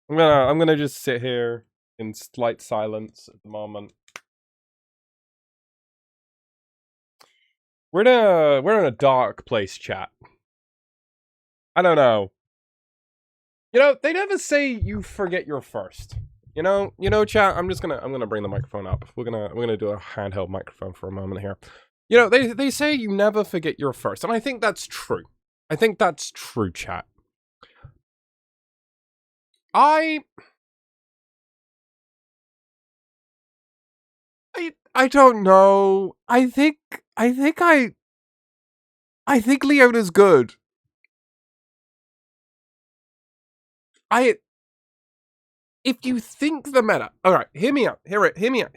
I'm gonna just sit here in slight silence at the moment. We're in a dark place, chat. I don't know. You know, they never say you forget your first. You know, chat. I'm gonna bring the microphone up. We're gonna do a handheld microphone for a moment here. You know, they say you never forget your first, and I think that's true. I think that's true, chat. I don't know. I think Leona's good. I If you think the meta, all right, hear me out. Hear me out.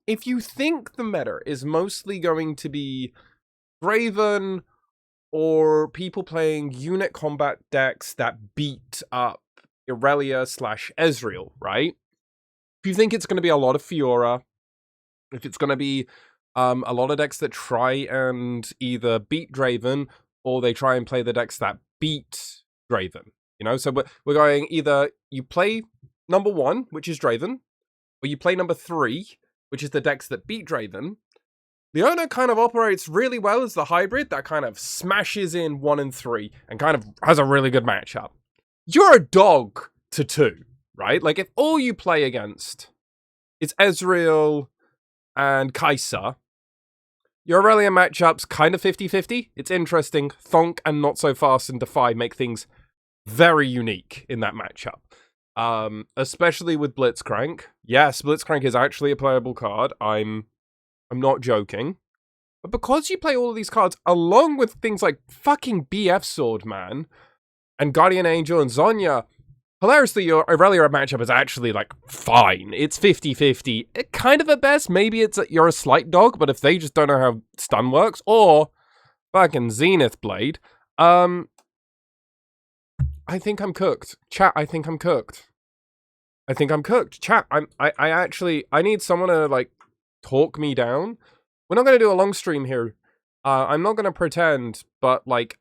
If you think the meta is mostly going to be Draven or people playing unit combat decks that beat up Irelia / Ezreal, right? If you think it's going to be a lot of Fiora, if it's going to be a lot of decks that try and either beat Draven or they try and play the decks that beat Draven, you know? So we're going either you play number 1, which is Draven, or you play number 3, which is the decks that beat Draven. Leona kind of operates really well as the hybrid that kind of smashes in 1 and 3 and kind of has a really good matchup. You're a dog to 2, right? Like, if all you play against is Ezreal and Kai'Sa, your Aurelia matchup's kind of 50-50. It's interesting. Thonk and Not So Fast and Defy make things very unique in that matchup. Especially with Blitzcrank. Yes, Blitzcrank is actually a playable card. I'm not joking. But because you play all of these cards, along with things like fucking BF Swordman and Guardian Angel and Zonya, hilariously, your Aurelia matchup is actually, like, fine. It's 50-50. Kind of at best. Maybe you're a slight dog, but if they just don't know how stun works, or fucking Zenith Blade, I think I'm cooked. Chat, I think I'm cooked. Chat, I need someone to, like, talk me down. We're not going to do a long stream here. I'm not going to pretend, but, like,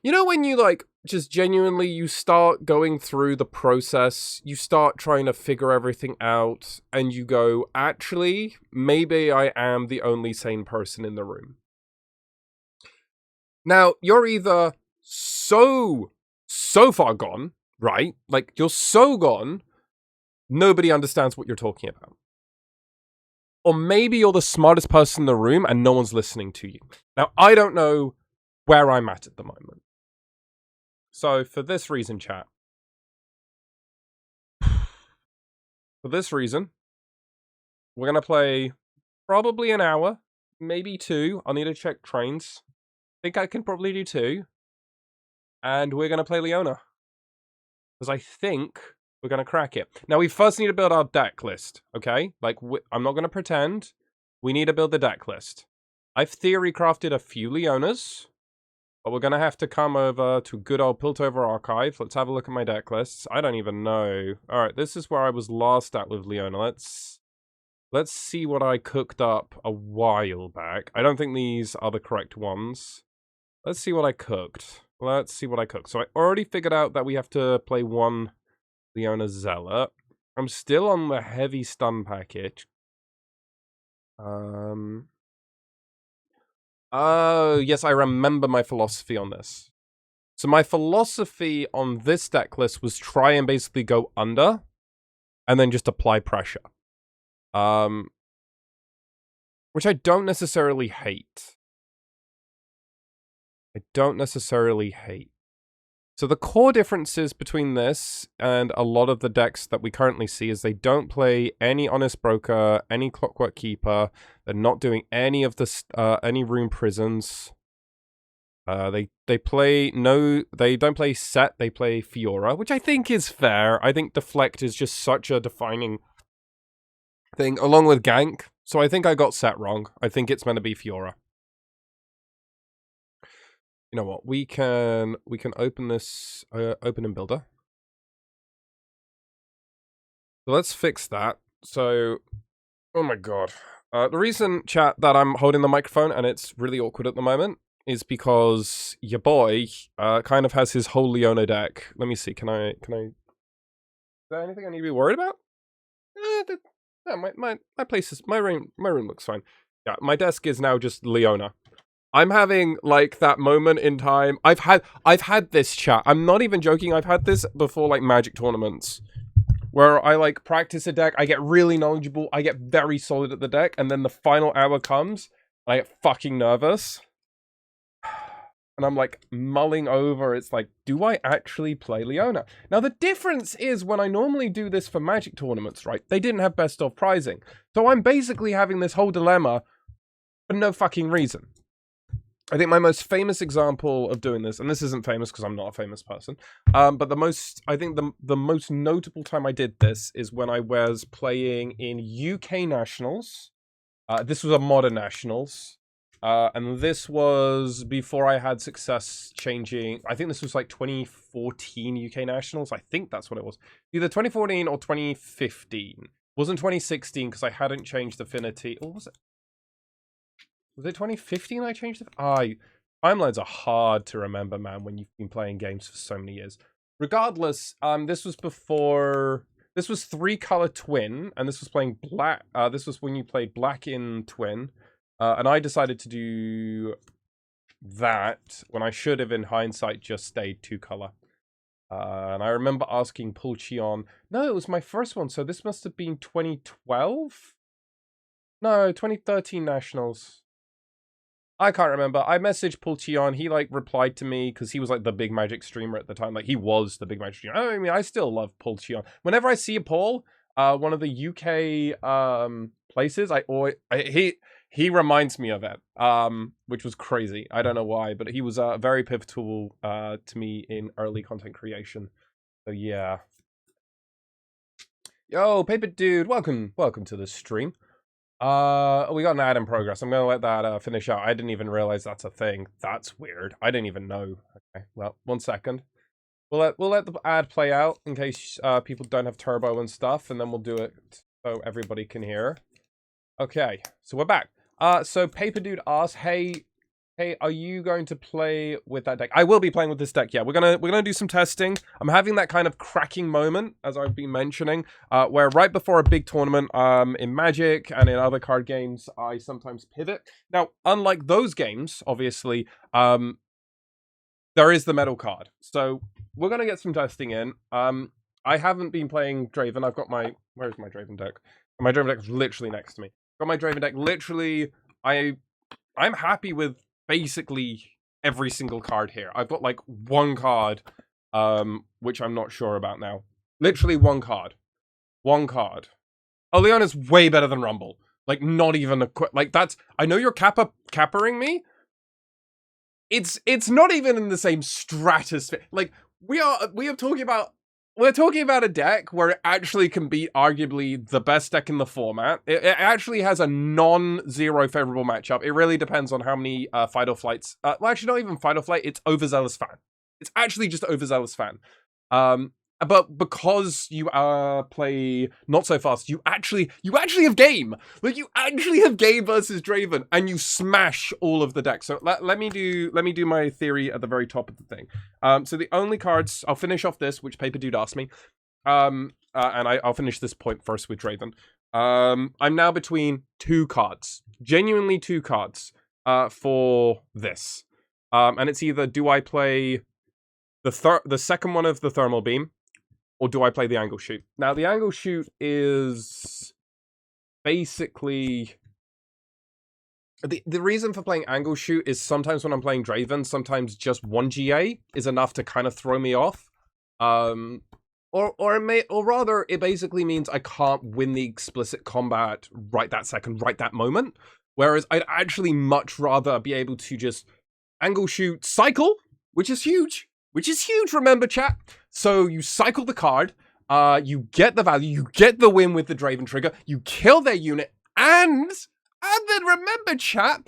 You know when you, like, just genuinely, you start going through the process, you start trying to figure everything out, and you go, actually, maybe I am the only sane person in the room. Now, you're either so far gone, right? Like, you're so gone, nobody understands what you're talking about. Or maybe you're the smartest person in the room and no one's listening to you. Now, I don't know where I'm at the moment. So, for this reason, chat. For this reason, we're going to play probably an hour, maybe 2. I'll need to check trains. I think I can probably do 2. And we're going to play Leona. Because I think we're going to crack it. Now, we first need to build our deck list, okay? Like, I'm not going to pretend. We need to build the deck list. I've theory crafted a few Leonas. But we're going to have to come over to good old Piltover Archive. Let's have a look at my deck lists. I don't even know. Alright, this is where I was last at with Leona. Let's see what I cooked up a while back. I don't think these are the correct ones. Let's see what I cooked. So I already figured out that we have to play 1 Leona Zealot. I'm still on the heavy stun package. Oh, yes, I remember my philosophy on this. So my philosophy on this deck list was try and basically go under, and then just apply pressure. Which I don't necessarily hate. So the core differences between this and a lot of the decks that we currently see is they don't play any Honest Broker, any Clockwork Keeper. They're not doing any of the any Rune Prisons. They don't play Set. They play Fiora, which I think is fair. I think Deflect is just such a defining thing, along with Gank. So I think I got Set wrong. I think it's meant to be Fiora. You know what? We can open this open in Builder. So let's fix that. So, oh my god, The reason, chat, that I'm holding the microphone and it's really awkward at the moment is because your boy kind of has his whole Leona deck. Let me see. Can I? Is there anything I need to be worried about? Yeah, my place is my room looks fine. Yeah, my desk is now just Leona. I'm having like that moment in time. I've had this, chat. I'm not even joking. I've had this before, like Magic tournaments, where I like practice a deck, I get really knowledgeable, I get very solid at the deck, and then the final hour comes, and I get fucking nervous. And I'm like mulling over, it's like, do I actually play Leona? Now the difference is when I normally do this for Magic tournaments, right, they didn't have best of prizing. So I'm basically having this whole dilemma for no fucking reason. I think my most famous example of doing this, and this isn't famous because I'm not a famous person, but the most notable time I did this is when I was playing in UK Nationals. This was a Modern Nationals, and this was before I had success changing. I think this was like 2014 UK Nationals. I think that's what it was. Either 2014 or 2015. It wasn't 2016 because I hadn't changed Affinity. Or was it? Was it 2015 I changed it? Timelines are hard to remember, man, when you've been playing games for so many years. Regardless, this was before... This was 3-color Twin, and this was playing black... this was when you played black in Twin. And I decided to do that when I should have, in hindsight, just stayed 2-color. And I remember asking Pulcheon... No, it was my first one, so this must have been 2012? No, 2013 Nationals. I can't remember. I messaged Pulcheon. He like replied to me because he was like the big Magic streamer at the time. Like he was the big Magic streamer. I mean, I still love Pulcheon. Whenever I see a poll, one of the UK places, he reminds me of it. Which was crazy. I don't know why, but he was very pivotal to me in early content creation. So yeah. Yo, Paper Dude, welcome to the stream. We got an ad in progress. I'm gonna let that finish out. I didn't even realize that's a thing. That's weird. I didn't even know. Okay, well, 1 second. We'll let the ad play out in case people don't have turbo and stuff, and then we'll do it so everybody can hear. Okay, so we're back. So Paper Dude asks, hey, are you going to play with that deck? I will be playing with this deck, yeah. We're gonna do some testing. I'm having that kind of cracking moment, as I've been mentioning, where right before a big tournament, in Magic and in other card games, I sometimes pivot. Now, unlike those games, obviously, there is the metal card. So we're gonna get some testing in. I haven't been playing Draven. I've got my... Where's my Draven deck? My Draven deck is literally next to me. Got my Draven deck. Literally, I'm happy with basically every single card here. I've got like 1 card, which I'm not sure about now. Literally 1 card. 1 card. Oh, Leona's way better than Rumble. Like, not even a... Like, that's... I know you're cappering me. It's not even in the same stratosphere. Like, we're talking about a deck where it actually can beat arguably the best deck in the format. It actually has a non-zero favorable matchup. It really depends on how many Fight or Flights. Well, actually, not even Fight or Flight. It's Overzealous Fan. It's actually just Overzealous Fan. But because you play Not So Fast, you actually have game. Like, you actually have game versus Draven, and you smash all of the decks. So let me do my theory at the very top of the thing. So the only cards, I'll finish off this, which Paper Dude asked me. And I'll finish this point first with Draven. I'm now between 2 cards, genuinely 2 cards, for this. And it's either, do I play the second one of the Thermal Beam, or do I play the Angle Shoot? Now, the Angle Shoot is basically... The reason for playing Angle Shoot is sometimes when I'm playing Draven, sometimes just 1 GA is enough to kind of throw me off. Or rather, it basically means I can't win the explicit combat right that second, right that moment. Whereas I'd actually much rather be able to just Angle Shoot, cycle, which is huge, remember, chat? So you cycle the card, you get the value, you get the win with the Draven trigger, you kill their unit, and then remember, chat,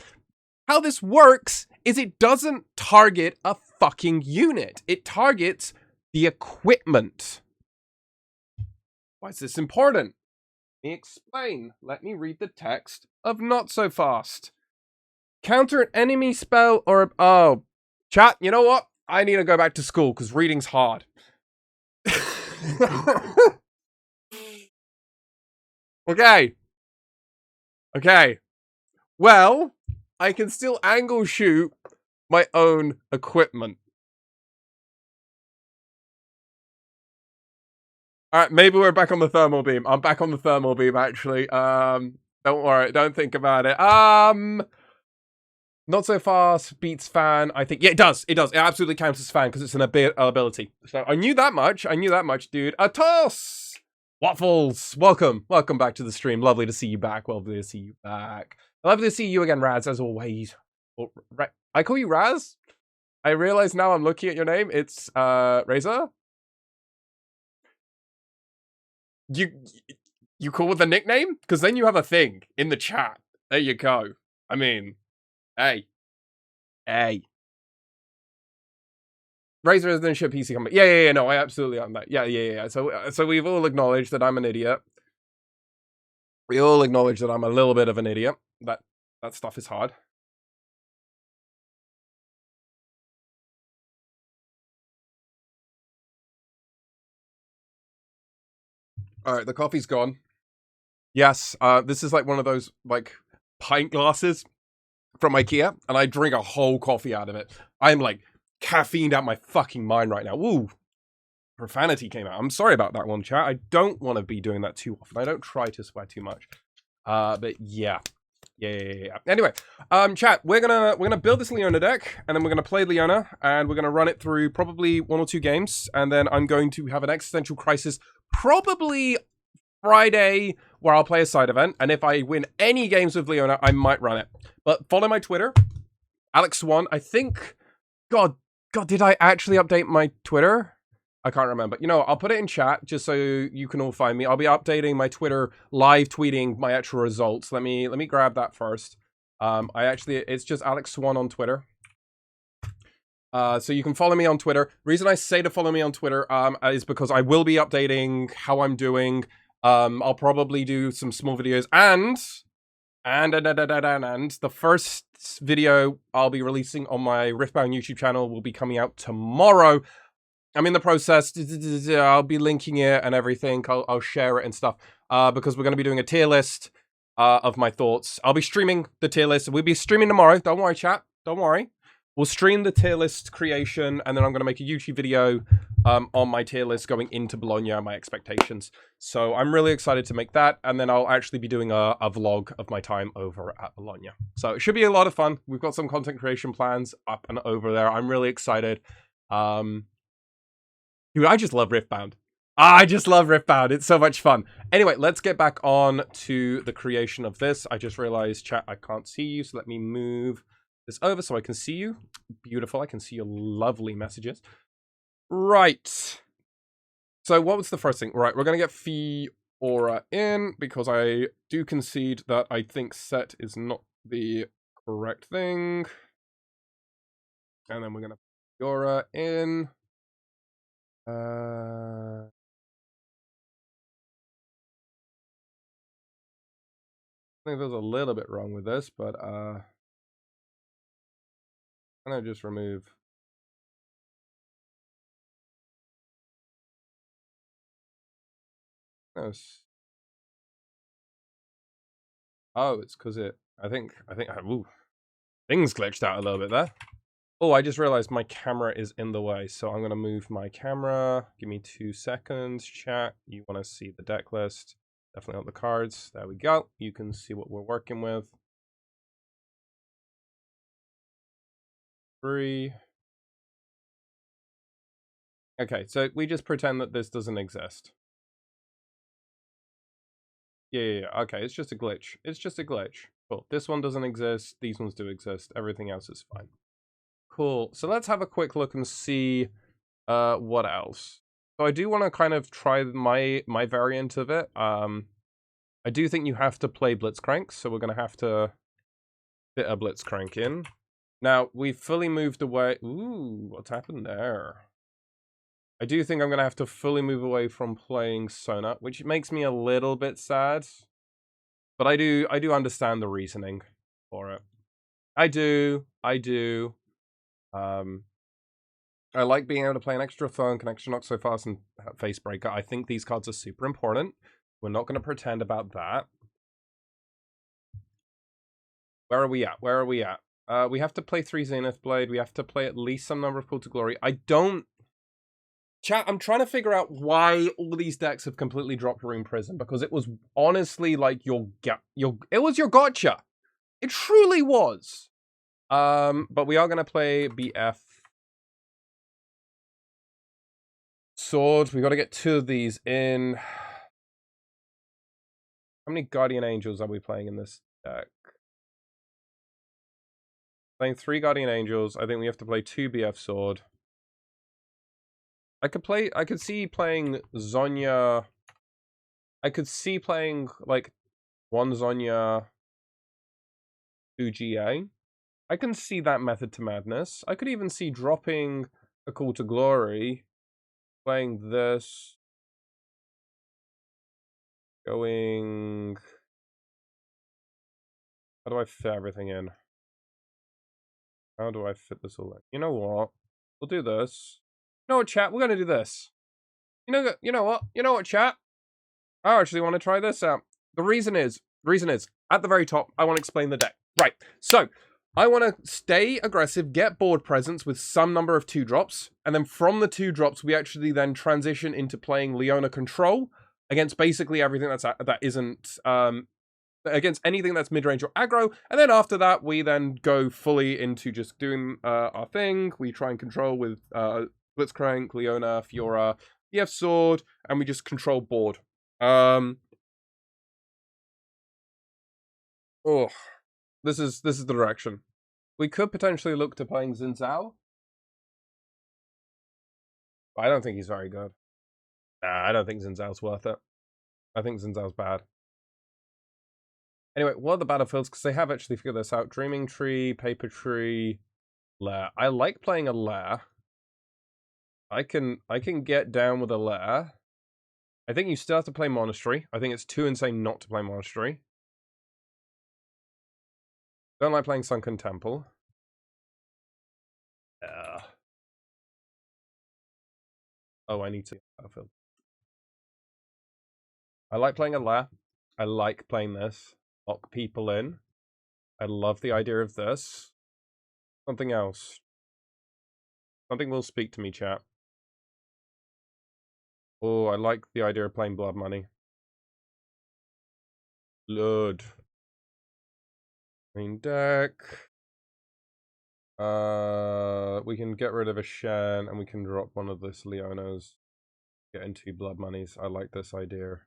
how this works is it doesn't target a fucking unit. It targets the equipment. Why is this important? me explain. Let me read the text of Not So Fast. Counter an enemy spell or... Oh. Chat, you know what? I need to go back to school because reading's hard. Okay. Okay. Well, I can still angle shoot my own equipment. Alright, maybe we're back on the thermal beam. I'm back on the thermal beam, actually. Don't worry, don't think about it. Not So Fast beats fan. I think, yeah, it does. It does. It absolutely counts as fan because it's an ability. So I knew that much. I knew that much, dude. A toss! Waffles! Welcome. Welcome back to the stream. Lovely to see you back. Lovely to see you back. Lovely to see you again, Raz, as always. Oh, I call you Raz? I realize now I'm looking at your name. It's, Razor? You cool with the nickname? Because then you have a thing in the chat. There you go. I mean, hey. Hey. Razor is an ship PC company. Yeah, no, I absolutely am that. Yeah. So we've all acknowledged that I'm an idiot. We all acknowledge that I'm a little bit of an idiot. That stuff is hard. Alright, the coffee's gone. Yes, this is like one of those, like, pint glasses from IKEA, and I drink a whole coffee out of it. I'm, like, caffeined out my fucking mind right now. Woo! Profanity came out. I'm sorry about that one, chat. I don't want to be doing that too often. I don't try to swear too much. But yeah. Yeah. Anyway, chat, we're gonna build this Leona deck, and then we're gonna play Leona, and we're gonna run it through probably 1 or 2 games, and then I'm going to have an existential crisis probably Friday where I'll play a side event, and if I win any games with Leona, I might run it. But follow my Twitter, Alex Swan. I think, God, did I actually update my Twitter? I can't remember. You know, I'll put it in chat just so you can all find me. I'll be updating my Twitter, live tweeting my actual results. Let me grab that first. It's just Alex Swan on Twitter. So you can follow me on Twitter. Reason I say to follow me on Twitter is because I will be updating how I'm doing. I'll probably do some small videos, and the first video I'll be releasing on my Riftbound YouTube channel will be coming out tomorrow. I'm in the process. I'll be linking it and everything. I'll share it and stuff. Because we're going to be doing a tier list of my thoughts. I'll be streaming the tier list. We'll be streaming tomorrow. Don't worry, chat. Don't worry. We'll stream the tier list creation, and then I'm going to make a YouTube video on my tier list going into Bologna and my expectations. So I'm really excited to make that, and then I'll actually be doing a vlog of my time over at Bologna. So it should be a lot of fun. We've got some content creation plans up and over there. I'm really excited. Dude, I just love Riftbound. I just love Riftbound. It's so much fun. Anyway, let's get back on to the creation of this. I just realized, chat, I can't see you, so let me move this over so I can see you. Beautiful. I can see your lovely messages. Right. So what was the first thing? Right, we're going to get Fiora in because I do concede that I think set is not the correct thing. And then we're going to put Fiora in. I think there's a little bit wrong with this, but I'm gonna just remove this. Oh, it's because I think ooh, things glitched out a little bit there. Oh, I just realized my camera is in the way, so I'm gonna move my camera. Give me 2 seconds, chat. You want to see the deck list? Definitely on the cards. There we go. You can see what we're working with. 3. Okay, so we just pretend that this doesn't exist. Yeah. Okay, it's just a glitch. It's just a glitch. Cool. This one doesn't exist. These ones do exist. Everything else is fine. Cool. So let's have a quick look and see what else. So I do want to kind of try my variant of it. I do think you have to play Blitzcrank, so we're going to have to fit a Blitzcrank in. Now, we've fully moved away. Ooh, what's happened there? I do think I'm going to have to fully move away from playing Sona, which makes me a little bit sad. But I do understand the reasoning for it. I do. I like being able to play an extra Thunk, an extra Not So Fast, and Facebreaker. I think these cards are super important. We're not going to pretend about that. Where are we at? Where are we at? We have to play 3 Zenith Blade. We have to play at least some number of Call to Glory. I don't... Chat, I'm trying to figure out why all these decks have completely dropped Rune Prison, because it was honestly like it was your gotcha. It truly was. But we are going to play BF. Sword. We got to get 2 of these in. How many Guardian Angels are we playing in this deck? Playing 3 Guardian Angels. I think we have to play 2 BF Sword. I could see playing Zonya. I could see playing like 1 Zonya, 2 GA. I can see that method to madness. I could even see dropping a Call to Glory, playing this, going... How do I fit everything in? How do I fit this all in? You know what? We'll do this. You know what, chat? We're going to do this. You know what? You know what, chat? I actually want to try this out. The reason is, at the very top, I want to explain the deck. Right, so, I want to stay aggressive, get board presence with some number of 2-drops, and then from the 2-drops, we actually then transition into playing Leona Control against basically everything that isn't, against anything that's mid-range or aggro, and then after that, we then go fully into just doing our thing. We try and control with Blitzcrank, Leona, Fiora, BF Sword, and we just control board. Oh, this is the direction. We could potentially look to playing Xin Zhao. But I don't think he's very good. Nah, I don't think Xin Zhao's worth it. I think Xin Zhao's bad. Anyway, what are the battlefields? Because they have actually figured this out. Dreaming Tree, Paper Tree, Lair. I like playing a Lair. I can get down with a Lair. I think you still have to play Monastery. I think it's too insane not to play Monastery. Don't like playing Sunken Temple. Oh, I need to battlefield. I like playing a Lair. I like playing this. Lock people in. I love the idea of this. Something else. Something will speak to me, chat. Oh, I like the idea of playing Blood Money. Blood. Main deck. We can get rid of a Shen and we can drop one of this Leonas. Get into Blood Monies. I like this idea.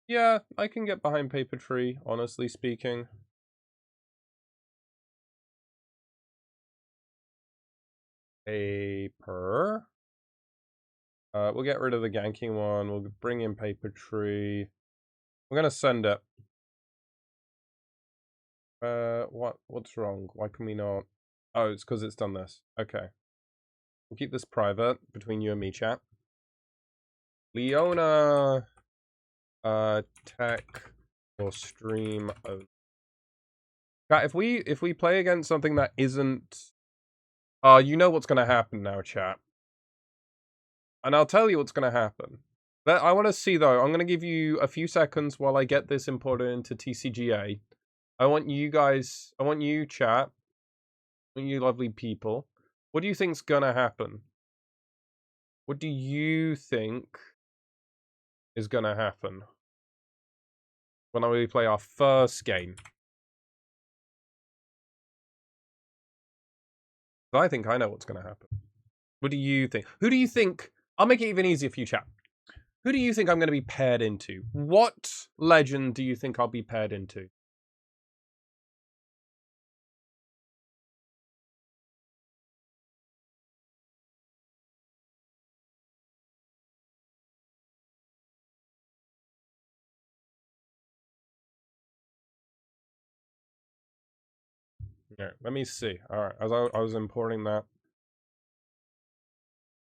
Yeah, I can get behind Paper Tree, honestly speaking. Paper. We'll get rid of the ganking one. We'll bring in Paper Tree. We're gonna send it. What's wrong? Why can we not? Oh, it's because it's done this. Okay. We'll keep this private between you and me, chat. Leona tech or stream of chat. If we play against something that isn't you know what's gonna happen now, chat. And I'll tell you what's gonna happen. I want to see though. I'm gonna give you a few seconds while I get this imported into TCGA. I want you guys, I want you, chat, I want you lovely people. What do you think's gonna happen? What do you think is gonna happen when we play our first game? I think I know what's gonna happen. What do you think? Who do you think? I'll make it even easier for you, chat. Who do you think I'm going to be paired into? What legend do you think I'll be paired into? Yeah, let me see. All right, as I was importing that.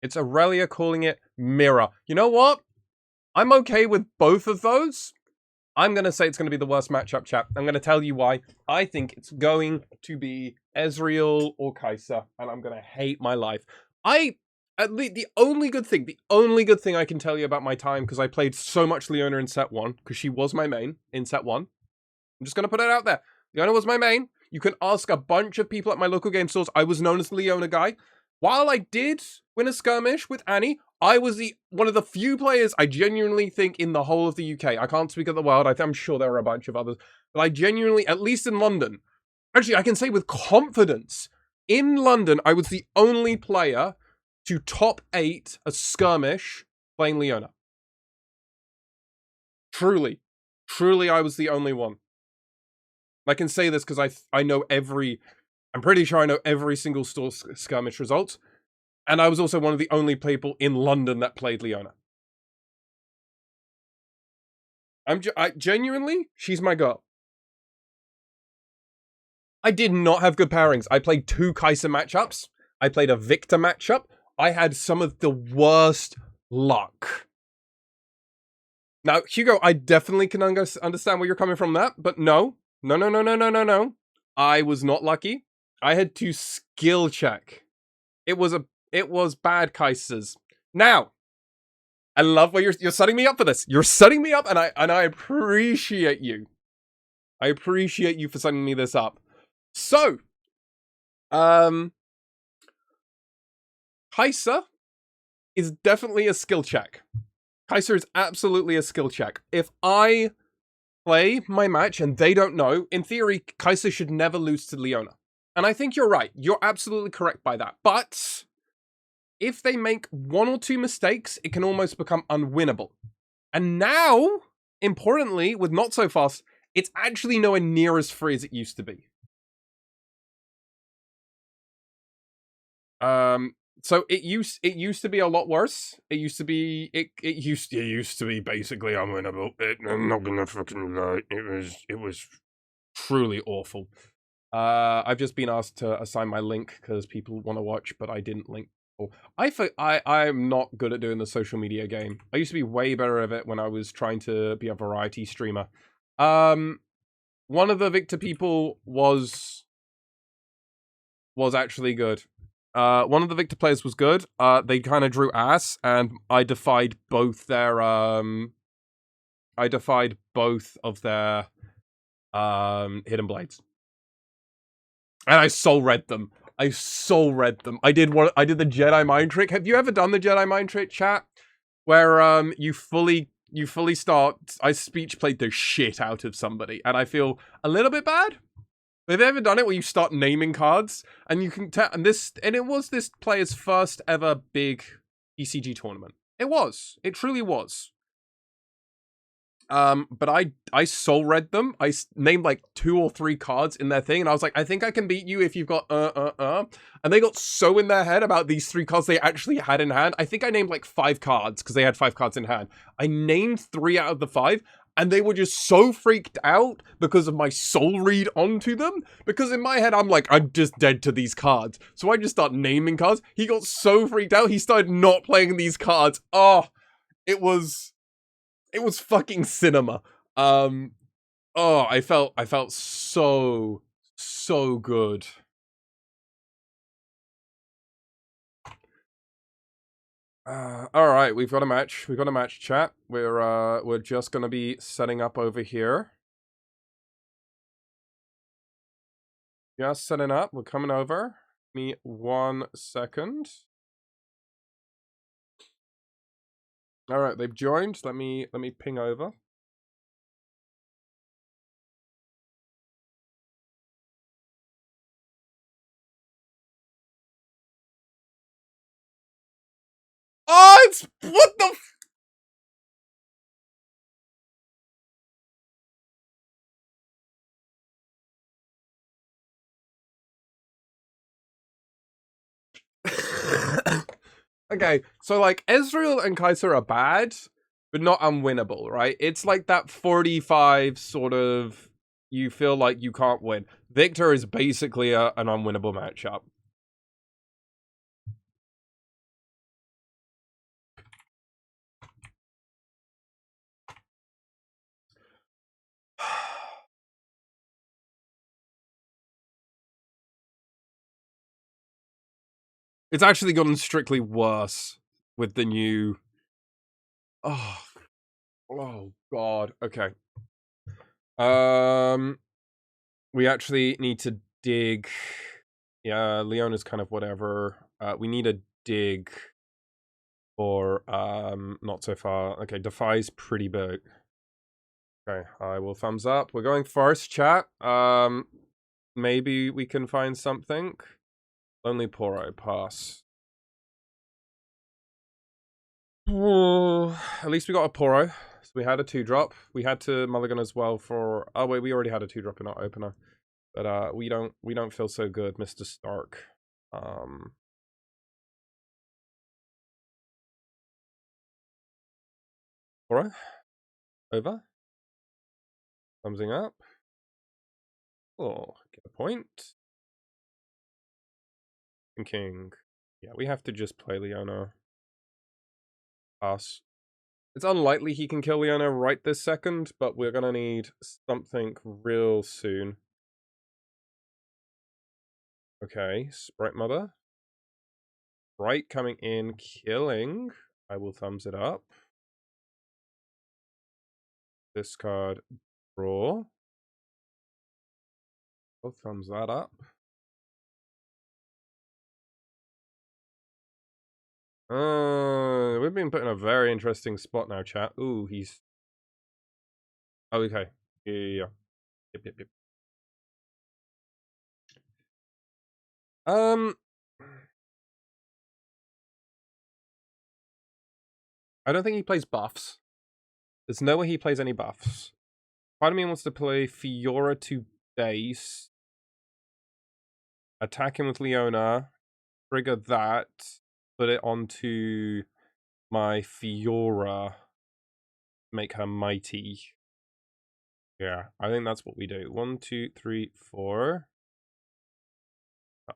It's Aurelia calling it Mirror. You know what? I'm okay with both of those. I'm going to say it's going to be the worst matchup, chat. I'm going to tell you why. I think it's going to be Ezreal or Kai'Sa, and I'm going to hate my life. At least the only good thing I can tell you about my time, because I played so much Leona in set 1, because she was my main in set 1. I'm just going to put it out there. Leona was my main. You can ask a bunch of people at my local game stores. I was known as the Leona guy. While I did win a skirmish with Annie, I was one of the few players I genuinely think in the whole of the UK. I can't speak of the world. I'm sure there are a bunch of others. But I genuinely, at least in London, actually I can say with confidence, in London, I was the only player to top 8 a skirmish playing Leona. Truly. Truly, I was the only one. I can say this because I know I'm pretty sure I know every single store skirmish result. And I was also one of the only people in London that played Leona. Genuinely, she's my girl. I did not have good pairings. I played 2 Kai'Sa matchups. I played a Victor matchup. I had some of the worst luck. Now, Hugo, I definitely can understand where you're coming from that, but no. No. I was not lucky. I had to skill check. It was bad Kaisers. Now, I love where you're setting me up for this. You're setting me up, and I appreciate you. I appreciate you for setting me this up. So, Kai'Sa is definitely a skill check. Kai'Sa is absolutely a skill check. If I play my match and they don't know, in theory, Kai'Sa should never lose to Leona. And I think you're right. You're absolutely correct by that. But if they make 1 or 2 mistakes, it can almost become unwinnable. And now, importantly, with Not So Fast, it's actually nowhere near as free as it used to be. So it used to be a lot worse. It used to be basically unwinnable. I'm not gonna fucking lie. It was truly awful. I've just been asked to assign my link because people want to watch, but I didn't link. I'm not good at doing the social media game. I used to be way better at it when I was trying to be a variety streamer. One of the Victor people was actually good. One of the Victor players was good. They kind of drew ass, and I defied both their of their hidden blades. And I soul read them. I did the Jedi mind trick. Have you ever done the Jedi mind trick, chat? Where you fully start. I speech played the shit out of somebody, and I feel a little bit bad. Have you ever done it where you start naming cards and you can tell? And it was this player's first ever big ECG tournament. It truly was. But I soul read them. I named like 2 or 3 cards in their thing, and I was like, I think I can beat you if you've got And they got so in their head about these 3 cards they actually had in hand. I think I named like 5 cards because they had 5 cards in hand. I named 3 out of the 5, and they were just so freaked out because of my soul read onto them. Because in my head, I'm like, I'm just dead to these cards. So I just start naming cards. He got so freaked out, he started not playing these cards. Oh, it was fucking cinema. I felt so good. All right, we've got a match. We've got a match, chat. We're just gonna be setting up over here. Just setting up. We're coming over. Give me 1 second. All right, they've joined. Let me ping over. Oh, it's what the. Okay, so like Ezreal and Kai'Sa are bad, but not unwinnable, right? It's like that 45 sort of you feel like you can't win. Victor is basically an unwinnable matchup. It's actually gotten strictly worse with the new... Oh, oh God. Okay. We actually need to dig. Yeah, Leona's kind of whatever. We need a dig for not so far. Okay, Defy's pretty big. Okay, I will thumbs up. We're going first, chat. Maybe we can find something. Lonely Poro, pass. Oh, at least we got a Poro. So we had a 2-drop. We had to mulligan as well for... Oh wait, we already had a 2-drop in our opener. But we don't feel so good, Mr. Stark. Poro. Over. Thumbsing up. Oh, get a point. And king. Yeah, we have to just play Leona. Pass. It's unlikely he can kill Leona right this second, but we're gonna need something real soon. Okay, Sprite Mother. Sprite coming in, killing. I will thumbs it up. Discard, draw. I'll thumbs that up. We've been put in a very interesting spot now, chat. Ooh, he's... Oh, okay. Yeah. Yep. I don't think he plays buffs. There's no way he plays any buffs. Part of me wants to play Fiora to base. Attack him with Leona. Trigger that. Put it onto my Fiora. Make her mighty. Yeah, I think that's what we do. 1, 2, 3, 4.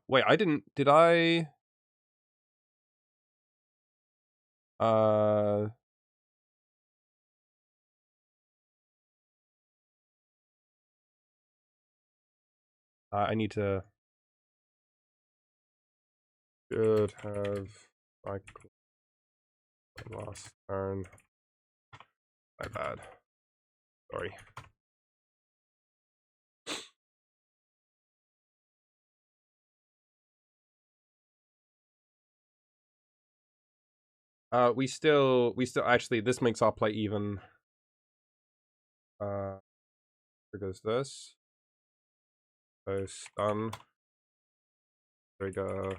Wait, I didn't... Did I... I need to... Should have... Last turn. My bad. Sorry. We still actually, this makes our play even. Here goes this. So stun. Trigger.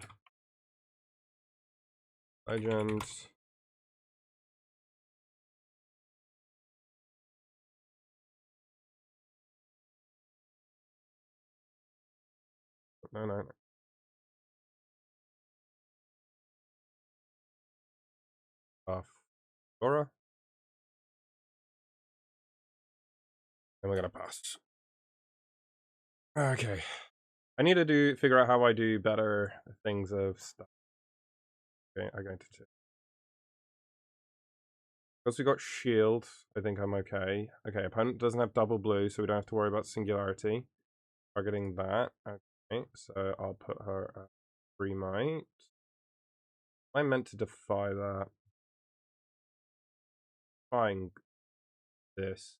Legend. No. Dora. And we're gonna pass. Okay. I need to figure out how I do better things of stuff. Okay, I'm going to check. Because we got shield, I think I'm okay. Okay, opponent doesn't have double blue, so we don't have to worry about singularity. Targeting that. Okay, so I'll put her at 3 might. I meant to defy that. Defying this.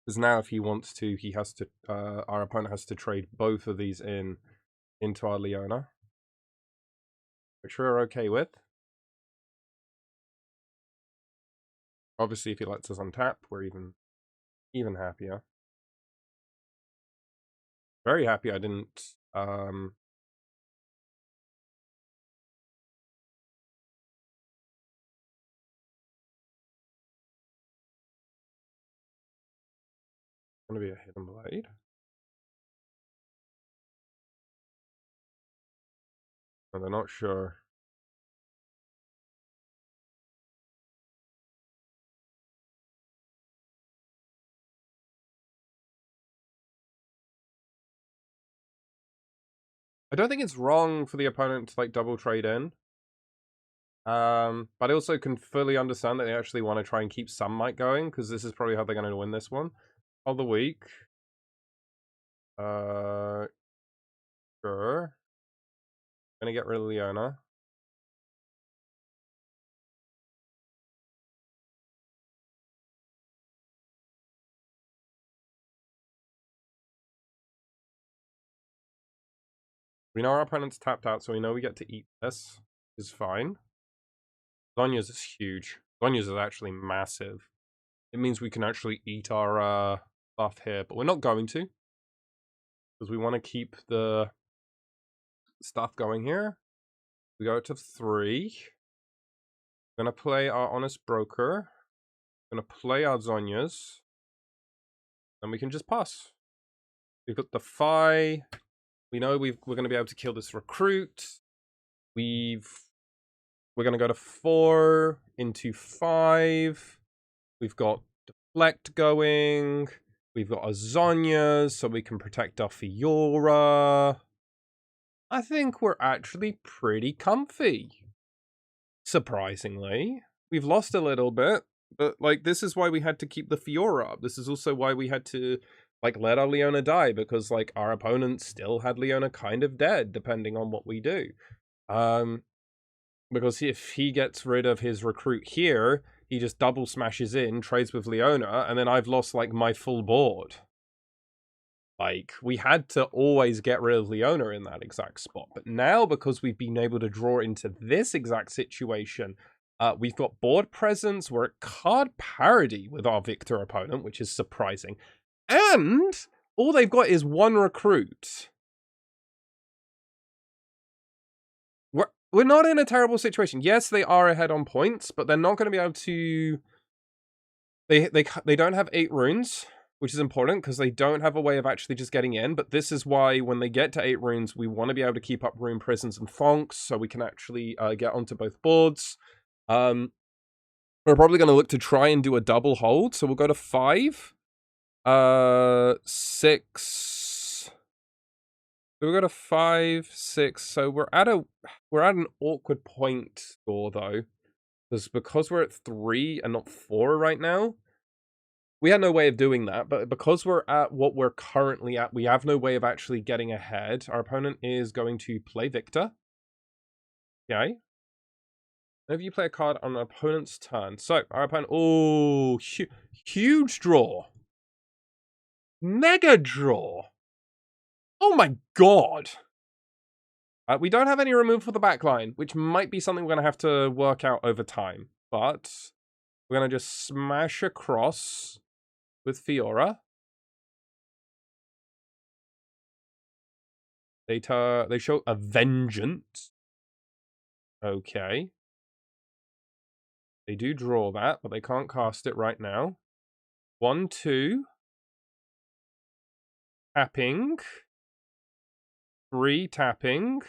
Because now if he wants to, he has to, our opponent has to trade both of these into our Leona. Which we're okay with. Obviously, if he lets us untap, we're even happier. Very happy I didn't, gonna be a hidden blade. And they're not sure. I don't think it's wrong for the opponent to like double trade in. But I also can fully understand that they actually want to try and keep some might going, because this is probably how they're going to win this one. Of the week. Sure. Gonna get rid of Leona. We know our opponent's tapped out, so we know we get to eat this. Is fine. Zonya's is huge. Zonya's is actually massive. It means we can actually eat our stuff here, but we're not going to. Because we want to keep the stuff going here. We go to 3. We're going to play our Honest Broker. We're going to play our Zonyas. And we can just pass. We've got the Phi. We know we're going to be able to kill this recruit. We're going to go to 4 into 5. We've got Deflect going. We've got our Zonyas, so we can protect our Fiora. I think we're actually pretty comfy. Surprisingly. We've lost a little bit, but like this is why we had to keep the Fiora up. This is also why we had to like let our Leona die, because like our opponent still had Leona kind of dead, depending on what we do. Because if he gets rid of his recruit here, he just double smashes in, trades with Leona, and then I've lost like my full board. Like, we had to always get rid of Leona in that exact spot. But now, because we've been able to draw into this exact situation, we've got board presence, we're at card parity with our victor opponent, which is surprising. And all they've got is 1 recruit. We're not in a terrible situation. Yes, they are ahead on points, but they're not going to be able to... They don't have 8 runes, which is important because they don't have a way of actually just getting in. But this is why when they get to 8 runes, we want to be able to keep up rune prisons and thonks so we can actually get onto both boards. We're probably going to look to try and do a double hold. So we'll go to 5. 6. We'll go to 5, 6. So we're at an awkward point score though. Because we're at 3 and not 4 right now. We had no way of doing that, but because we're at what we're currently at, we have no way of actually getting ahead. Our opponent is going to play Victor. Okay. Whenever you play a card on an opponent's turn. So, our opponent... Oh, huge draw. Mega draw. Oh my god. We don't have any removal for the backline, which might be something we're going to have to work out over time. But we're going to just smash across with Fiora. They show a Vengeance. Okay. They do draw that, but they can't cast it right now. 1, 2. Tapping. 3 tapping.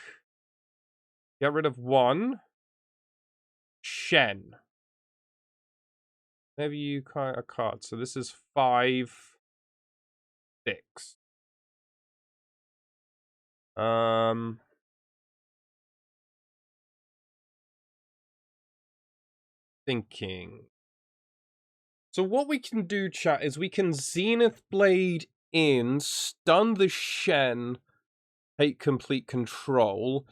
Get rid of 1. Shen. Whenever you card a card. So this is 5, 6. Thinking. So what we can do, chat, is we can Zenith Blade in, stun the Shen, take complete control.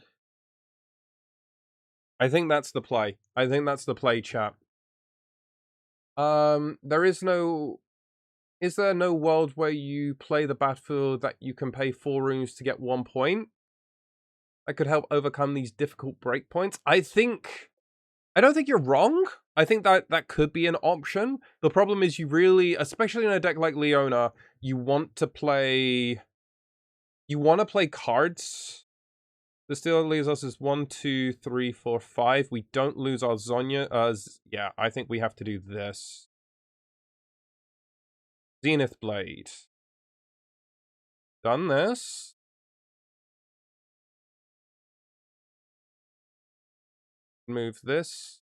I think that's the play. I think that's the play, chat. There is no... Is there no world where you play the battlefield that you can pay 4 runes to get 1 point? That could help overcome these difficult breakpoints. I don't think you're wrong. I think that could be an option. The problem is you really, especially in a deck like Leona, you want to play cards. This still leaves us as 1, 2, 3, 4, 5. We don't lose our Zonya. Yeah, I think we have to do this. Zenith Blade. Done this. Move this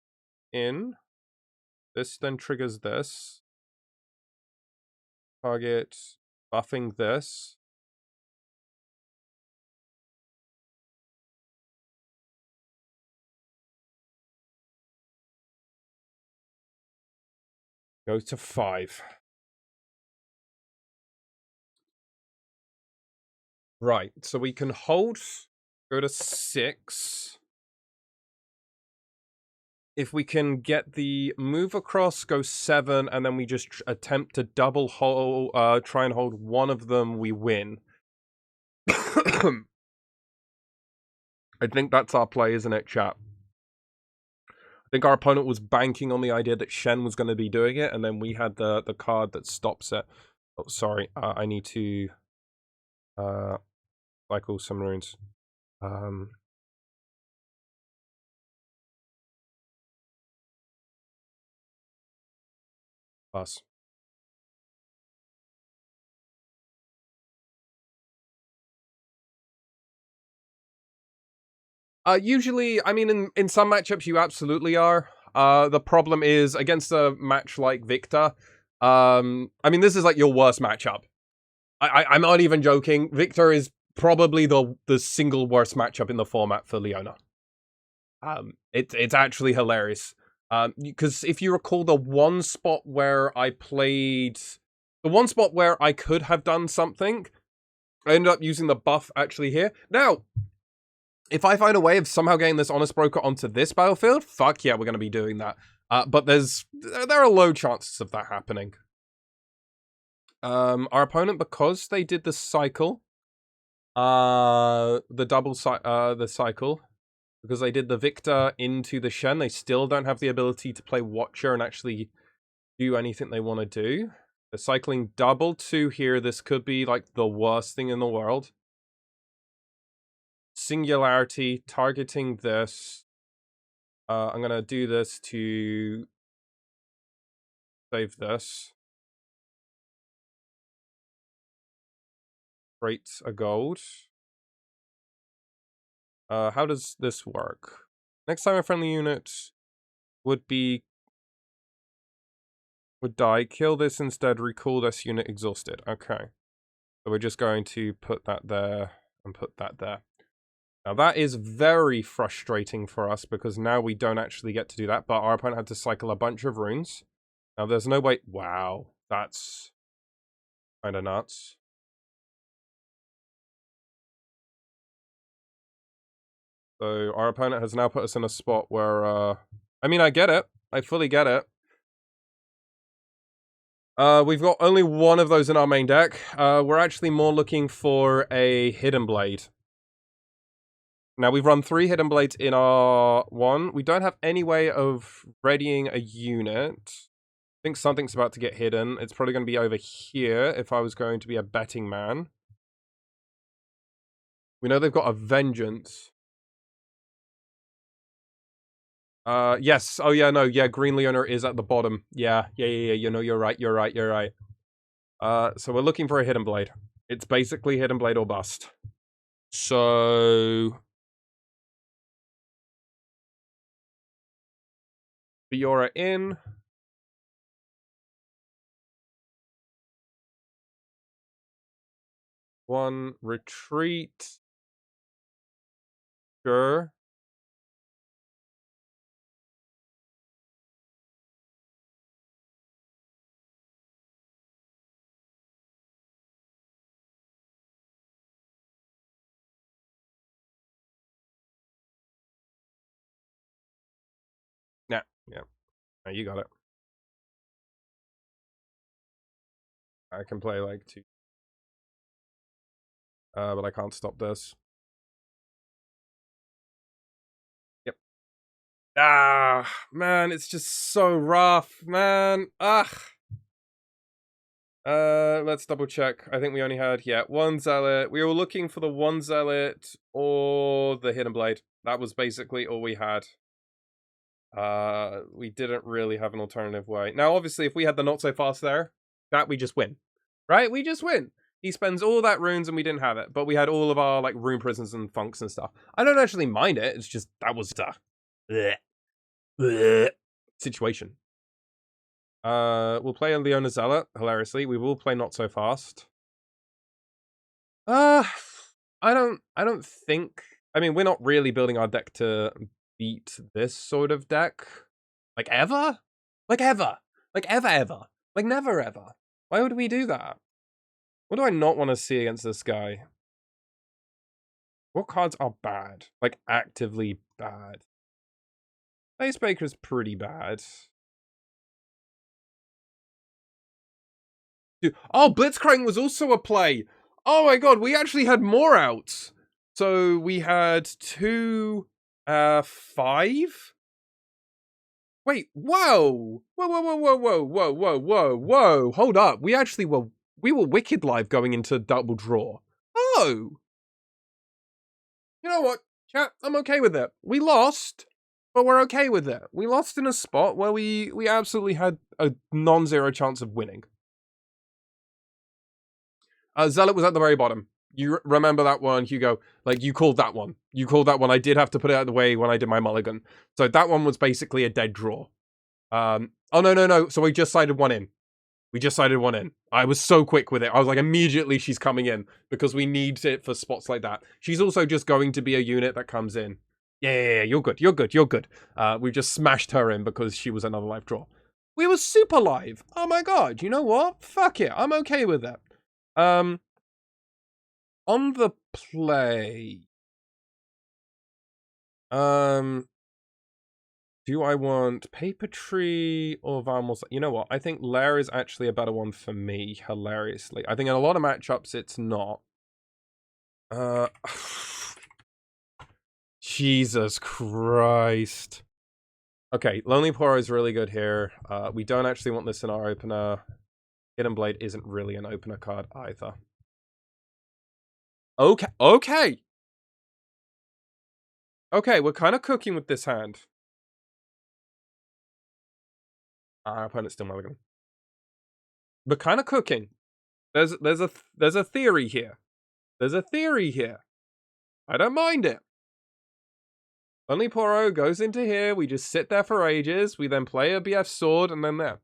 in. This then triggers this. Target buffing this. Goes to 5. Right, so we can hold, go to 6. If we can get the move across, go 7, and then we just attempt to double hold, try and hold one of them, we win. I think that's our play, isn't it, chat? I think our opponent was banking on the idea that Shen was going to be doing it, and then we had the card that stops it. Oh, sorry, I need to cycle some runes. Pass. Usually, I mean, in some matchups, you absolutely are. The problem is, against a match like Victor, I mean, this is like your worst matchup. I'm not even joking. Victor is probably the single worst matchup in the format for Leona. It's actually hilarious. Because if you recall, the one spot where I could have done something, I ended up using the buff actually here. Now, if I find a way of somehow getting this Honest Broker onto this battlefield, fuck yeah, we're going to be doing that. But there are low chances of that happening. Our opponent, because they did the cycle, the cycle, because they did the Victor into the Shen, they still don't have the ability to play Watcher and actually do anything they want to do. They're cycling double 2 here. This could be like the worst thing in the world. Singularity, targeting this. I'm going to do this to save this. Create a gold. How does this work? Next time a friendly unit would die, kill this instead, recall this unit exhausted. Okay. So we're just going to put that there and put that there. Now that is very frustrating for us because now we don't actually get to do that, but our opponent had to cycle a bunch of runes. Now there's no way... Wow, that's kind of nuts. So our opponent has now put us in a spot where... I mean, I get it. I fully get it. We've got only one of those in our main deck. We're actually more looking for a Hidden Blade. Now, we've run 3 Hidden Blades in our one. We don't have any way of readying a unit. I think something's about to get hidden. It's probably going to be over here if I was going to be a betting man. We know they've got a Vengeance. Yes. Oh, yeah, no. Yeah, Green Leona is at the bottom. Yeah. You know, you're right. So we're looking for a Hidden Blade. It's basically Hidden Blade or bust. So... Fiora in. One retreat. Sure. Yeah. No, you got it. I can play like 2. But I can't stop this. Yep. Ah, man, it's just so rough, man. Let's double check. I think we only had, 1 Zealot. We were looking for the 1 Zealot or the Hidden Blade. That was basically all we had. We didn't really have an alternative way. Now, obviously, if we had the not so fast there, that we just win. Right? We just win. He spends all that runes and we didn't have it. But we had all of our, like, rune prisons and funks and stuff. I don't actually mind it. It's just, that was, bleh. bleh situation. We'll play a Leona Zealot, hilariously. We will play Not So Fast. I don't think... I mean, we're not really building our deck to beat this sort of deck. Like, ever? Like, ever. Like, ever. Like, never, ever. Why would we do that? What do I not want to see against this guy? What cards are bad? Like, actively bad. Facebreaker's pretty bad. Dude. Oh, Blitzcrank was also a play! Oh my god, we actually had more outs! So, we had 2... 5? Wait, whoa! Whoa! Hold up, we were wicked live going into double draw. Oh! You know what, chat, I'm okay with it. We lost, but we're okay with it. We lost in a spot where we absolutely had a non-zero chance of winning. Zealot was at the very bottom. You remember that one, Hugo? Like, you called that one. You called that one. I did have to put it out of the way when I did my mulligan. So that one was basically a dead draw. Oh, no. So we just sided one in. I was so quick with it. I was like, immediately she's coming in because we need it for spots like that. She's also just going to be a unit that comes in. Yeah, you're good. We just smashed her in because she was another live draw. We were super live. Oh my god, you know what? Fuck it. I'm okay with it. On the play, do I want Paper Tree or Vamos? You know what? I think Lair is actually a better one for me, hilariously. I think in a lot of matchups, it's not. Jesus Christ. Okay, Lonely Poro is really good here. We don't actually want this in our opener. Hidden Blade isn't really an opener card either. Okay, we're kind of cooking with this hand. Our opponent's still mulligan. We're kind of cooking. There's a theory here. I don't mind it. Only Poro goes into here. We just sit there for ages. We then play a BF sword and then there.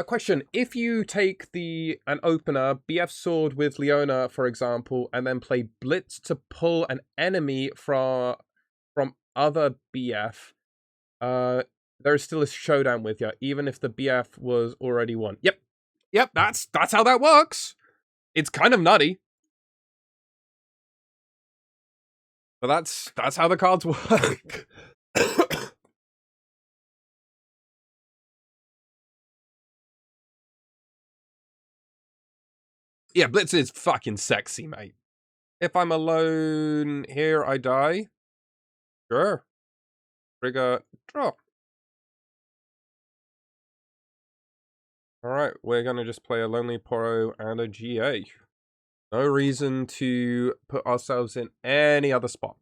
Question: if you take an opener BF sword with Leona, for example, and then play Blitz to pull an enemy from other BF, there's still a showdown with you, even if the BF was already won. Yep. That's how that works. It's kind of nutty, but that's how the cards work. Yeah, Blitz is fucking sexy, mate. If I'm alone here, I die. Sure. Trigger, draw. Alright, we're gonna just play a Lonely Poro and a GA. No reason to put ourselves in any other spot.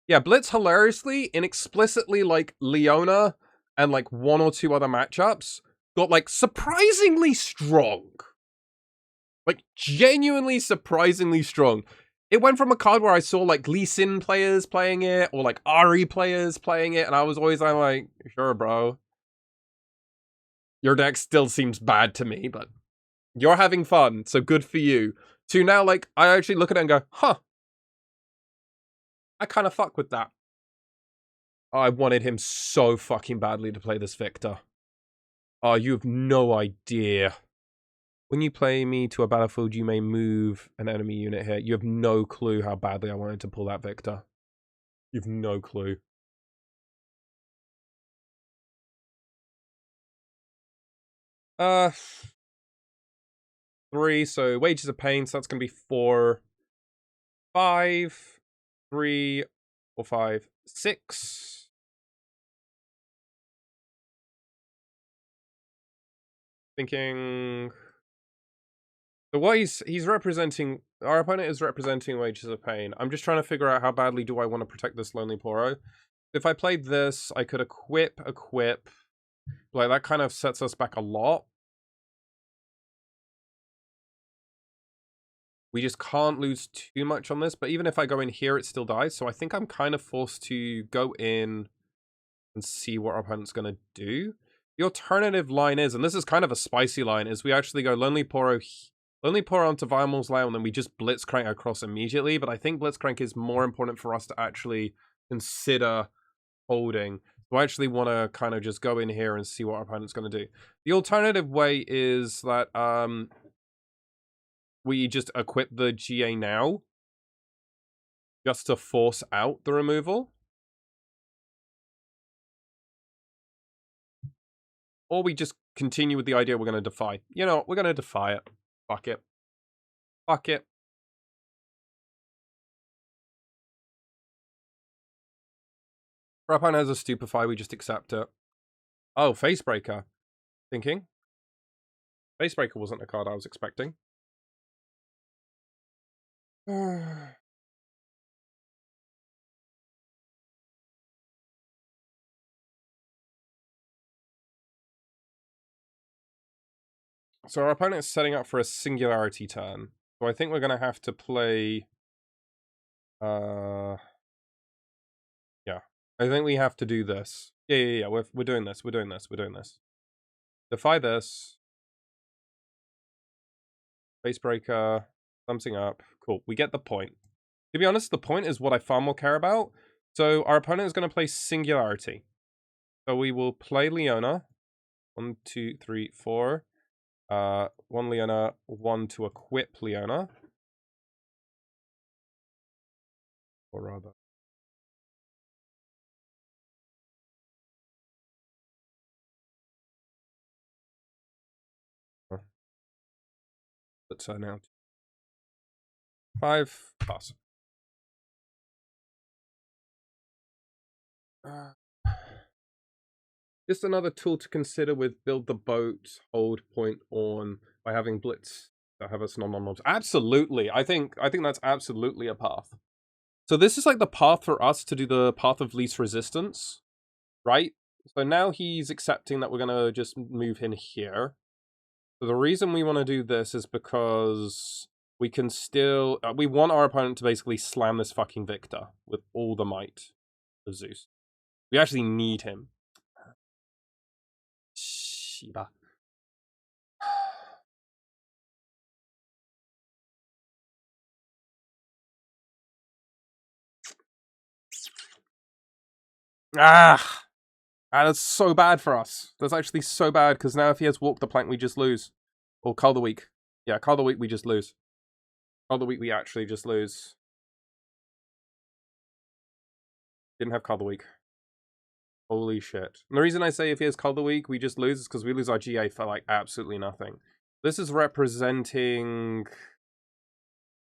Yeah, Blitz hilariously, inexplicitly, like, Leona and, like, 1 or 2 other matchups got, like, surprisingly strong. Like, genuinely surprisingly strong. It went from a card where I saw, like, Lee Sin players playing it, or, like, Ari players playing it, and I was always like, sure, bro. Your deck still seems bad to me, but you're having fun, so good for you. To now, like, I actually look at it and go, huh. I kind of fuck with that. Oh, I wanted him so fucking badly to play this Victor. Oh, you have no idea. When you play me to a battlefield, you may move an enemy unit here. You have no clue how badly I wanted to pull that Victor. You have no clue. Three, so Wages of Pain, so that's going to be 4, 5, 3, 4, 5, 6. Thinking... So what he's representing, our opponent is representing Wages of Pain. I'm just trying to figure out how badly do I want to protect this Lonely Poro. If I played this, I could equip. Like, that kind of sets us back a lot. We just can't lose too much on this, but even if I go in here, it still dies. So I think I'm kind of forced to go in and see what our opponent's going to do. The alternative line is, and this is kind of a spicy line, is we actually go Lonely Poro onto Vimal's Lair, and then we just Blitzcrank across immediately. But I think Blitzcrank is more important for us to actually consider holding. So I actually want to kind of just go in here and see what our opponent's going to do. The alternative way is that we just equip the GA now, just to force out the removal. Or we just continue with the idea we're going to defy. You know, we're going to defy it. Fuck it. Fuck it. Our opponent has a Stupefy, we just accept it. Oh, Facebreaker. Thinking. Facebreaker wasn't a card I was expecting. So our opponent is setting up for a Singularity turn. So I think we're going to have to play... Yeah. I think we have to do this. Yeah. We're doing this. We're doing this. We're doing this. Defy this. Facebreaker. Something up. Cool. We get the point. To be honest, the point is what I far more care about. So our opponent is going to play Singularity. So we will play Leona. 1, 2, 3, 4. 1 Leona, 1 to equip Leona. Or rather. Let's now. 5, pass. Just another tool to consider with build the boat, hold, point, on by having blitz that have us non-mobs. Absolutely, I think that's absolutely a path. So this is like the path for us to do the path of least resistance, right? So now he's accepting that we're gonna just move in here. So the reason we want to do this is because we can still we want our opponent to basically slam this fucking Victor with all the might of Zeus. We actually need him. Shiba. That's so bad for us. That's actually so bad, because now if he has Walk the Plank, we just lose. Or Call the Week. Yeah, Call the Week, we just lose. Call the Week, we actually just lose. Didn't have Call the Week. Holy shit. And the reason I say if he has Call the Week, we just lose is because we lose our GA for, like, absolutely nothing. This is representing...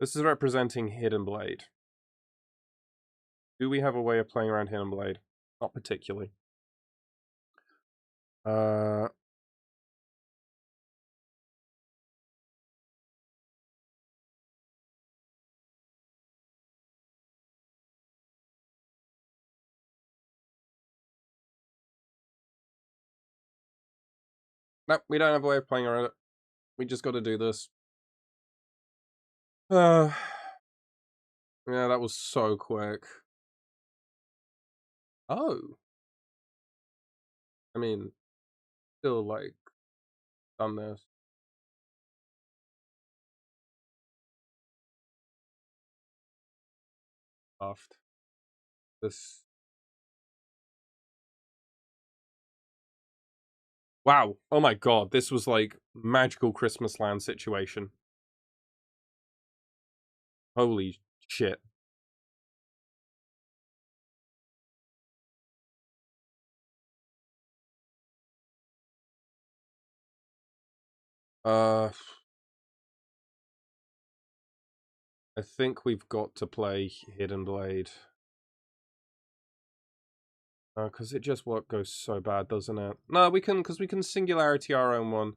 Hidden Blade. Do we have a way of playing around Hidden Blade? Not particularly. Nope, we don't have a way of playing around it. We just got to do this. Yeah, that was so quick. Oh. I mean, still, like, done this. Soft. This. Wow. Oh my god, this was like magical Christmas land situation. Holy shit. I think we've got to play Hidden Blade. Because it just goes so bad, doesn't it? No, we can, because we can Singularity our own one.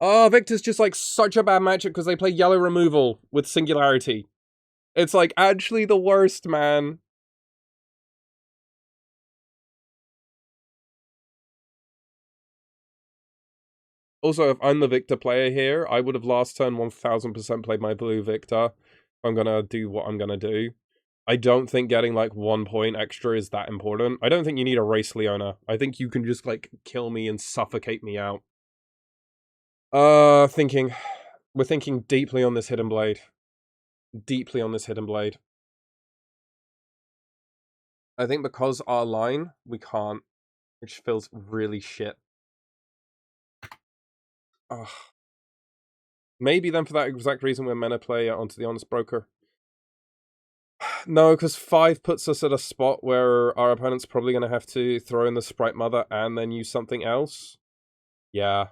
Oh, Victor's just like such a bad matchup because they play yellow removal with Singularity. It's like actually the worst, man. Also, if I'm the Victor player here, I would have last turn 1000% played my blue Victor. I'm gonna do what I'm gonna do. I don't think getting like 1 point extra is that important. I don't think you need a race Leona. I think you can just like kill me and suffocate me out. Thinking. We're thinking deeply on this hidden blade. Deeply on this hidden blade. I think because our line, we can't. Which feels really shit. Ugh. Maybe then for that exact reason we're meant to play onto the Honest Broker. No, because 5 puts us at a spot where our opponent's probably going to have to throw in the Sprite Mother and then use something else. Yeah.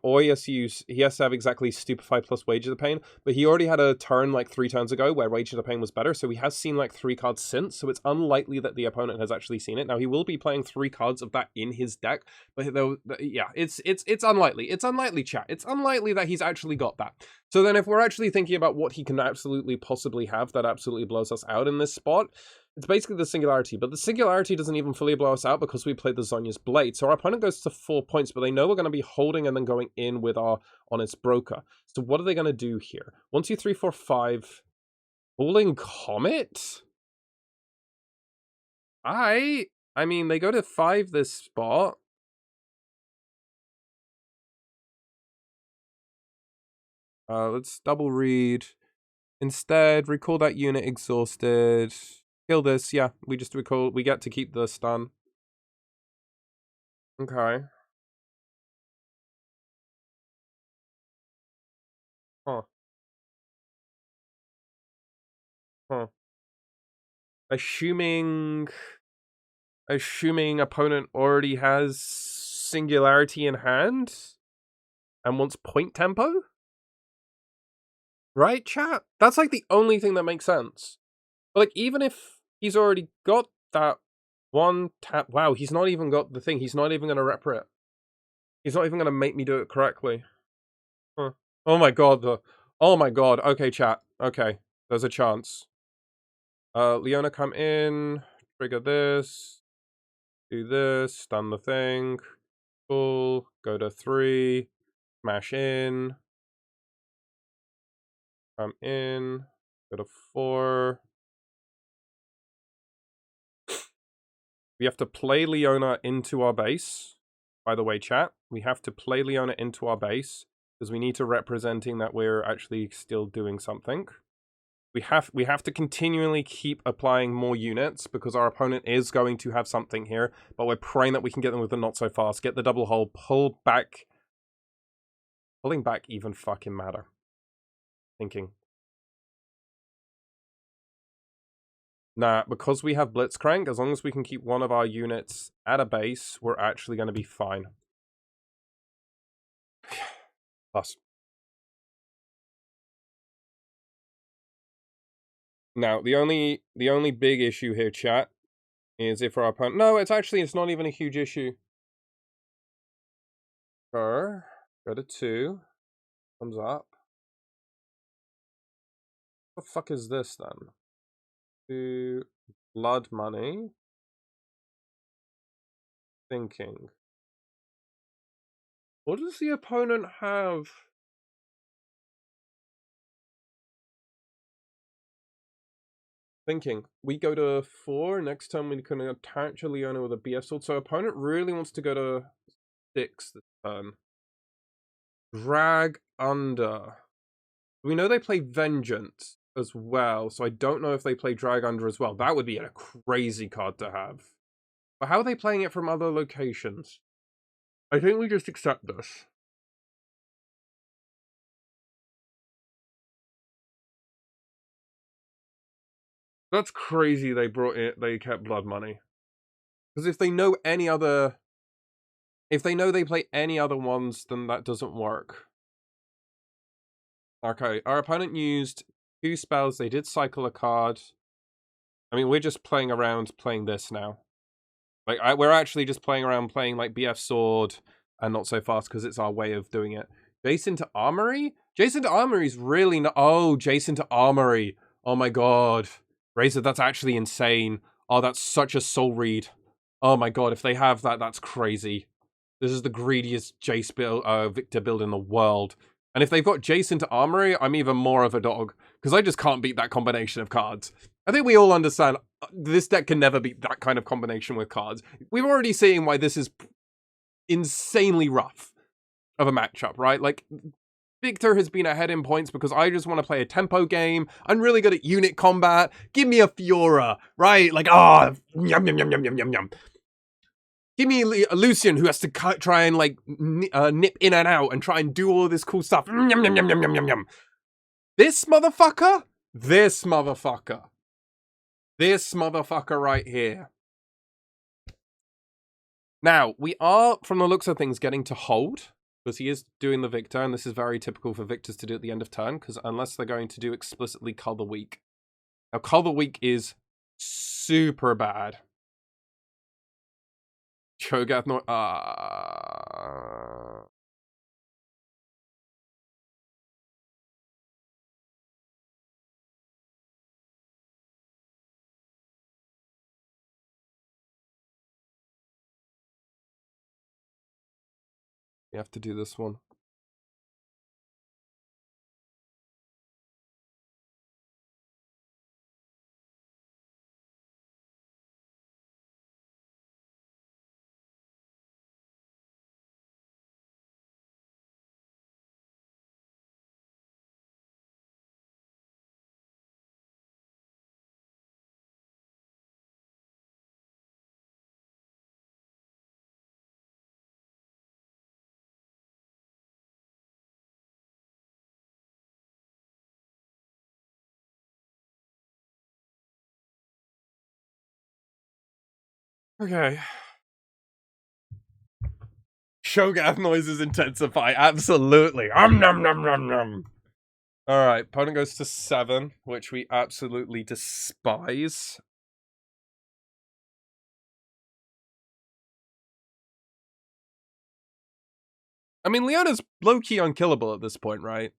Or he has to have exactly Stupefy plus Wage of the Pain, but he already had a turn like 3 turns ago where Wage of the Pain was better, so he has seen like 3 cards since, so it's unlikely that the opponent has actually seen it. Now, he will be playing 3 cards of that in his deck, but though, yeah, it's unlikely. It's unlikely, chat. It's unlikely that he's actually got that. So then if we're actually thinking about what he can absolutely possibly have that absolutely blows us out in this spot, it's basically the Singularity, but the Singularity doesn't even fully blow us out because we played the Zhonya's Blade. So our opponent goes to 4 points, but they know we're going to be holding and then going in with our Honest Broker. So what are they going to do here? 1, 2, 3, 4, 5. Falling Comet? I mean, they go to 5 this spot. Let's double read. Instead, recall that unit exhausted. Kill this, yeah, we just recall, we get to keep the stun. Okay. Huh. Assuming opponent already has Singularity in hand and wants point tempo? Right, chat? That's like the only thing that makes sense. But like, even if he's already got that 1 tap, wow, he's not even got the thing. He's not even going to rep it. He's not even going to make me do it correctly. Huh. Oh my god, oh my god. Okay, chat. Okay, there's a chance. Leona, come in. Trigger this. Do this. Stun the thing. Cool. Go to 3. Smash in. Come in. Go to 4. We have to play Leona into our base. By the way, chat, we have to play Leona into our base because we need to representing that we're actually still doing something. We have to continually keep applying more units because our opponent is going to have something here, but we're praying that we can get them with the not so fast. Get the double hole, pull back. Pulling back even fucking matter. Thinking. Nah, because we have Blitzcrank, as long as we can keep one of our units at a base, we're actually going to be fine. Plus. Now, the only big issue here, chat, is if our opponent... No, it's not even a huge issue. Go to 2. Comes up. What the fuck is this, then? 2 blood money. Thinking. What does the opponent have? Thinking. We go to 4. Next time we can attach a Leona with a BF sword. So opponent really wants to go to 6 this turn. Drag under. We know they play Vengeance as well, so I don't know if they play Drag Under as well. That would be a crazy card to have. But how are they playing it from other locations? I think we just accept this. That's crazy they kept blood money. Because if they know any other... If they know they play any other ones, then that doesn't work. Okay, our opponent used 2 spells. They did cycle a card. I mean, we're just playing around playing this now. Like, we're actually just playing around playing, like, BF Sword and not so fast because it's our way of doing it. Jason to Armory? Jason to Armory is really not... Oh, Jason to Armory. Oh my god. Razor, that's actually insane. Oh, that's such a soul read. Oh my god, if they have that, that's crazy. This is the greediest Jace build, Victor build in the world. And if they've got Jason to Armory, I'm even more of a dog. Because I just can't beat that combination of cards. I think we all understand this deck can never beat that kind of combination with cards. We've already seen why this is insanely rough of a matchup, right? Like, Victor has been ahead in points because I just want to play a tempo game. I'm really good at unit combat. Give me a Fiora, right? Like, yum, yum, yum, yum, yum, yum, yum. Give me a Lucian who has to try and, like, nip in and out and try and do all this cool stuff. Yum, yum, yum, yum, yum, yum. This motherfucker right here. Now, we are, from the looks of things, getting to hold, because he is doing the Victor, and this is very typical for Victors to do at the end of turn, because unless they're going to do explicitly Color Weak. Now, Color Weak is super bad. Cho'Gath no... We have to do this one. Okay. Cho'Gath noises intensify, absolutely. Nom nom nom nom. Alright, opponent goes to 7, which we absolutely despise. I mean, Leona's low-key unkillable at this point, right?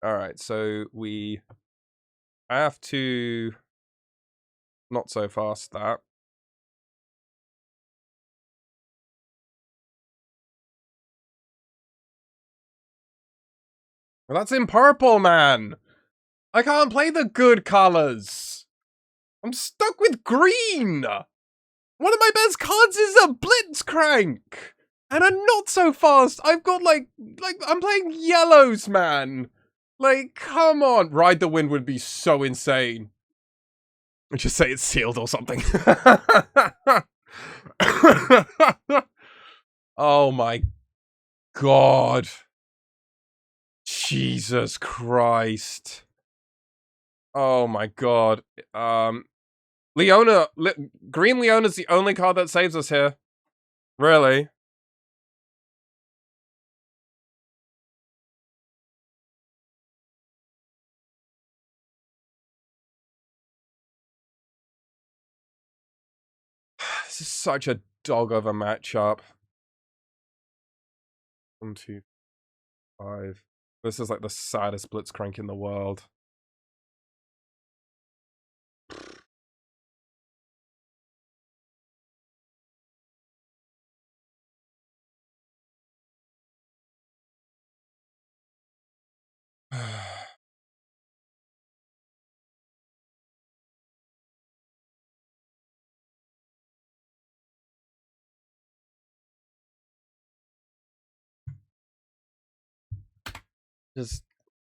Alright, so we have to not so fast that. Well, that's in purple, man! I can't play the good colors! I'm stuck with green! One of my best cards is a Blitzcrank! And I'm not so fast! I've got like, I'm playing yellows, man! Like, come on! Ride the Wind would be so insane. Just say it's sealed or something. Oh my god. Jesus Christ. Oh my god. Leona, Green Leona's the only card that saves us here. Really? This is such a dog of a matchup. 1, 2, 5. This is like the saddest Blitzcrank in the world.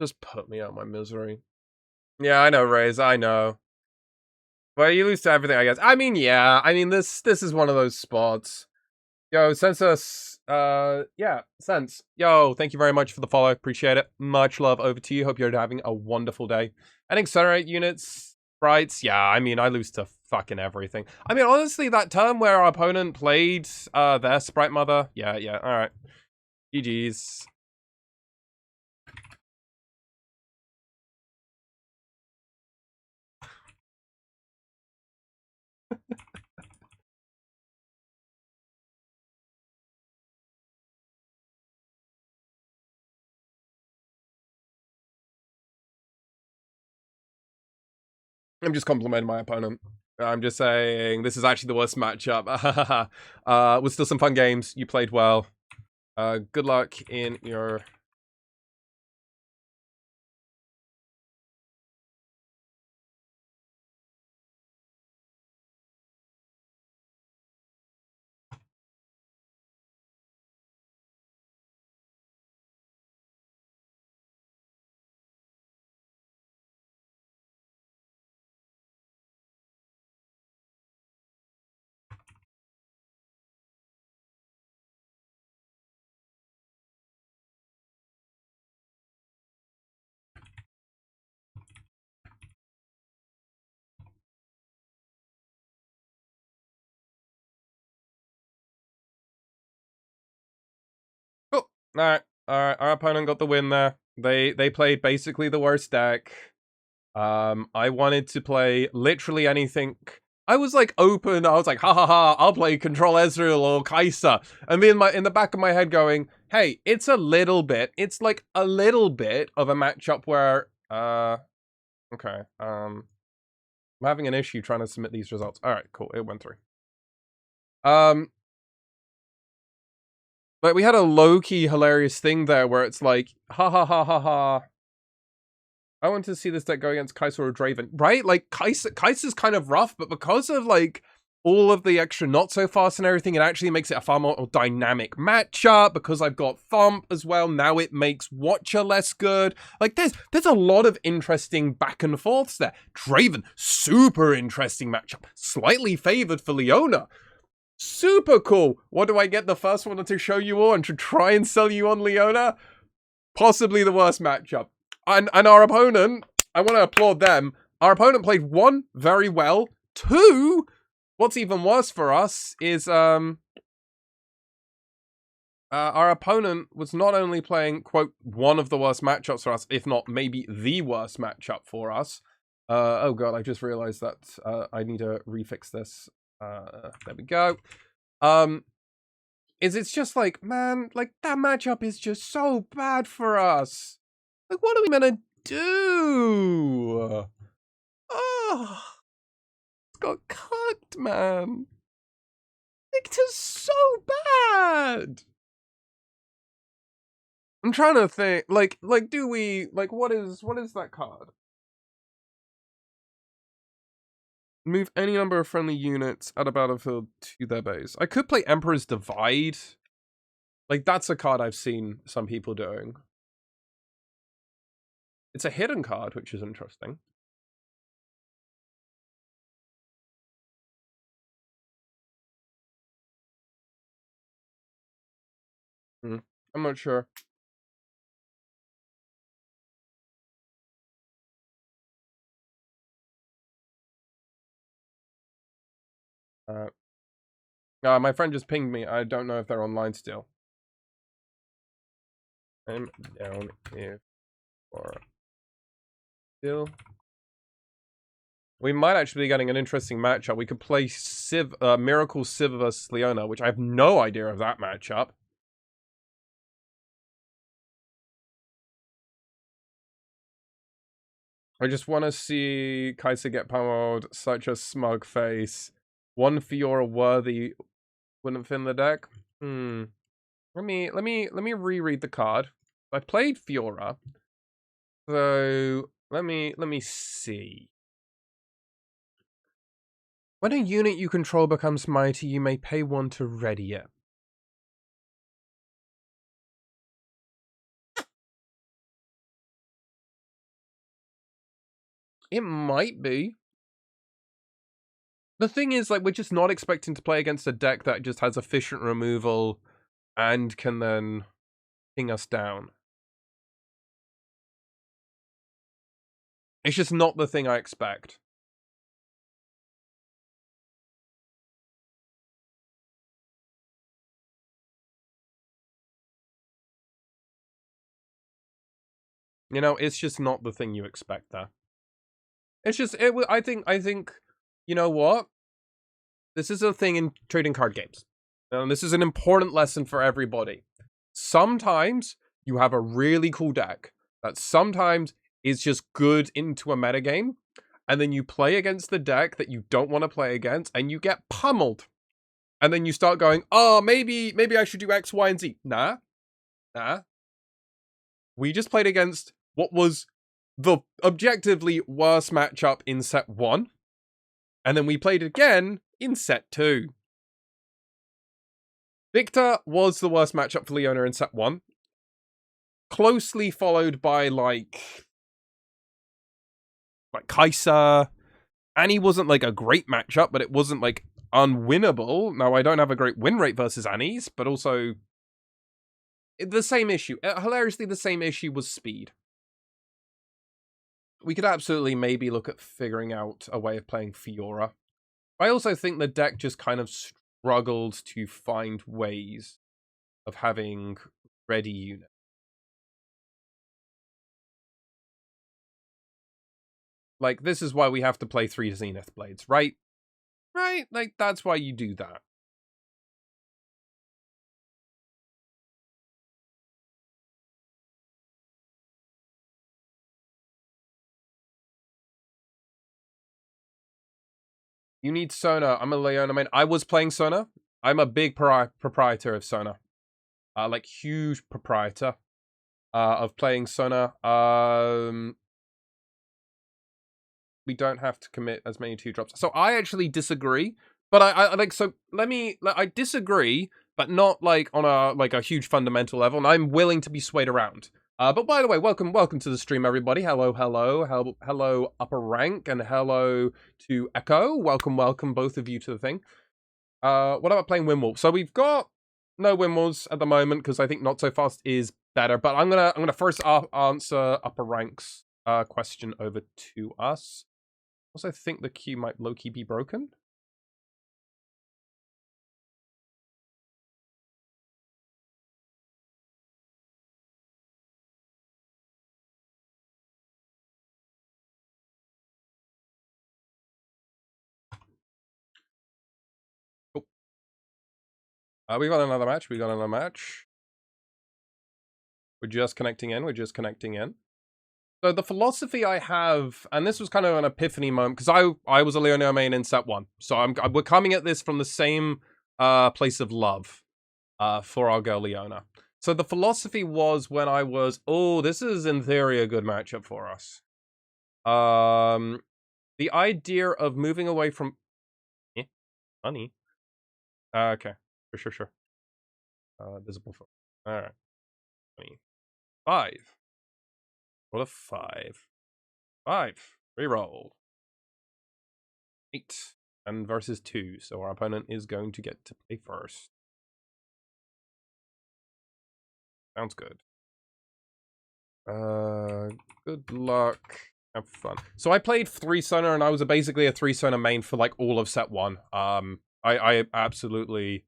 Just put me out of my misery. Yeah, I know, Raze, I know. But you lose to everything, I guess. I mean, yeah. I mean, this is one of those spots. Yo, Census, yeah, Sense. Yo, thank you very much for the follow. Appreciate it. Much love over to you. Hope you're having a wonderful day. And Accelerate units, sprites, yeah, I mean, I lose to fucking everything. I mean, honestly, that turn where our opponent played their Sprite Mother, yeah, alright. GG's. I'm just complimenting my opponent. I'm just saying, this is actually the worst matchup. Was still some fun games. You played well. Good luck in your... Cool. Alright. Alright. Our opponent got the win there. They played basically the worst deck. I wanted to play literally anything. I was like open. I was like, ha ha ha, I'll play Control Ezreal or Kai'Sa. And me in the back of my head going, hey, it's like a little bit of a matchup where okay. I'm having an issue trying to submit these results. Alright, cool. It went through. But we had a low-key hilarious thing there where it's like, ha ha ha ha ha. I want to see this deck go against Kai'Sa or Draven, right? Like, Kai'Sa's kind of rough, but because of, like, all of the extra not so fast and everything, it actually makes it a far more dynamic matchup. Because I've got Thump as well, now it makes Watcher less good. Like, there's a lot of interesting back and forths there. Draven, super interesting matchup. Slightly favored for Leona. Super cool. What do I get the first one to show you on to try and sell you on Leona? Possibly the worst matchup. And our opponent, I want to applaud them. Our opponent played 1, very well. 2, what's even worse for us is our opponent was not only playing, quote, one of the worst matchups for us, if not maybe the worst matchup for us. Oh god, I just realized that I need to refix this. There we go. It's just like, man, like, that matchup is just so bad for us. Like, what are we gonna do? Oh, it's got cooked, man. Victor's so bad. I'm trying to think, like, do we, like, what is that card? Move any number of friendly units at a battlefield to their base. I could play Emperor's Divide. Like, that's a card I've seen some people doing. It's a hidden card, which is interesting. I'm not sure. My friend just pinged me. I don't know if they're online still. I'm down here for still. We might actually be getting an interesting matchup. We could play Miracle Civ vs Leona, which I have no idea of that matchup. I just want to see Kai'Sa get pummeled. Such a smug face. One Fiora worthy wouldn't fit in the deck. Let me reread the card. I played Fiora. So let me see. When a unit you control becomes mighty, you may pay 1 to ready it. It might be. The thing is, like, we're just not expecting to play against a deck that just has efficient removal and can then ping us down. It's just not the thing I expect. You know, it's just not the thing you expect there. It's just, I think, you know what? This is a thing in trading card games. And this is an important lesson for everybody. Sometimes you have a really cool deck that sometimes is just good into a metagame. and then you play against the deck that you don't want to play against, and you get pummeled. And then you start going, oh, maybe I should do X, Y, and Z. Nah. We just played against what was the objectively worst matchup in set 1. And then we played again in set 2. Victor was the worst matchup for Leona in set 1. Closely followed by, like Kai'Sa. Annie wasn't, like, a great matchup, but it wasn't, like, unwinnable. Now, I don't have a great win rate versus Annie's, but also the same issue. Hilariously, the same issue was speed. We could absolutely maybe look at figuring out a way of playing Fiora. I also think the deck just kind of struggled to find ways of having ready units. Like, this is why we have to play 3 Zenith Blades, right? Right? Like, that's why you do that. You need Sona. I'm a Leona main. I was playing Sona. I'm a big proprietor of Sona. Like, huge proprietor of playing Sona. We don't have to commit as many 2-drops. So I actually disagree. But I like, so I disagree, but not like on a huge fundamental level. And I'm willing to be swayed around. But by the way, welcome to the stream, everybody. Hello, Upper Rank, and hello to Echo. Welcome, both of you to the thing. What about playing Windwall? So we've got no Windwalls at the moment because I think Not So Fast is better. But I'm gonna first answer Upper Rank's question over to us. Also, think the queue might low-key be broken. Cool. We got another match. We're just connecting in. So the philosophy I have, and this was kind of an epiphany moment, because I was a Leonel main in set 1. So we're coming at this from the same place of love for our girl Leona. So the philosophy was when I was, this is in theory a good matchup for us. The idea of moving away from money. Okay, sure. Visible for alright. 5. Roll a 5. 5. Reroll. 8. And versus 2, so our opponent is going to get to play first. Sounds good. Good luck. Have fun. So I played 3 Sona, and I was basically a 3 Sona main for like all of set 1. I absolutely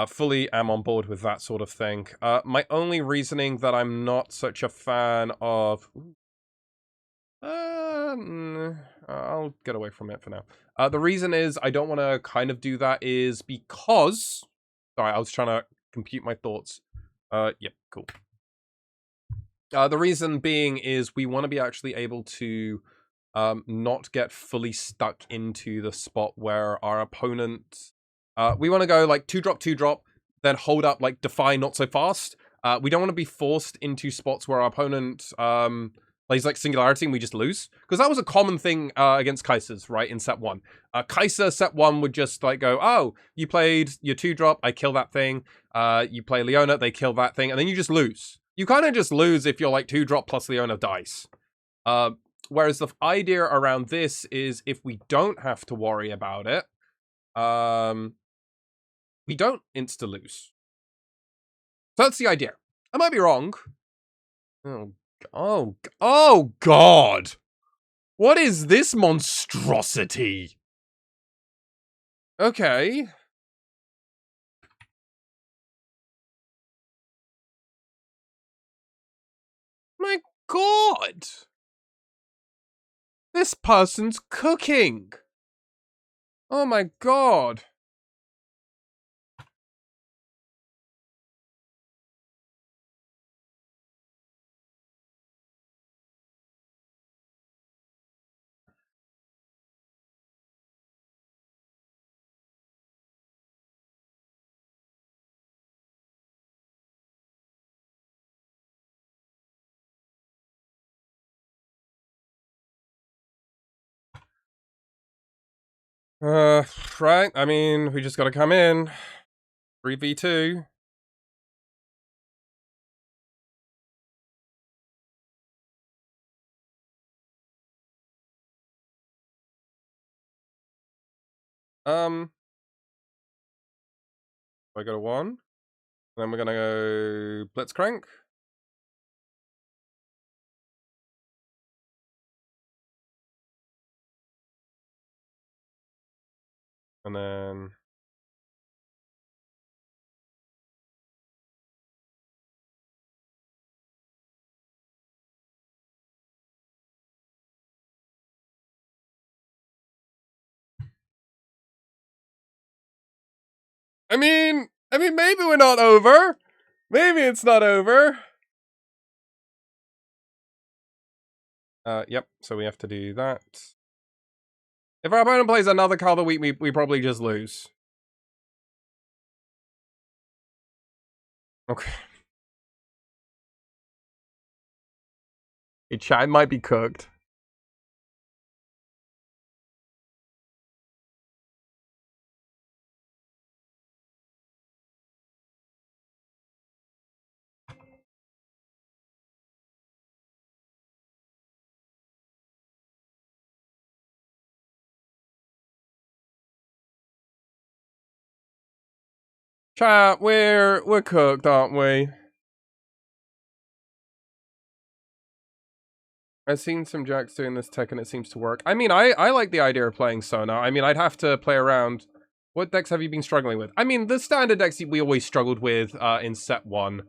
fully am on board with that sort of thing. My only reasoning that I'm not such a fan of... I'll get away from it for now. The reason is I don't want to kind of do that is because... Sorry, I was trying to compute my thoughts. Yep, cool. The reason being is we want to be actually able to not get fully stuck into the spot where our opponent... we want to go like 2-drop, then hold up like Defy Not So Fast. We don't want to be forced into spots where our opponent plays like Singularity and we just lose. Because that was a common thing against Kai'Sa's, right, in set 1. Kai'Sa set 1 would just like go, oh, you played your 2-drop, I kill that thing. You play Leona, they kill that thing, and then you just lose. You kind of just lose if you're like 2-drop plus Leona dice. Whereas the idea around this is if we don't have to worry about it, we don't insta-lose. So that's the idea. I might be wrong. Oh God! What is this monstrosity? Okay. My God! This person's cooking! Oh my God! Right. I mean, we just gotta come in. 3v2. I got a 1. Then we're gonna go Blitzcrank. And then... I mean, maybe we're not over. Maybe it's not over. Yep, so we have to do that. If our opponent plays another card that we probably just lose. Okay. It might be cooked. Chat, we're cooked, aren't we? I've seen some jacks doing this tech and it seems to work. I mean, I like the idea of playing Sona. I mean, I'd have to play around. What decks have you been struggling with? I mean, the standard decks we always struggled with in set 1.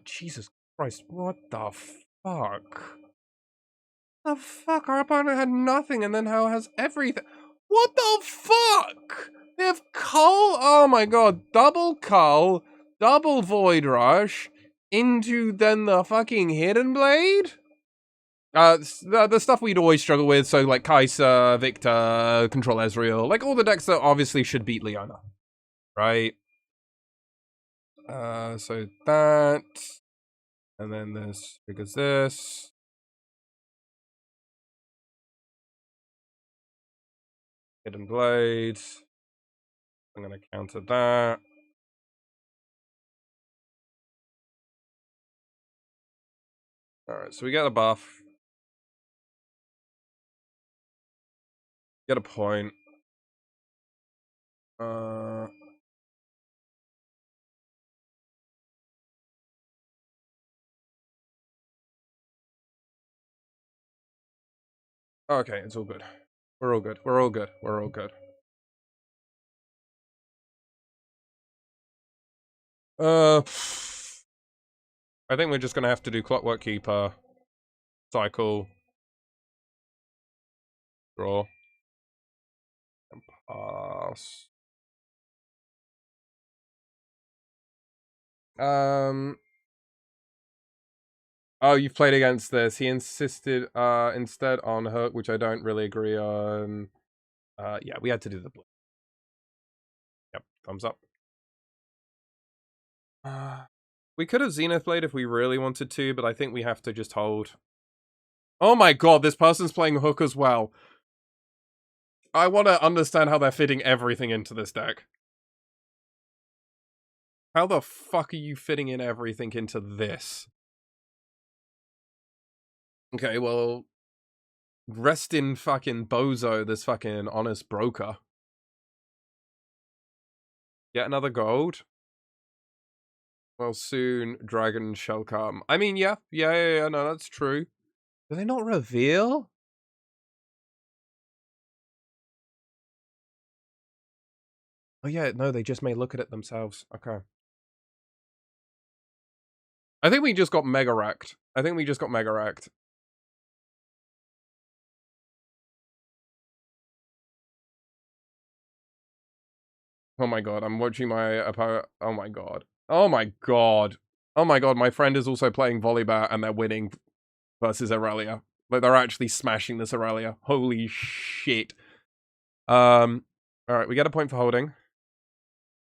Jesus Christ, what the fuck? The fuck? Our opponent had nothing and then how has everything? What the fuck? They have Cull? Oh my god. Double Cull, double Void Rush, into then the fucking Hidden Blade? The stuff we'd always struggle with, so like Kai'Sa, Victor, Control Ezreal, like all the decks that obviously should beat Leona, right? So that, and then this triggers this. Hidden Blade. I'm gonna counter that. Alright, so we get a buff. Get a point. Okay, it's all good. We're all good. We're all good. We're all good. I think we're just gonna have to do Clockwork Keeper, cycle, draw, and pass. Oh, you've played against this. He insisted instead on Hook, which I don't really agree on. Yeah, we had to do the blue. Yep, thumbs up. We could have Zenith Blade if we really wanted to, but I think we have to just hold. Oh my god, this person's playing Hook as well. I want to understand how they're fitting everything into this deck. How the fuck are you fitting in everything into this? Okay, well, rest in fucking Bozo, this fucking honest broker. Get another gold. Well, soon Dragon shall come. I mean, yeah, no, that's true. Do they not reveal? Oh yeah, no, they just may look at it themselves. Okay. I think we just got mega wrecked. Oh my god, I'm watching my opponent. Oh my god. Oh my god. Oh my god, my friend is also playing Volibear and they're winning versus Aurelia. Like, they're actually smashing this Aurelia. Holy shit. Alright, we get a point for holding.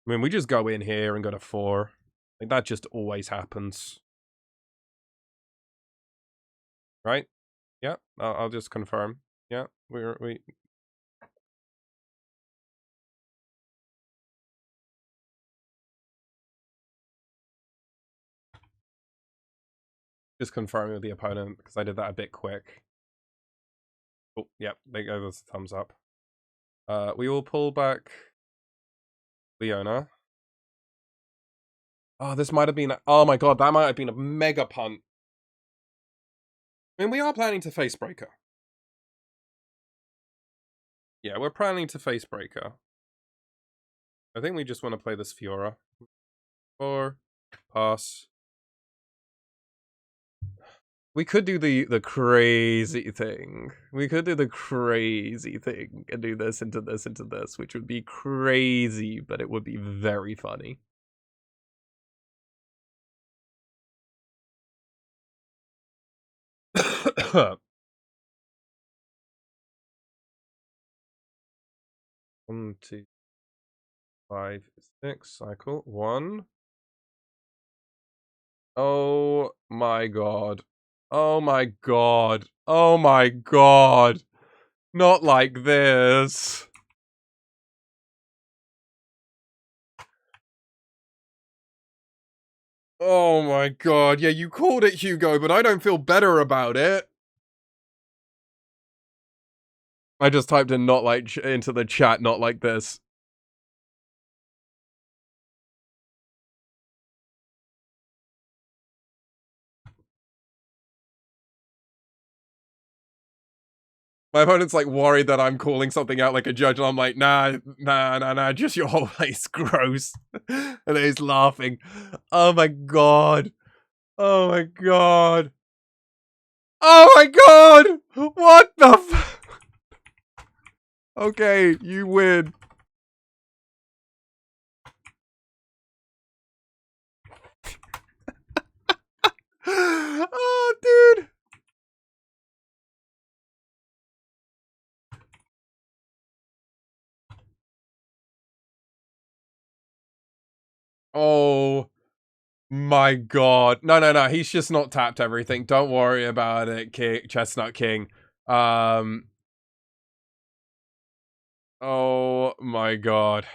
I mean, we just go in here and go to 4. Like, that just always happens. Right? Yeah, I'll just confirm. Yeah, we Just confirming with the opponent, because I did that a bit quick. Oh, yep, there you go, there's a thumbs up. We will pull back Leona. Oh, this might have been... Oh my god, that might have been a mega punt. I mean, we are planning to face Breaker. Yeah, we're planning to face Breaker. I think we just want to play this Fiora. Or pass. We could do the crazy thing. We could do the crazy thing and do this into this into this, which would be crazy, but it would be very funny. One, 2, 5, 6, cycle. 1. Oh my god. Oh my god. Oh my god. Not like this. Oh my god. Yeah, you called it, Hugo, but I don't feel better about it. I just typed in not like into the chat, not like this. My opponent's like worried that I'm calling something out like a judge, and I'm like, nah, just your whole face gross. And he's laughing. Oh my god. Oh my god. Oh my god! What the f- Okay, you win. Oh, dude. Oh my god. No. He's just not tapped everything. Don't worry about it, King, Chestnut King. Oh my god.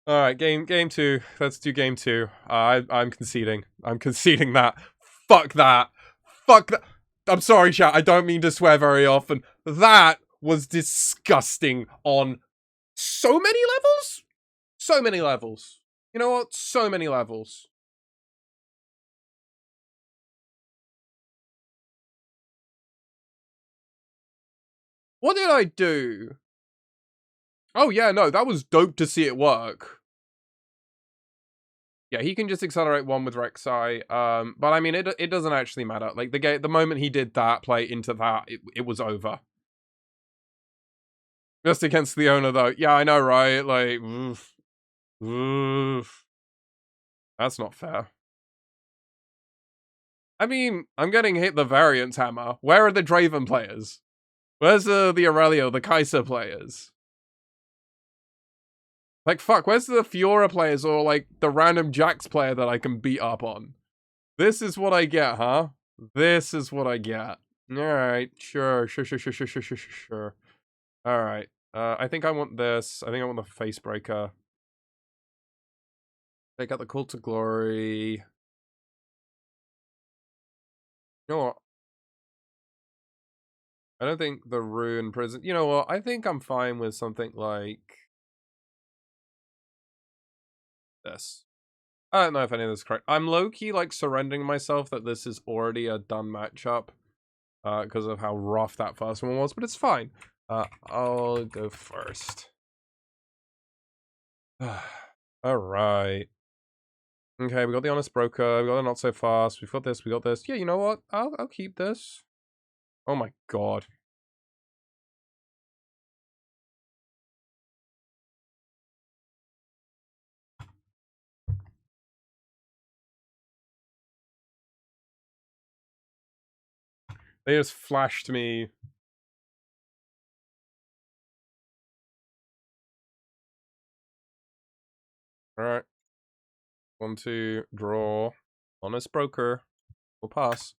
All right, game 2. Let's do game 2. I'm conceding. I'm conceding that. Fuck that. Fuck that. I'm sorry, chat. I don't mean to swear very often. That was disgusting on so many levels. So many levels. You know what? So many levels. What did I do? Oh yeah, no, that was dope to see it work. Yeah, he can just accelerate 1 with Rek'Sai. But I mean, it doesn't actually matter. Like the moment he did that play into that, it was over. Just against the owner, though. Yeah, I know, right? Like, oof. Oof. That's not fair. I mean, I'm getting hit the variance hammer. Where are the Draven players? Where's the Aurelio, the Kaiser players? Like, fuck, where's the Fiora players or, like, the random Jax player that I can beat up on? This is what I get, huh? This is what I get. Alright, sure. Alright. I think I want this. I think I want the face breaker. Take out the Cult to Glory. You know what? I don't think the Ruin Prison... You know what? I think I'm fine with something like... this. I don't know if any of this is correct. I'm low-key, like, surrendering myself that this is already a done matchup. Because of how rough that first one was, but it's fine. I'll go first. Alright. Okay, we got the Honest Broker, we got the Not So Fast, we've got this, we got this. Yeah, you know what? I'll keep this. Oh my god. They just flashed me. Alright. 1, 2, draw. Honest broker. We'll pass.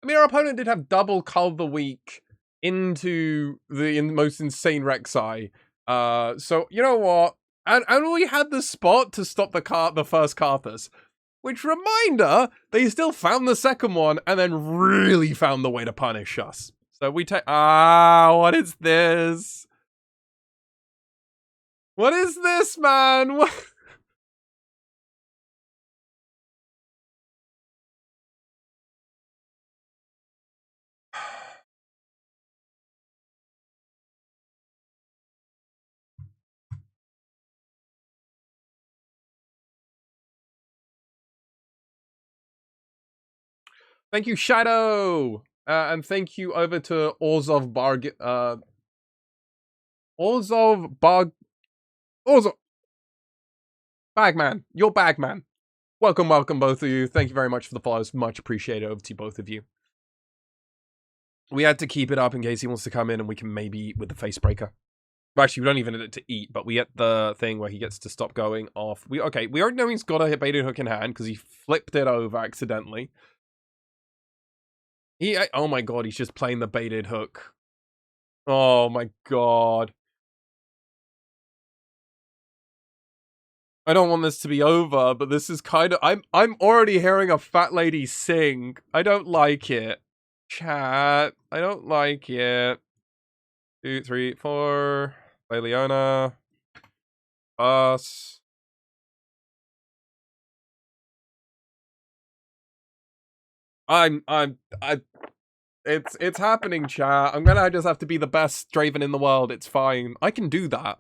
I mean, our opponent did have double Cull the Weak into the most insane Rek'Sai. So, you know what? And we had the spot to stop the first Karthus. Which, reminder, they still found the second one and then really found the way to punish us. So we take... what is this? What is this, man? What... Thank you, Shadow! And thank you over to Orzov Bagman. You're Bagman. Welcome, both of you. Thank you very much for the follows. Much appreciated over to both of you. We had to keep it up in case he wants to come in and we can maybe eat with the face breaker. Actually, we don't even need it to eat, but we get the thing where he gets to stop going off. We already know he's got a baited hook in hand because he flipped it over accidentally. Oh my god, he's just playing the baited hook. Oh my god. I don't want this to be over, but this is kind of... I'm already hearing a fat lady sing. I don't like it. Chat. I don't like it. 2, 3, 4. Play Leona. Us. It's happening, chat. I'm gonna just have to be the best Draven in the world. It's fine. I can do that.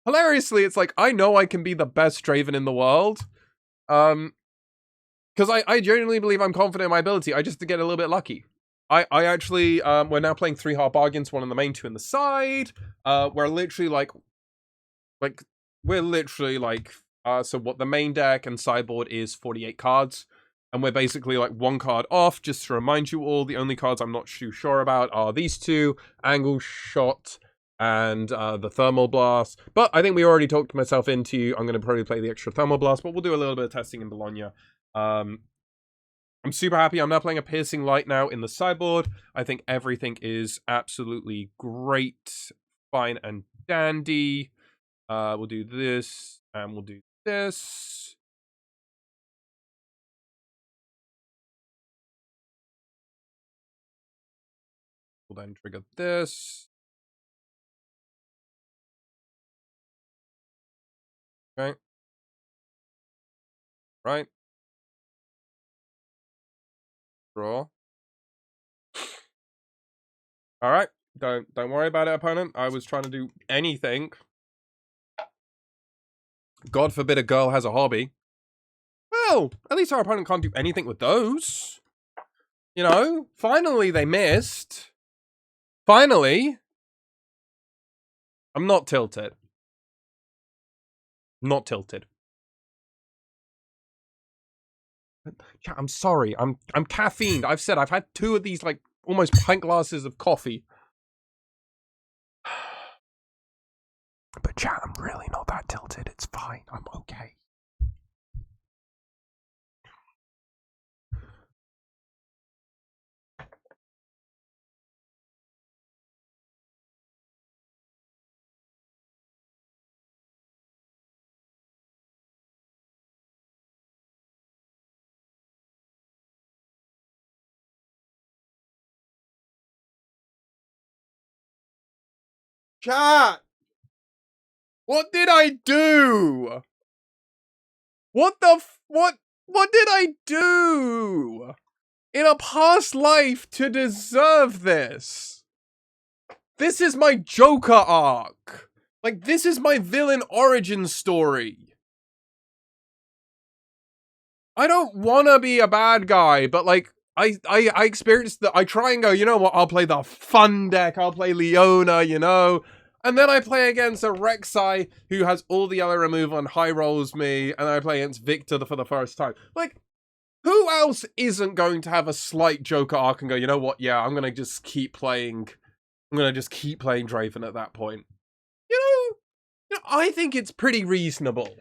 Hilariously, it's like, I know I can be the best Draven in the world. Because I genuinely believe I'm confident in my ability. I just to get a little bit lucky. I actually, we're now playing 3 hard bargains, 1 on the main, 2 on the side. We're literally like, so what the main deck and sideboard is 48 cards. And we're basically like 1 card off, just to remind you all. The only cards I'm not too sure about are these 2, Angle Shot and the Thermal Blast. But I think we already talked myself into, I'm going to probably play the extra Thermal Blast, but we'll do a little bit of testing in Bologna. I'm super happy. I'm now playing a Piercing Light now in the sideboard. I think everything is absolutely great, fine and dandy. We'll do this, and we'll do this. We'll then trigger this. Okay. Right. Draw. All right. Don't worry about it, opponent. I was trying to do anything. God forbid a girl has a hobby. Well, at least our opponent can't do anything with those. You know, finally they missed. Finally. I'm not tilted. Not tilted. I'm sorry. I'm caffeined. I've said I've had 2 of these like almost pint glasses of coffee. But chat, I'm really not that tilted. It's fine. I'm okay. Chat! What did I do? What did I do? In a past life to deserve this? This is my Joker arc. Like, this is my villain origin story. I don't wanna be a bad guy, but like, I experienced that. I try and go, you know what, I'll play the fun deck, I'll play Leona, you know? And then I play against a Rek'Sai who has all the other removal and high rolls me, and I play against Victor for the first time. Like, who else isn't going to have a slight Joker arc and go, you know what, yeah, I'm gonna just keep playing Draven at that point. You know, I think it's pretty reasonable.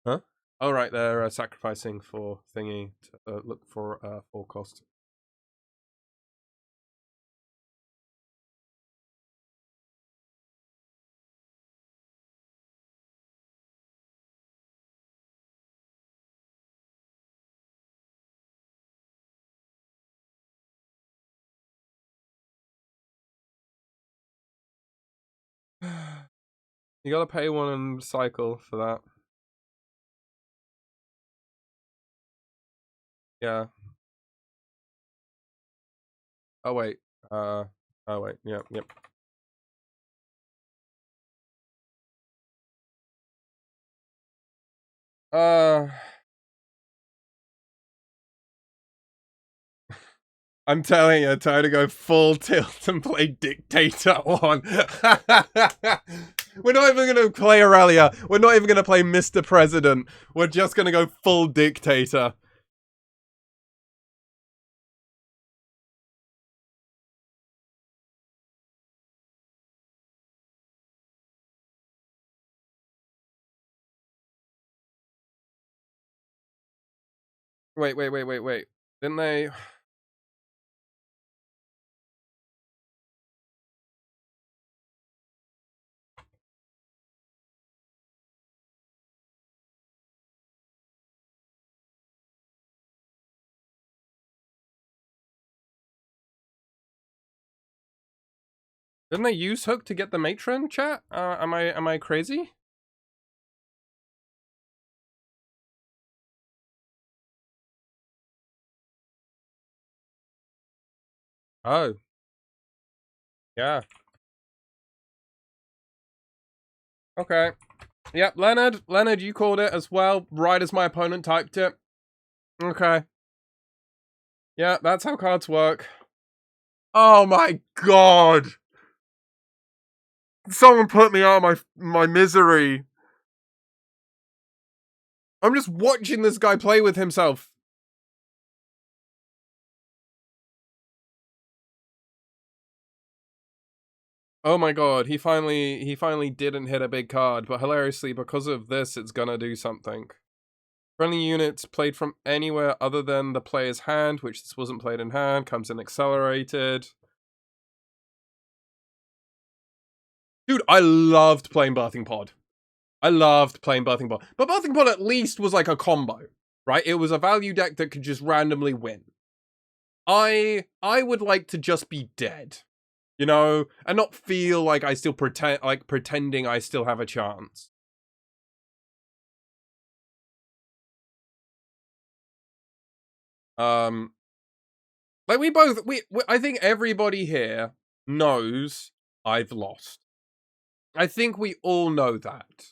Huh? Oh, right, they're sacrificing for thingy to look for full cost. You gotta pay one cycle for that. Yeah. Oh wait. Oh wait. Yep. Yep. Uh. I'm telling you, try to go full tilt and play Dictator on. We're not even gonna play Aurelia. We're not even gonna play Mr. President. We're just gonna go full Dictator. Wait. Didn't they? Didn't they use Hook to get the matron? Chat? Am I crazy? Oh, yeah. Okay. Yep, Leonard, you called it as well, right as my opponent typed it. Okay. Yeah, that's how cards work. Oh my god! Someone put me out of my misery. I'm just watching this guy play with himself. Oh my god, he finally didn't hit a big card, but hilariously, because of this, it's gonna do something. Friendly units played from anywhere other than the player's hand, which this wasn't played in hand, comes in accelerated. Dude, I loved playing Birthing Pod. I loved playing Birthing Pod. But Birthing Pod at least was like a combo, right? It was a value deck that could just randomly win. I would like to just be dead, you know, and not feel like I still pretending I still have a chance. Like we I think everybody here knows I've lost. I think we all know that.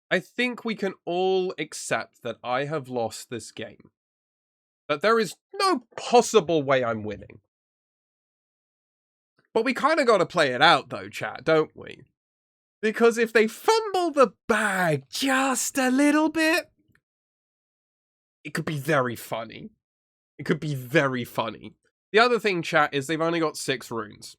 I think we can all accept that I have lost this game. That there is no possible way I'm winning. But we kind of got to play it out though, chat, don't we? Because if they fumble the bag just a little bit, it could be very funny. It could be very funny. The other thing, chat, is they've only got 6 runes.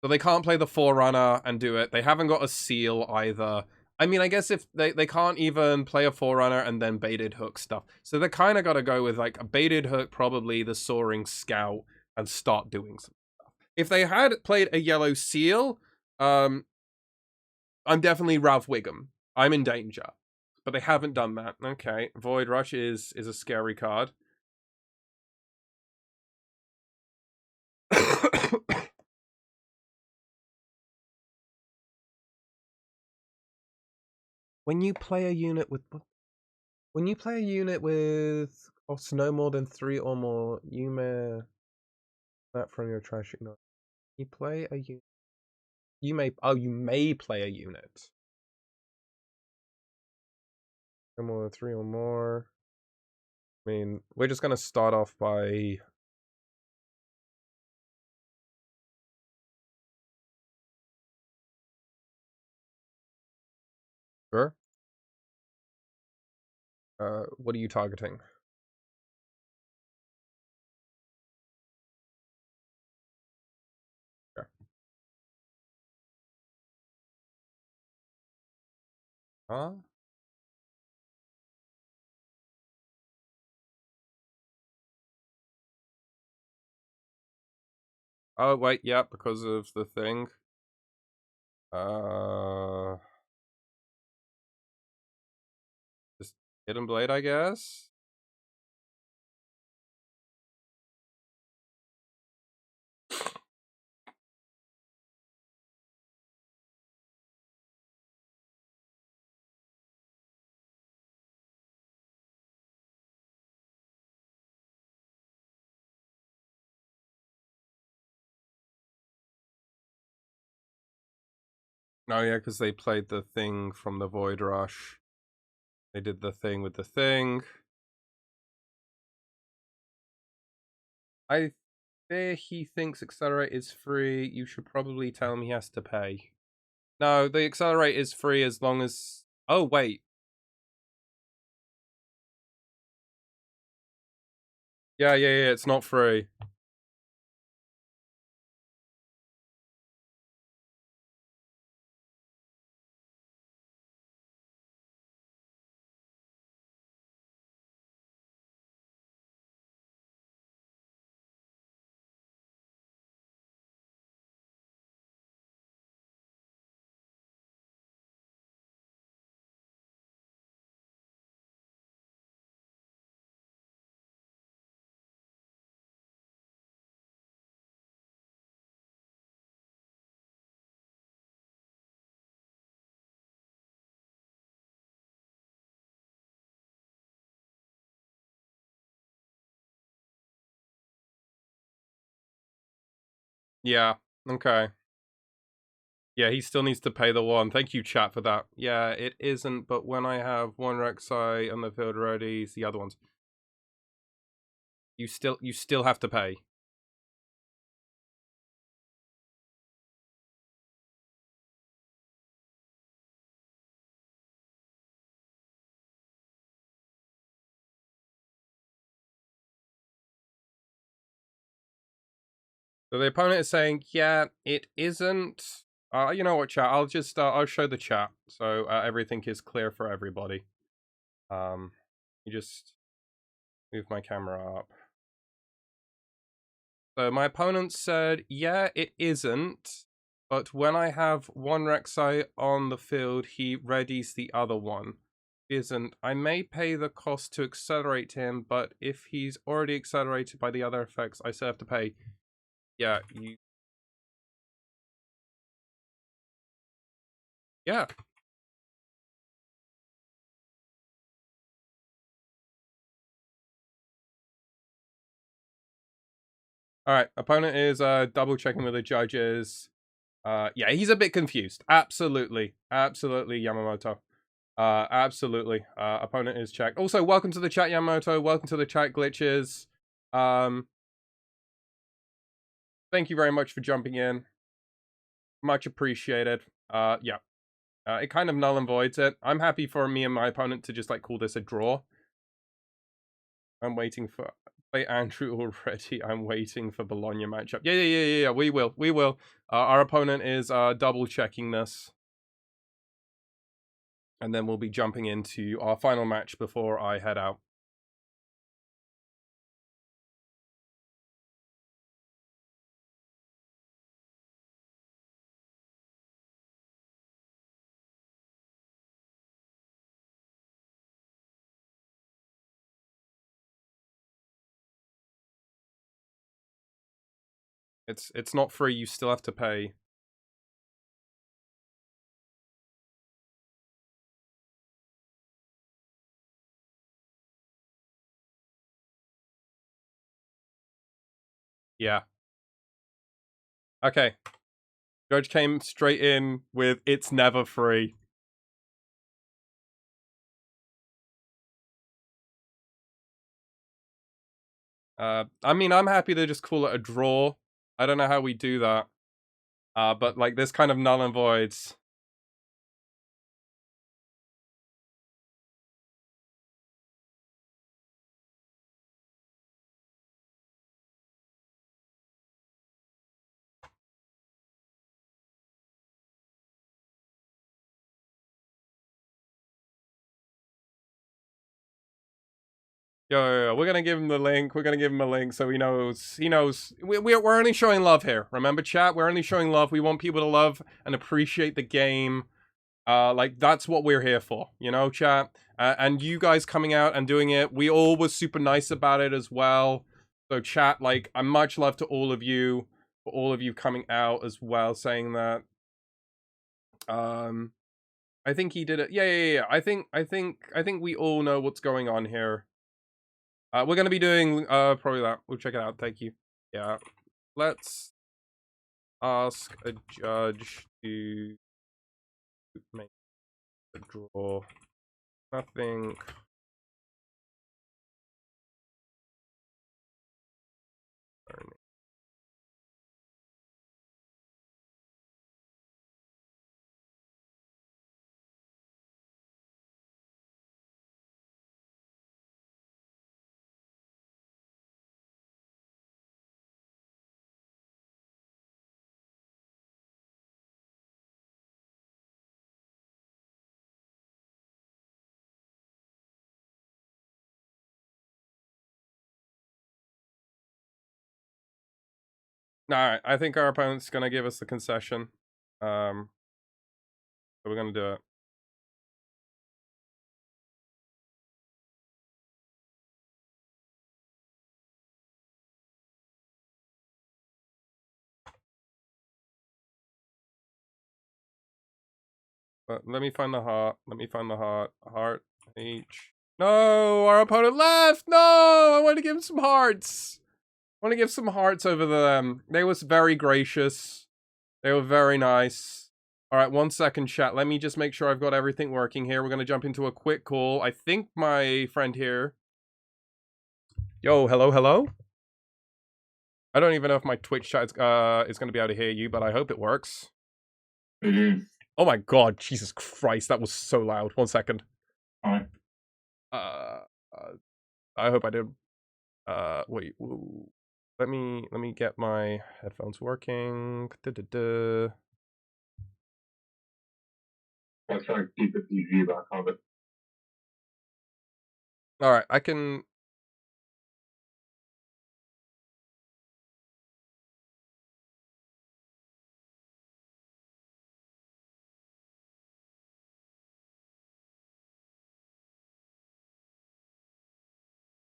So they can't play the Forerunner and do it. They haven't got a seal either. I mean, I guess if they can't even play a Forerunner and then baited hook stuff. So they kind of got to go with like a baited hook, probably the Soaring Scout, and start doing some stuff. If they had played a yellow seal, I'm definitely Ralph Wiggum. I'm in danger. But they haven't done that. Okay, Void Rush is a scary card. When you play a unit with costs no more than 3 or more, you may that from your trash ignore. You play a unit. You may play a unit. No more than 3 or more. I mean, we're just gonna start off by sure. What are you targeting? Okay. Huh? Oh, wait, yeah, because of the thing. Uh, just Hidden Blade, I guess? Oh, yeah, because they played the thing from the Void Rush. They did the thing with the thing. I fear he thinks Accelerate is free. You should probably tell him he has to pay. No, the Accelerate is free as long as... Oh, wait. Yeah, it's not free. Yeah, okay. Yeah, he still needs to pay the one. Thank you, chat, for that. Yeah, it isn't, but when I have one Rek'Sai and the field ready, it's the other ones. You still have to pay. So the opponent is saying, yeah, it isn't. You know what, chat? I'll just I'll show the chat so everything is clear for everybody. You just move my camera up. So my opponent said, yeah, it isn't. But when I have one Rek'Sai on the field, he readies the other one. Isn't. I may pay the cost to accelerate him, but if he's already accelerated by the other effects, I still have to pay. Yeah, you... Yeah. Alright, opponent is double checking with the judges. Yeah, he's a bit confused. Absolutely. Absolutely, Yamamoto. Absolutely. Opponent is checked. Also, welcome to the chat, Yamamoto. Welcome to the chat, Glitches. Thank you very much for jumping in. Much appreciated. Yeah. It kind of null and voids it. I'm happy for me and my opponent to just, like, call this a draw. I'm waiting for... Play Andrew already. I'm waiting for Bologna matchup. Yeah. We will. Our opponent is double checking this. And then we'll be jumping into our final match before I head out. It's not free, you still have to pay. Yeah. Okay. Judge came straight in with it's never free. I mean, I'm happy to just call it a draw. I don't know how we do that. But like this kind of null and voids. Yo, we're gonna give him the link. We're gonna give him a link so he knows. He knows. We're only showing love here. Remember, chat. We're only showing love. We want people to love and appreciate the game. Like that's what we're here for, you know, chat. And you guys coming out and doing it. We all were super nice about it as well. So chat, like, I'm much love to all of you, for all of you coming out as well, saying that. I think he did it. Yeah. I think we all know what's going on here. We're gonna be doing probably that. We'll check it out. Thank you. Yeah. Let's ask a judge to make a draw. Nothing. Alright, I think our opponent's gonna give us the concession. So we're gonna do it. But let me find the heart. Let me find the heart. Heart. H. No! Our opponent left! No! I want to give him some hearts! I want to give some hearts over them. They was very gracious. They were very nice. Alright, 1 second, chat. Let me just make sure I've got everything working here. We're gonna jump into a quick call. I think my friend here... Yo, hello? I don't even know if my Twitch chat is gonna be able to hear you, but I hope it works. Oh my god, Jesus Christ, that was so loud. 1 second. Alright. I hope I did. Wait. Woo. Let me get my headphones working. I'm trying to keep it PG, but I can't. All right, I can.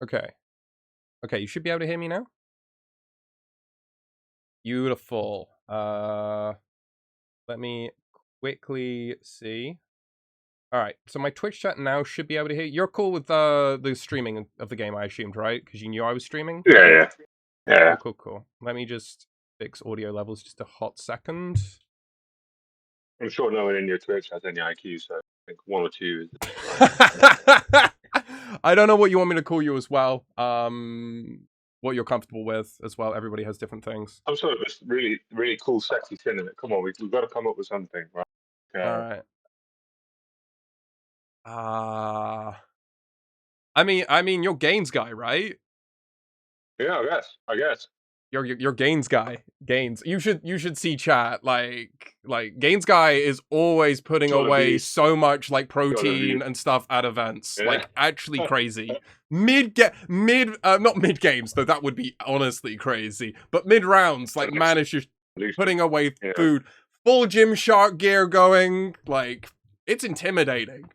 Okay. Okay, you should be able to hear me now. Beautiful. Let me quickly see. All right, so my Twitch chat now should be able to hear. You're cool with the streaming of the game, I assumed, right? Because you knew I was streaming. Yeah. Cool. Let me just fix audio levels just a hot second. I'm sure no one in your Twitch has any IQ, so I think 1 or 2 is. I don't know what you want me to call you as well. What you're comfortable with as well. Everybody has different things. I'm sort of this really, really cool, sexy thing in it. Come on, we've got to come up with something, right? All right. I mean, you're Gaines guy, right? Yeah, I guess. You're Gaines guy. Gaines. You should see chat. Like Gaines guy is always putting away so much like protein and stuff at events. Yeah. Like actually crazy. Not mid games though. That would be honestly crazy. But mid rounds, like man is just putting away food. Full Gymshark gear going. Like it's intimidating.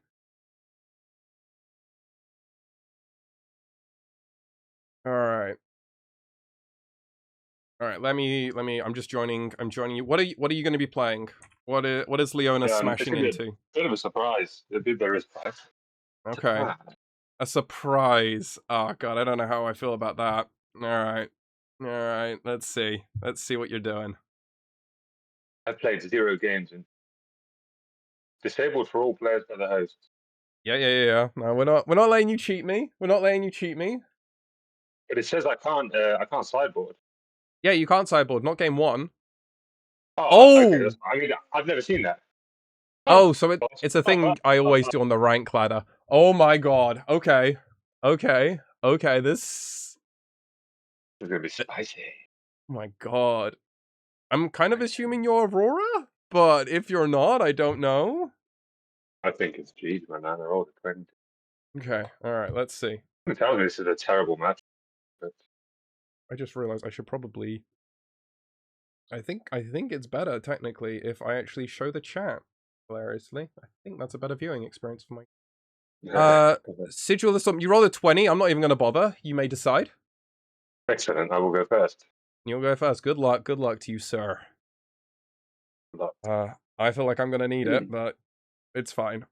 All right, let me I'm joining you. What are you going to be playing? What is Leona smashing into? Bit of a surprise. There is prize. Okay. A surprise. Oh god, I don't know how I feel about that. All right, let's see what you're doing. I played 0 games and disabled for all players by the host. Yeah. No, we're not letting you cheat me. But it says I can't sideboard. Yeah, you can't sideboard. Not game 1. Okay. I mean, I've never seen that. Oh, so it's a thing I always do on the rank ladder. Oh my god. Okay. This is gonna be spicy. Oh my god. I'm kind of assuming you're Aurora, but if you're not, I don't know. I think it's G's, man. They're all the 20. Okay, alright, let's see. tells me this is a terrible match. But I just realized I should probably. I think it's better technically if I actually show the chat. Hilariously, I think that's a better viewing experience for my. Sigil of the Storm. You roll a 20. I'm not even going to bother. You may decide. excellent. I will go first. You'll go first. Good luck. Good luck to you, sir. I feel like I'm going to need it, but it's fine.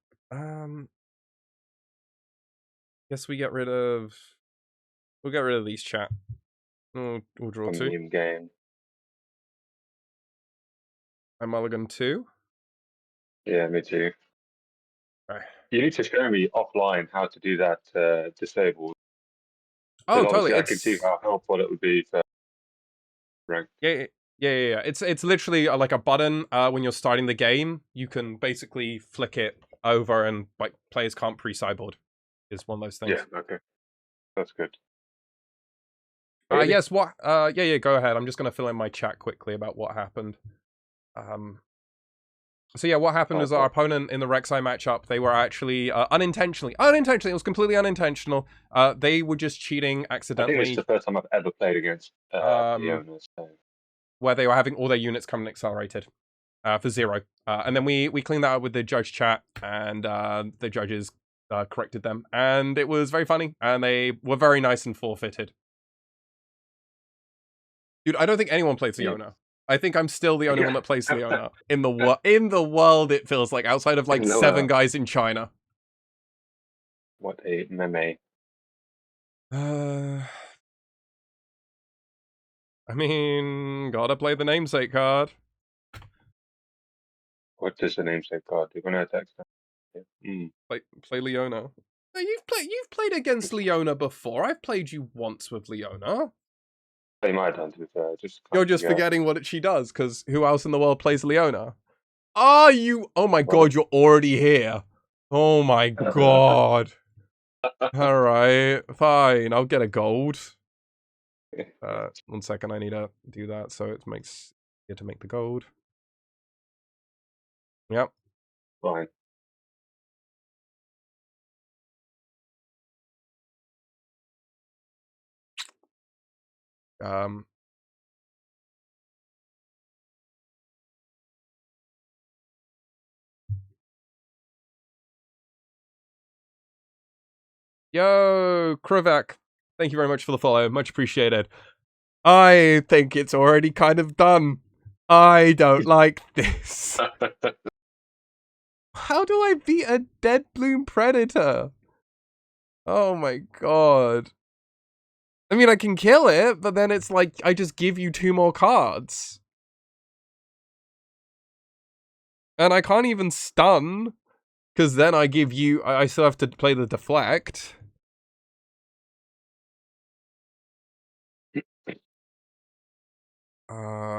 Guess we get rid of. We'll get rid of these chat. We'll draw 2. Meme game. I mulligan 2. Yeah, me too. Okay. You need to show me offline how to do that disabled. Oh, totally. Obviously, I can see how helpful it would be for rank. Yeah. It's literally like a button. When you're starting the game, you can basically flick it over, and like players can't pre-sideboard. Is one of those things. Yeah. Okay. That's good. Yes. What? Yeah. Go ahead. I'm just gonna fill in my chat quickly about what happened. So yeah, what happened is our opponent in the Rek'Sai matchup, they were actually unintentionally, it was completely unintentional. They were just cheating I accidentally. think it's the first time I've ever played against Leona. So. Where they were having all their units coming accelerated for 0. And then we cleaned that up with the judge chat, and the judges corrected them. And it was very funny, and they were very nice and forfeited. Dude, I don't think anyone plays Leona. I think I'm still the only one that plays Leona in the world. It feels like outside of like 7 guys in China. What a meme. I mean, gotta play the namesake card. What does the namesake card do? When I text them? Play Leona. No, you've played against Leona before. I've played you once with Leona. They might have done, to be fair. You're just forgetting what she does, because who else in the world plays Leona? Are you? Oh my god, you're already here. Oh my god. Alright, fine. I'll get a gold. 1 second, I need to do that so it makes it to make the gold. Yep. Fine. Yo, Krivak. Thank you very much for the follow. Much appreciated. I think it's already kind of done. I don't like this. How do I beat a dead bloom predator? Oh my god. I mean, I can kill it, but then it's like, I just give you 2 more cards. And I can't even stun, because then I give you, I still have to play the deflect.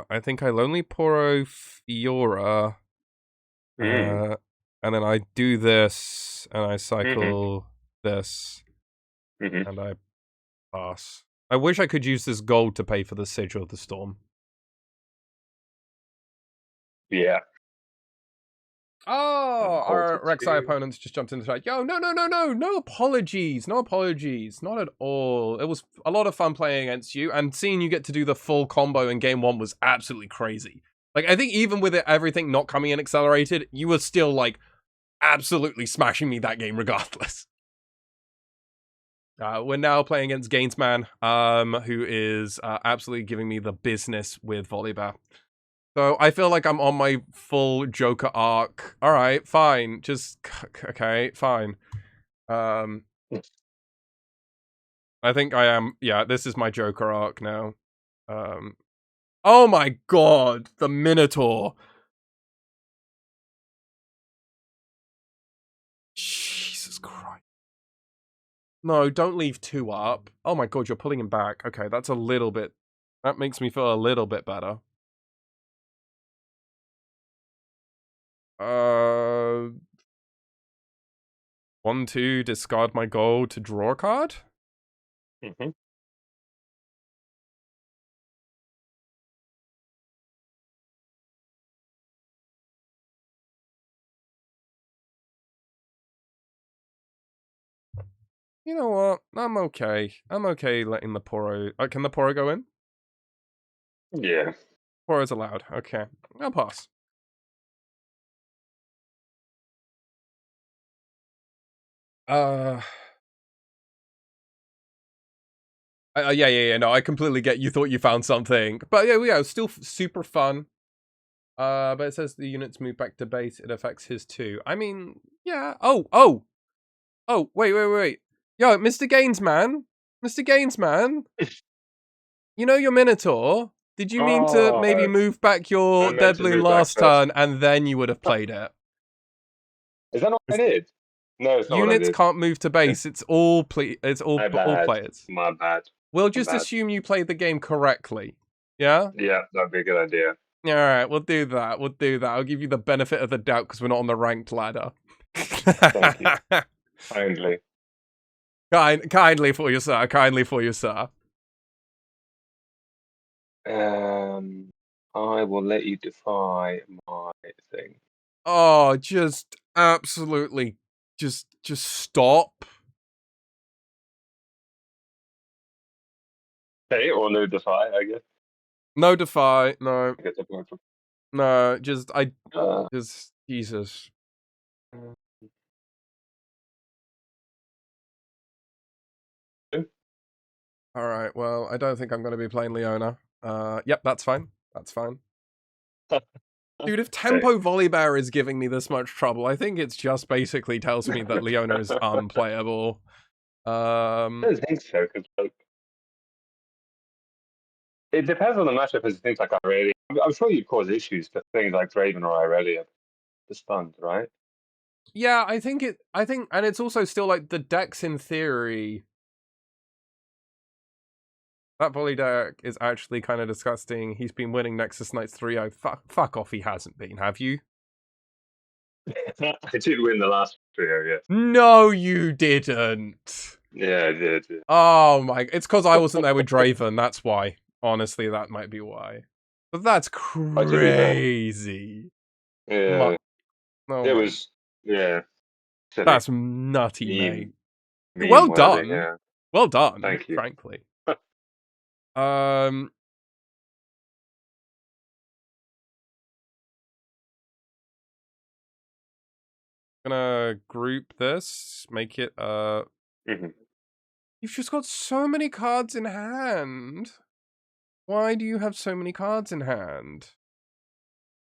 I think I Lonely Poro Fiora. And then I do this, and I cycle this, and I pass. I wish I could use this gold to pay for the Sigil of the Storm. Yeah. Oh, our Rek'Sai opponents just jumped in the chat. Yo, no apologies. No apologies. Not at all. It was a lot of fun playing against you, and seeing you get to do the full combo in game 1 was absolutely crazy. Like, I think even with everything not coming in accelerated, you were still, like, absolutely smashing me that game regardless. We're now playing against Gainsman, who is absolutely giving me the business with Volibear. So I feel like I'm on my full Joker arc. All right, fine. Just okay, fine. I think I am. Yeah, this is my Joker arc now. Oh my god, the Minotaur. Jesus Christ. No, don't leave 2 up. Oh my god, you're pulling him back. Okay, that's a little bit. That makes me feel a little bit better. 1, 2, discard my gold to draw a card? You know what? I'm okay. I'm okay letting the Poro... can the Poro go in? Yeah. Poro's allowed. Okay. I'll pass. Yeah. No, I completely get you thought you found something. But yeah, it's still super fun. But it says the units move back to base. It affects his too. I mean, yeah. Oh, wait. Yo, Mr. Gainsman. Mr. Gainsman. You know your Minotaur? Did you mean to maybe Oh, move back I your meant Dead to Bloom move back last first. turn and then you would have played it? Is that not what I did? No, it's not what I Units did. can't move to Yeah. base. It's all My all bad. players. My bad. We'll My just bad. assume you played the game correctly. Yeah? Yeah, that'd be a good idea. Alright, we'll do that. I'll give you the benefit of the doubt because we're not on the ranked ladder. Thank you. Kindly. Kindly for you, sir. Kindly for you, sir. I will let you defy my thing. Oh, just absolutely just stop. Okay, or no defy, I guess. No defy, no. I guess I'm going for. No, Uh, just Jesus. Alright, well, I don't think I'm gonna be playing Leona. Yep, that's fine. That's fine. Dude, if okay. Tempo Volibear is giving me this much trouble, I think it's just basically tells me that Leona is unplayable. I don't think so, because like, it depends on the matchup as things like Irelia. I'm sure you'd cause issues to things like Draven or Irelia. The stunned, right? Yeah, I think, and it's also still like the decks in theory. That volley deck is actually kind of disgusting. He's been winning Nexus Knights 3-0. Fuck off, he hasn't been, have you? I did win the last trio, yes. No, you didn't. Yeah, I did. Yeah. Oh my, it's because I wasn't there with Draven, that's why. Honestly, that might be why. But that's But to be fair, crazy. yeah, Oh it my, was, yeah, silly. that's nutty, mate. Meme Well worthy, done. yeah. Well done, Thank you. frankly. Um, gonna group this, make it, Mhm. you've just got so many cards in hand. Why do you have so many cards in hand?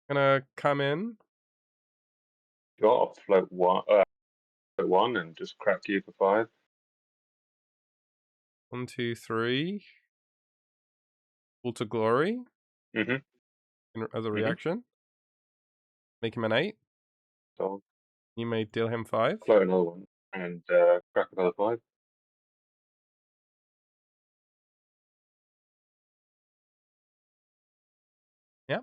Gonna come in. Got float one and just crack you for 5. 1, 2, 3. Fall to glory. Mhm. As a Mhm. reaction. Make him an 8. So You may deal him 5. float another one and crack another 5. Yeah.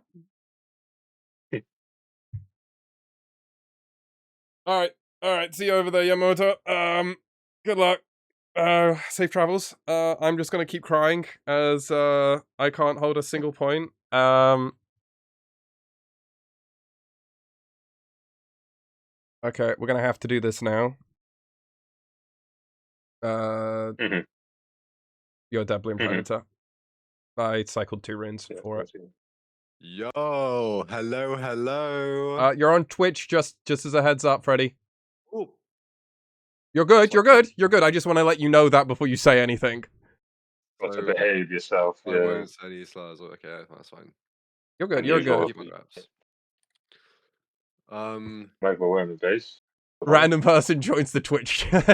Alright, see you over there, Yamamoto. Good luck. Safe travels. I'm just gonna keep crying as I can't hold a single point. Okay, we're gonna have to do this now. Mhm. You're a Dead Bloom Mhm. Predator. I cycled 2 runes Yeah, for it. Yo, hello. You're on Twitch, just as a heads up, Freddy. Ooh. You're good, That's okay. you're good. I just want to let you know that before you say anything. Got to So behave yourself. I Yeah. won't say any slurs. Okay, that's fine. You're good, And you're usual. good. Keep my graps. Make my way in the base. Random person joins the Twitch chat.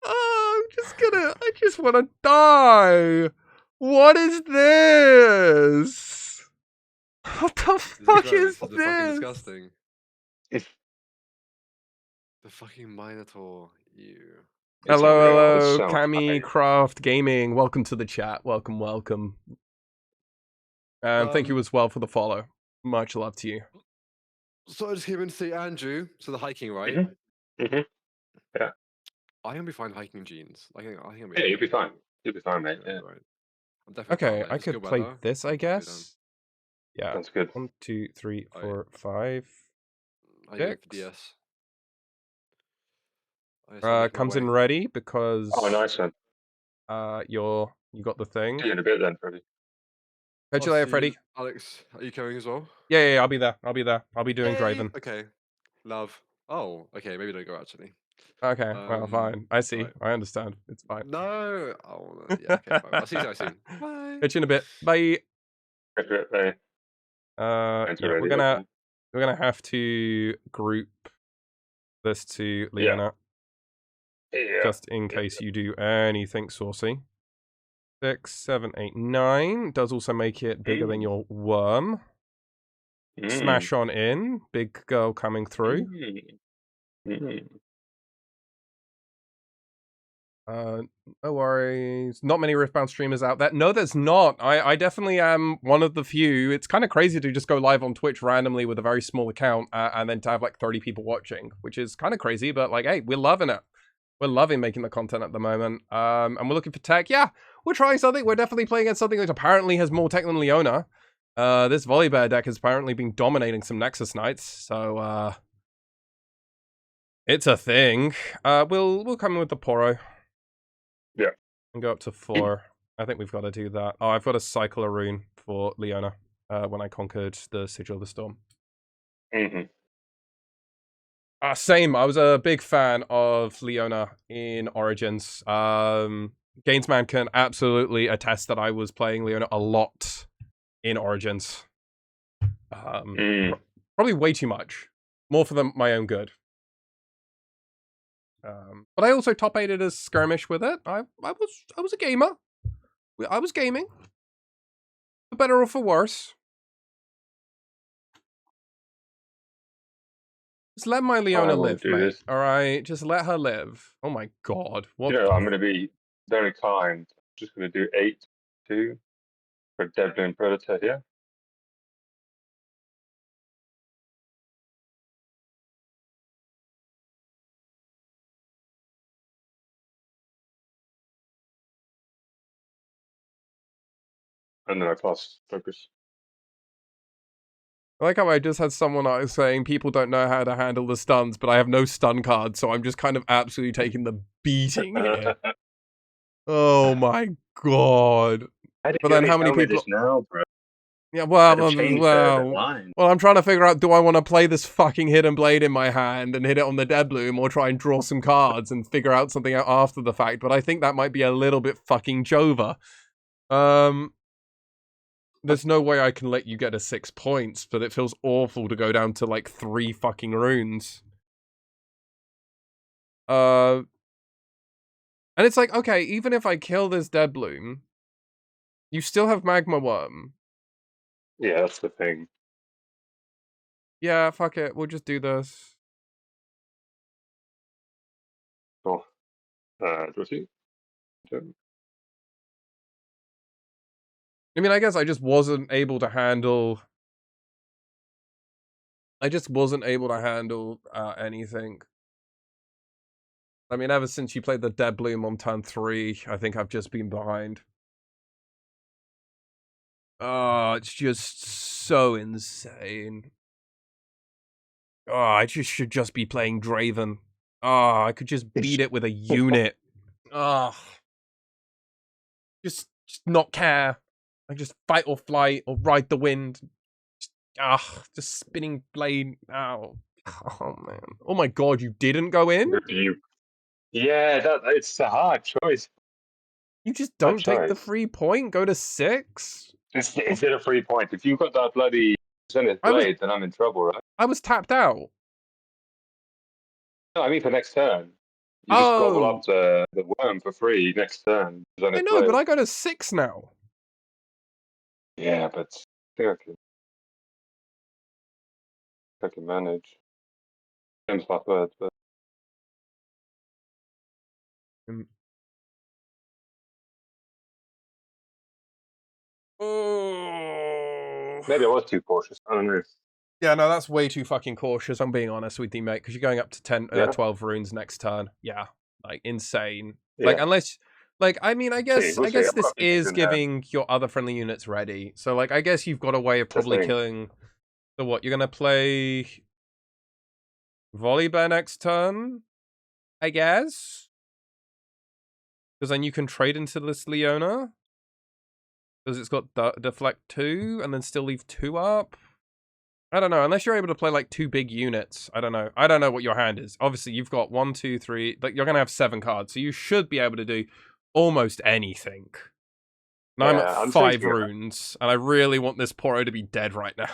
Oh, I just want to die. What is this? What the fuck is This is fucking this? disgusting. The fucking Minotaur. You. It's unreal. It's Hello, so much Cami fun. Craft Gaming. Welcome to the chat. Welcome. And thank you as well for the follow. Much love to you. So I just came in to see Andrew. So the hiking, right? Mhm. Mhm. Yeah. I can be fine hiking jeans. I think I'll be. Yeah, you'll be Okay. fine. You'll be fine, mate. Yeah. Right. I'm definitely Okay, down, mate. I It's could good play weather. this, I I'm definitely guess. Yeah. Sounds good. 1, 2, 3, Oh, 4, 5. How you going for 6. DS? I'll make my Comes in way. ready because Oh, nice one. you got the thing. See you in a bit then, Freddie. Catch you I'll later, see Freddy. Alex, are you coming as well? Yeah, I'll be there. I'll be there. I'll be doing Yay! Draven. Okay. Love. Oh, okay. Maybe don't go actually. Okay, well, fine. I see. Right. I understand. It's fine. No. Oh, yeah. Okay. Fine. I'll see you guys soon. Bye. Catch you in a bit. Bye. Hey, Yeah, we're gonna have to group this to Leona Yeah. just in case you do anything saucy. 6, 7, 8, 9 does also make it bigger than your worm. Smash on in, big girl coming through. No worries. Not many Riftbound streamers out there. No, there's not. I definitely am one of the few. It's kind of crazy to just go live on Twitch randomly with a very small account and then to have like 30 people watching, which is kind of crazy, but like, hey, we're loving it. We're loving making the content at the moment. And we're looking for tech. Yeah, we're trying something. We're definitely playing against something that apparently has more tech than Leona. This Volibear deck has apparently been dominating some Nexus Knights, so it's a thing. We'll come in with the Poro. Yeah. And go up to 4. I think we've got to do that. Oh, I've got to cycle a rune for Leona when I conquered the Sigil of the Storm. Same. I was a big fan of Leona in Origins. Gainsman can absolutely attest that I was playing Leona a lot in Origins. Probably way too much. More for my own good. But I also top 8'd as skirmish with it. I was a gamer. I was gaming. For better or for worse. Just let my Leona live, mate. Alright? Just let her live. Oh my god. What? You know, I'm going to be very kind. I'm just going to do 8-2 for Devlin and Predator here. And then I pass focus. I like how I just had someone I was saying people don't know how to handle the stuns, but I have no stun cards, so I'm just kind of absolutely taking the beating here. Oh my god. But then how many people now, bro? Yeah, well, I'm trying to figure out, do I want to play this fucking Hidden Blade in my hand and hit it on the Dead Bloom, or try and draw some cards and figure out something out after the fact, but I think that might be a little bit fucking Jova. There's no way I can let you get a 6 points, but it feels awful to go down to like 3 fucking runes. And it's like, okay, even if I kill this Dead Bloom, you still have Magma Worm. Yeah, that's the thing. Yeah, fuck it. We'll just do this. Cool. Draw 2. I mean, I guess I just wasn't able to handle... anything. I mean, ever since you played the Dead Bloom on turn 3, I think I've just been behind. Oh, it's just so insane. Oh, I should just be playing Draven. Oh, I could just beat it with a unit. Oh. Just not care. I just fight or flight or ride the wind. Just spinning blade. Oh man. Oh my god, you didn't go in? Yeah, it's a hard choice. You just don't take the free point? Go to 6? Is it a free point? If you've got that bloody Zenith Blade, then I'm in trouble, right? I was tapped out. No, I mean for next turn. You just gobble up the worm for free next turn. I know, but I go to 6 now. Yeah, but I think I can manage. Game's my third, but maybe I was too cautious. I don't know. Yeah, no, that's way too fucking cautious. I'm being honest with you, mate, because you're going up to 12 runes next turn. Yeah, like insane. Yeah. Like unless, like, I mean, I guess this is giving your other friendly units ready. So, like, I guess you've got a way of probably killing. So what? You're gonna play Volibear next turn? I guess. Because then you can trade into this Leona. Because it's got deflect 2 and then still leave 2 up. I don't know. Unless you're able to play like 2 big units. I don't know. I don't know what your hand is. Obviously, you've got 1, 2, 3. Like you're going to have 7 cards. So you should be able to do almost anything. Now I'm Yeah, at I'm 5 thinking. runes. And I really want this Poro to be dead right now.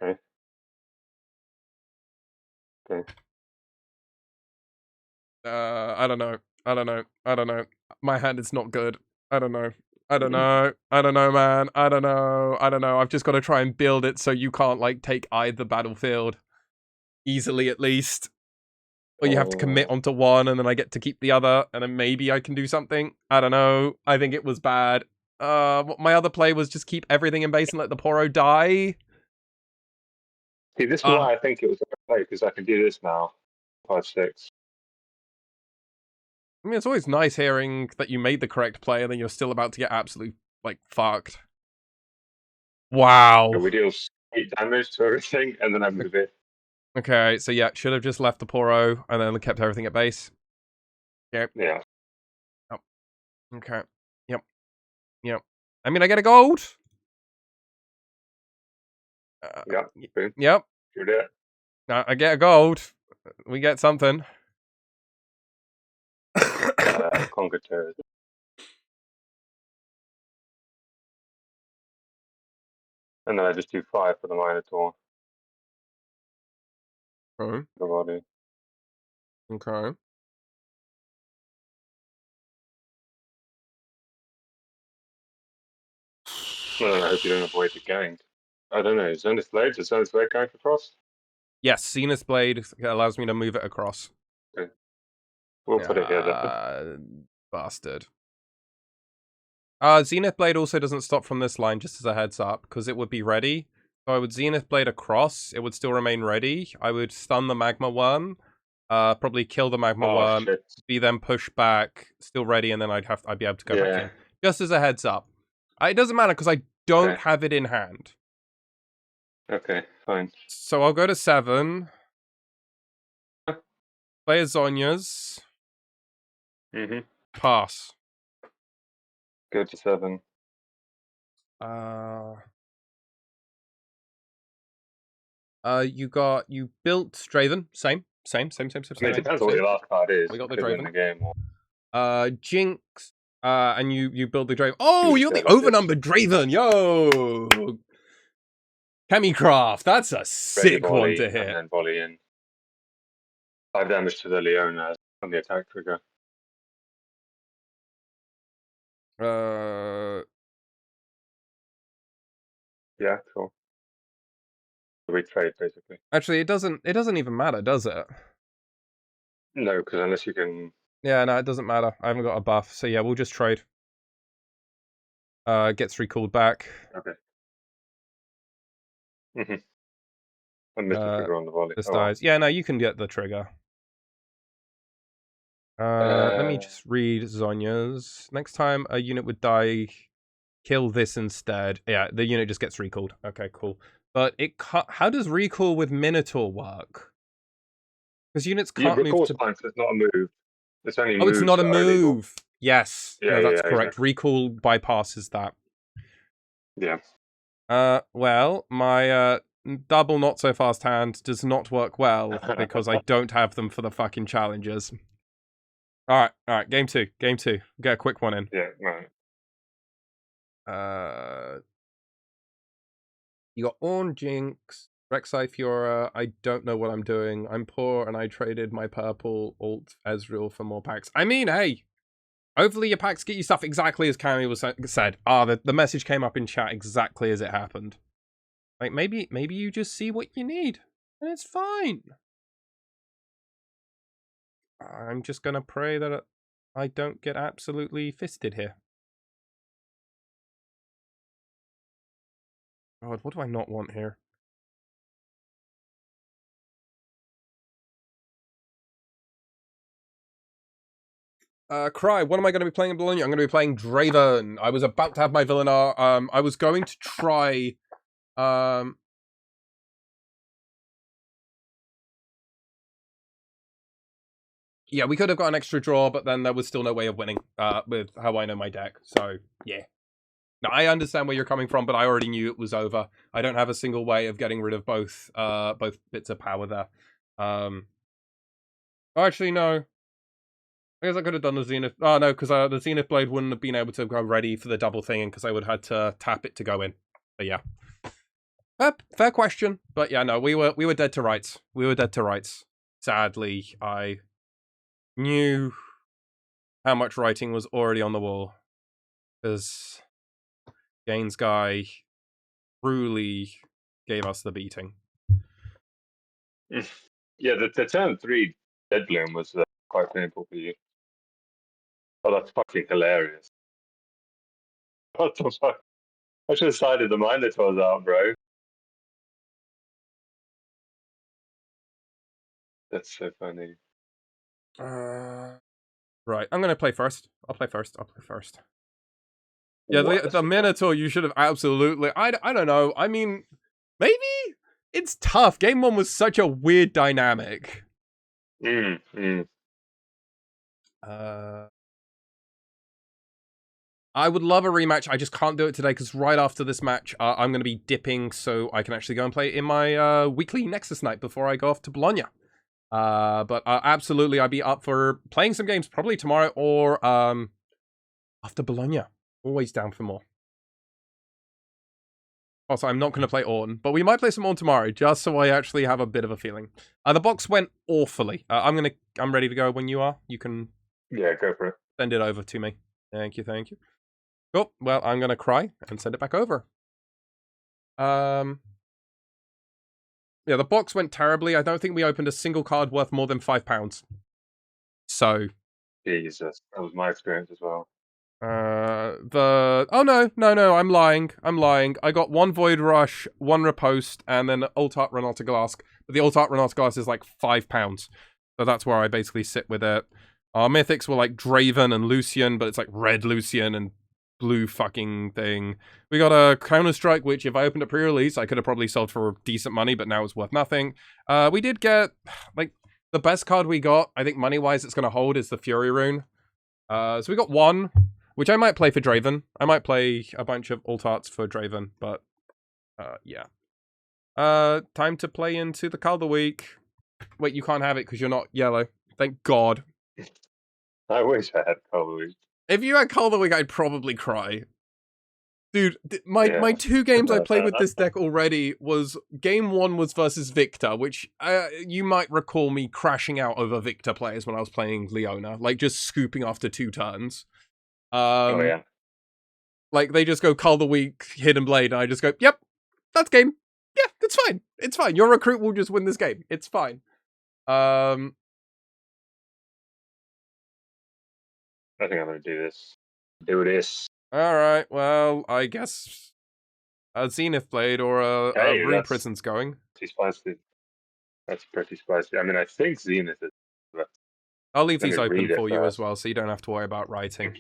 Okay. Okay. I don't know. I don't know. I don't know. My hand is not good. I don't know. I don't know. I don't know, man. I don't know. I don't know. I've just got to try and build it so you can't, like, take either battlefield. Easily, at least. Or you have to commit onto one, and then I get to keep the other, and then maybe I can do something. I don't know. I think it was bad. My other play was just keep everything in base and let the Poro die. See, this is why I think it was okay, because I can do this now. 5, 6. I mean, it's always nice hearing that you made the correct play, and then you're still about to get absolutely, like, fucked. Wow. So we deal 8 damage to everything, and then I move it. Okay, so yeah, should have just left the Poro and then kept everything at base. Yep. Yeah. Oh. Okay. Yep. Yep. I mean, I get a gold. Yeah. Boom. Yep. You're there. I get a gold. We get something. Conquer terror. And then I just do 5 for the Minotaur. Oh, The body. okay. Well, I hope you don't avoid the gang. I don't know. Is Zenith Blade? Does Zenith Blade going across? Yes, Zenith Blade allows me to move it across. Okay. We'll put it here then. Bastard. Zenith Blade also doesn't stop from this line, just as a heads up, because it would be ready. So I would Zenith Blade across, it would still remain ready. I would stun the Magma Worm, probably kill the Magma Worm, Shit. be then pushed back, still ready, and then I'd be able to go back in. Just as a heads up. It doesn't matter, because I don't have it in hand. Okay, fine. So I'll go to 7. Play as Zonya's. Pass. Go to 7. You built Draven. Same. I mean, it depends on what your last card is. We got the Could win Draven. the game. Or... Jinx. And you build the Draven. Oh, you're the overnumbered Draven. Yo. Chemicraft. That's a sick one to hit. And then volley in. 5 damage to the Leona on the attack trigger. Yeah, cool. We trade basically. Actually, it doesn't even matter, does it? No, because unless you can. Yeah, no, it doesn't matter. I haven't got a buff, so yeah, we'll just trade. Gets recalled back. Okay. I missed the trigger on the volley. This dies. Yeah, no, you can get the trigger. Let me just read Zonya's. Next time a unit would die, kill this instead. Yeah, the unit just gets recalled. Okay, cool. But it can't. How does recall with Minotaur work? Because units can't move. Recall's fine, so it's not a move. It's only moves. Oh, it's not a move. Yes. Yeah, no, that's correct. Exactly. Recall bypasses that. Yeah. Well, my double not so fast hand does not work well because I don't have them for the fucking challenges. All right. Game two. Get a quick one in. Yeah, right. You got Ornn, Jinx, Rek'Sai, Fiora. I don't know what I'm doing. I'm poor and I traded my purple alt Ezreal for more packs. I mean, hey, hopefully your packs get you stuff exactly as Cammy was said. The message came up in chat exactly as it happened. Like, maybe you just see what you need, and it's fine. I'm just gonna pray that I don't get absolutely fisted here. God, what do I not want here? Cry, what am I going to be playing in Bologna? I'm going to be playing Draven. I was about to have my Villenar. I was going to try... Yeah, we could have got an extra draw, but then there was still no way of winning with how I know my deck. So, yeah. Now, I understand where you're coming from, but I already knew it was over. I don't have a single way of getting rid of both bits of power there. Actually, no. I guess I could have done the Zenith. Oh, no, because the Zenith Blade wouldn't have been able to go ready for the double thing, because I would have had to tap it to go in. But yeah. Fair question. But yeah, no, we were dead to rights. We were dead to rights. Sadly, I knew how much writing was already on the wall. Because Gaines guy truly gave us the beating. Yeah, the turn 3 Dead Bloom was quite painful for you. Oh, that's fucking hilarious. What the fuck? I should have sided the Minotaurs out, bro. That's so funny. Right, I'm gonna play first. I'll play first. Yeah, the Minotaur, you should have absolutely... I don't know. I mean, maybe it's tough. Game 1 was such a weird dynamic. I would love a rematch. I just can't do it today because right after this match, I'm going to be dipping so I can actually go and play in my weekly Nexus night before I go off to Bologna. But absolutely, I'd be up for playing some games probably tomorrow or after Bologna. Always down for more. Also, I'm not going to play Orton, but we might play some Orton tomorrow, just so I actually have a bit of a feeling. The box went awfully. I'm ready to go when you are. You can... Yeah, go for it. Send it over to me. Thank you. Cool. Well, I'm going to cry and send it back over. Yeah, the box went terribly. I don't think we opened a single card worth more than £5. So... Jesus, that was my experience as well. Oh no, I'm lying. I got 1 Void Rush, 1 Riposte, and then Alt-Art Renata Glass. But the Alt-Art Renata Glass is like £5. So that's where I basically sit with it. Our mythics were like Draven and Lucian, but it's like red Lucian and blue fucking thing. We got a Counter-Strike, which if I opened a pre-release, I could have probably sold for decent money, but now it's worth nothing. We did get, like, the best card we got, I think money-wise it's going to hold, is the Fury Rune. So we got 1, which I might play for Draven. I might play a bunch of alt-arts for Draven, but, yeah. Time to play into the card of the week. Wait, you can't have it because you're not yellow. Thank God. I wish I had card of the week. If you had card of the week, I'd probably cry. Dude, my 2 games I played with this deck already was... Game 1 was versus Victor, which you might recall me crashing out over Victor players when I was playing Leona. Like, just scooping after 2 turns. Oh, yeah. Like, they just go call the week, Hidden Blade, and I just go, yep, that's game. Yeah, it's fine. It's fine. Your recruit will just win this game. It's fine. I think I'm going to do this. Alright, well, I guess a Zenith Blade or a Rune Prison's going. Pretty spicy. That's pretty spicy. I mean, I think Zenith is... I'll leave these open for you as well, so you don't have to worry about writing.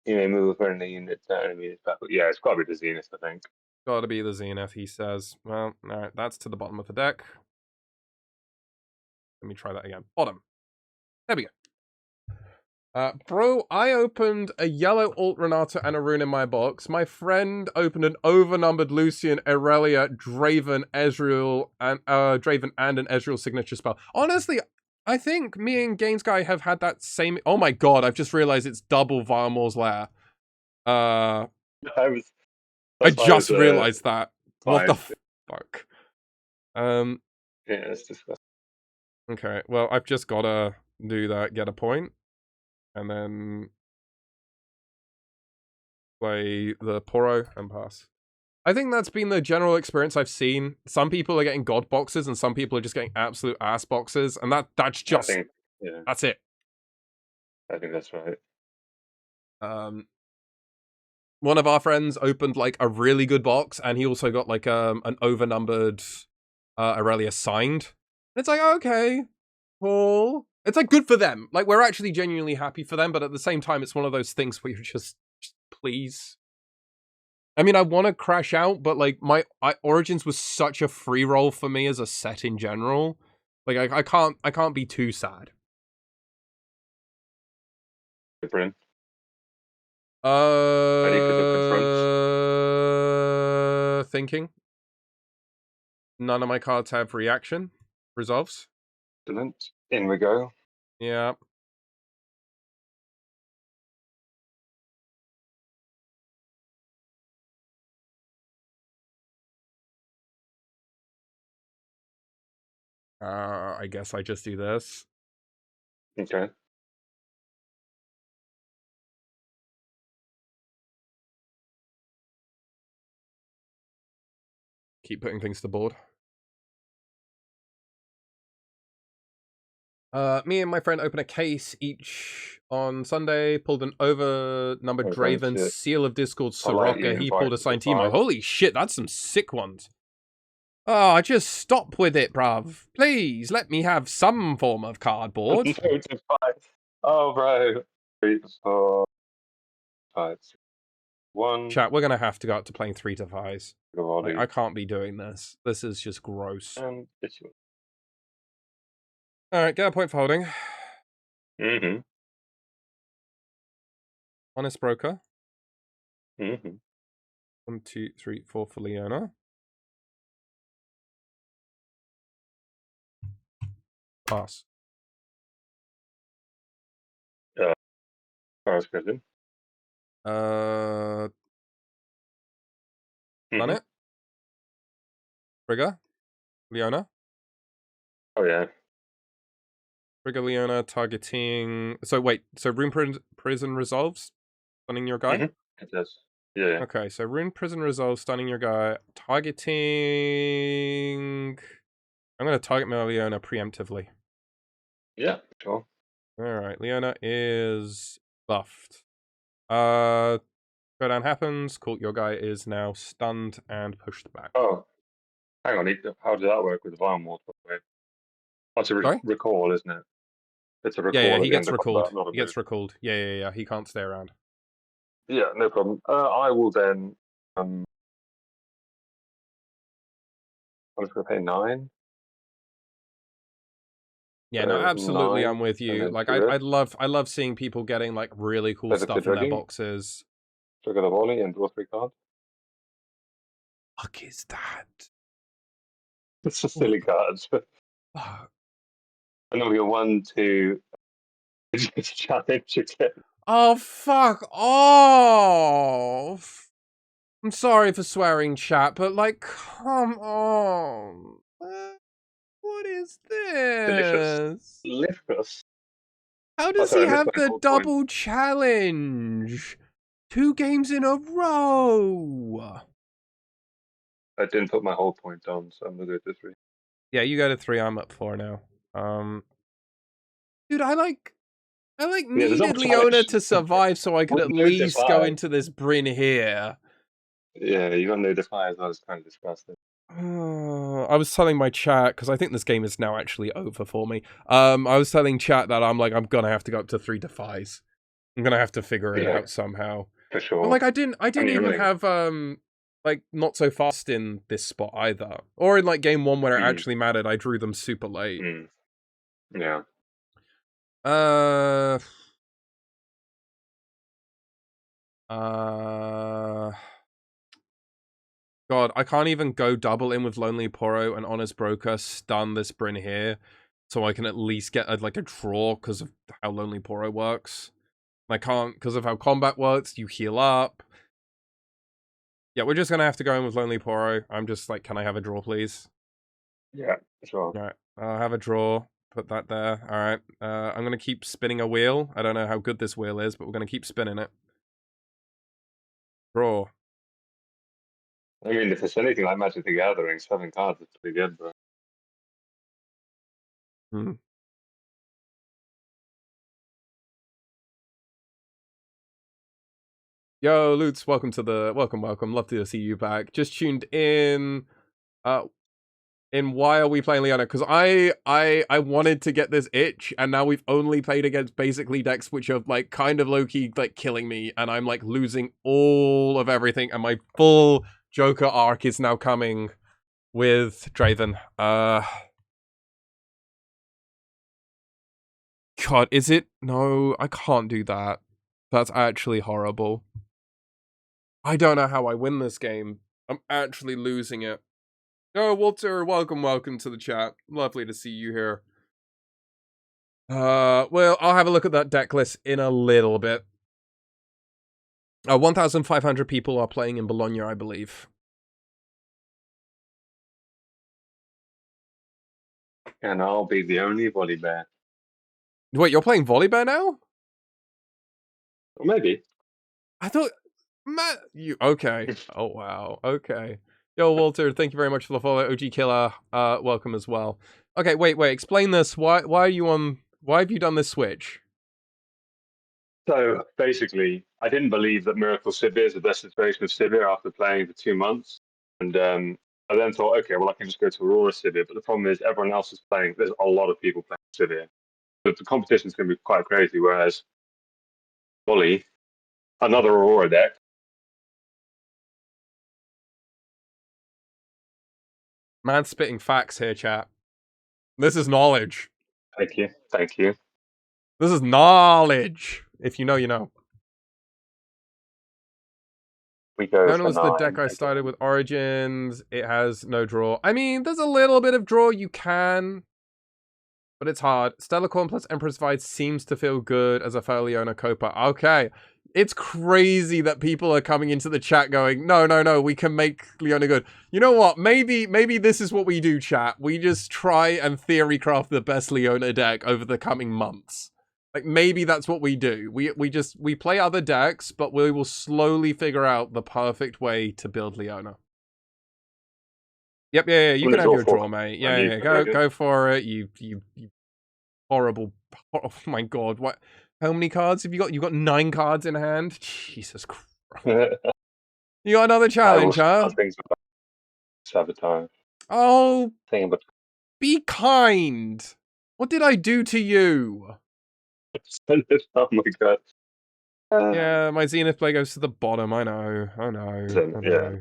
You may move a friendly unit to enemy is back. Yeah, it's got to be the Zenith, I think. Gotta be the Zenith, he says. Well, alright, that's to the bottom of the deck. Let me try that again. Bottom. There we go. Bro, I opened a yellow Alt Renata and a Rune in my box. My friend opened an overnumbered Lucian, Aurelia, Draven, Ezreal, and an Ezreal signature spell. Honestly, I think me and Gaines Guy have had that same... Oh my god, I've just realized it's double Varmore's Lair. I just realized that. What the fuck? Yeah, it's disgusting. Okay, well, I've just gotta do that, get a point. And then play the Poro and pass. I think that's been the general experience I've seen. Some people are getting god boxes and some people are just getting absolute ass boxes. And that's just... That's it. I think that's right. One of our friends opened like a really good box and he also got like an overnumbered Aurelia signed. And it's like, okay, cool. It's like good for them. Like we're actually genuinely happy for them, but at the same time, it's one of those things where you're just please. I mean, I want to crash out, but like Origins was such a free roll for me as a set in general. Like I can't be too sad. Different. Ready for different fronts? Thinking. None of my cards have reaction. Resolves. Excellent. In we go. Yeah. I guess I just do this. Okay. Keep putting things to board. Me and my friend opened a case each on Sunday, pulled an over-numbered Oh, Draven, fancy it. Seal of Discord, Politely Soroka, he pulled a invited to Timo. fight. Holy shit, that's some sick ones. Oh, just stop with it, bruv. Please, let me have some form of cardboard. No to fight. Oh, bro. 3, 4, 5, 6, 1. Chat, we're gonna have to go up to playing 3 to 5s. Like, Body. I can't be doing this. This is just gross. And it's yours. Alright, get a point for holding. Mm-hmm. Honest Broker. Mm-hmm. 1, 2, 3, 4 for Leona. Pass. Paris Prison. Done Mm-hmm. it. Trigger. Leona. Oh, yeah. Trigger Leona targeting. So wait, so Rune Prison resolves? Stunning your guy? Mm-hmm. It does. Yeah. Okay, so Rune Prison resolves, stunning your guy. Targeting. I'm going to target my Leona preemptively. Yeah, sure. Alright, Leona is buffed. Showdown happens. Cool, your guy is now stunned and pushed back. Oh, hang on. How does that work with the Vine Ward, by the way? That's a Sorry? recall, isn't it? It's a recall Yeah, at he the end gets of recalled. combat, not a He gets move. recalled. Yeah. He can't stay around. Yeah, no problem. I will then. I'm just going to pay 9. Yeah, no, absolutely, 9, I'm with and you. then Like, trigger I love seeing people getting like really cool the stuff in their dragging, boxes. trigger the volley, and draw 3 cards. Fuck is that? It's a silly card. Fuck. And then we go 1, 2. Just challenge again. Oh, fuck off! I'm sorry for swearing, chat, but like, come on. What is Delicious. this? Delicious. How Oh, does he sorry, I missed have my the gold point. double challenge? 2 games in a row. I didn't put my whole point on, so I'm going to go to 3. Yeah, you go to 3. I'm up 4 now. Dude, I Yeah, the needed double Leona challenge. to survive so I could With at no least go defy. into this Bryn here. Yeah, you got no defy as well. It's kind of disgusting. I was telling my chat, because I think this game is now actually over for me. I was telling chat that I'm gonna have to go up to 3 defies. I'm gonna have to figure it out somehow. For sure. But like I didn't even really... have like not so fast in this spot either. Or in like game 1 when it actually mattered, I drew them super late. Yeah. God, I can't even go double in with Lonely Poro and Honest Broker, stun this Bryn here, so I can at least get a draw because of how Lonely Poro works. I can't because of how combat works. You heal up. Yeah, we're just gonna have to go in with Lonely Poro. I'm just like, can I have a draw, please? Yeah, sure. All right, I'll have a draw. Put that there. All right. I'm gonna keep spinning a wheel. I don't know how good this wheel is, but we're gonna keep spinning it. Draw. I mean, if it's anything like Magic the Gathering, 7 cards is pretty good, bro. Yo, Lutz, welcome. Love to see you back. Just tuned in. in why are we playing Leona? Because I wanted to get this itch, and now we've only played against basically decks which are like kind of low key like killing me, and I'm like losing all of everything, and my full Joker arc is now coming with Draven. God, is it? No, I can't do that. That's actually horrible. I don't know how I win this game. I'm actually losing it. Oh, Walter, welcome to the chat. Lovely to see you here. Well, I'll have a look at that deck list in a little bit. 1,500 people are playing in Bologna, I believe. And I'll be the only volley bear. Wait, you're playing Volibear now? Or maybe. I thought... Matt, you... Okay. Oh, wow. Okay. Yo, Walter, thank you very much for the follow. OG Killer, welcome as well. Okay, wait. Explain this. Why are you on... Why have you done this switch? So basically, I didn't believe that Miracle Sivir is the best iteration of Sivir after playing for 2 months. And I then thought, okay, well, I can just go to Aurora Sivir. But the problem is everyone else is playing. There's a lot of people playing Sivir. But the competition is going to be quite crazy. Whereas Volley, another Aurora deck. Man spitting facts here, chat. This is knowledge. Thank you. This is knowledge. If you know, you know. We go Leona for was the 9 deck I again. started with Origins. It has no draw. I mean, there's a little bit of draw you can, but it's hard. Stellar Corn plus Emperor's Fight seems to feel good as a fellow Leona Copa. Okay. It's crazy that people are coming into the chat going, no, we can make Leona good. You know what? Maybe this is what we do, chat. We just try and theory craft the best Leona deck over the coming months. Like, maybe that's what we do. We play other decks, but we will slowly figure out the perfect way to build Leona. Yep, yeah, you can have your draw, mate. Yeah, go for it. You horrible. Oh my god, what? How many cards have you got? You got 9 cards in hand? Jesus Christ. You got another challenge, huh? Sabotage. Oh, But be kind. What did I do to you? oh my god. Yeah, my Zenith play goes to the bottom. I know. Yeah.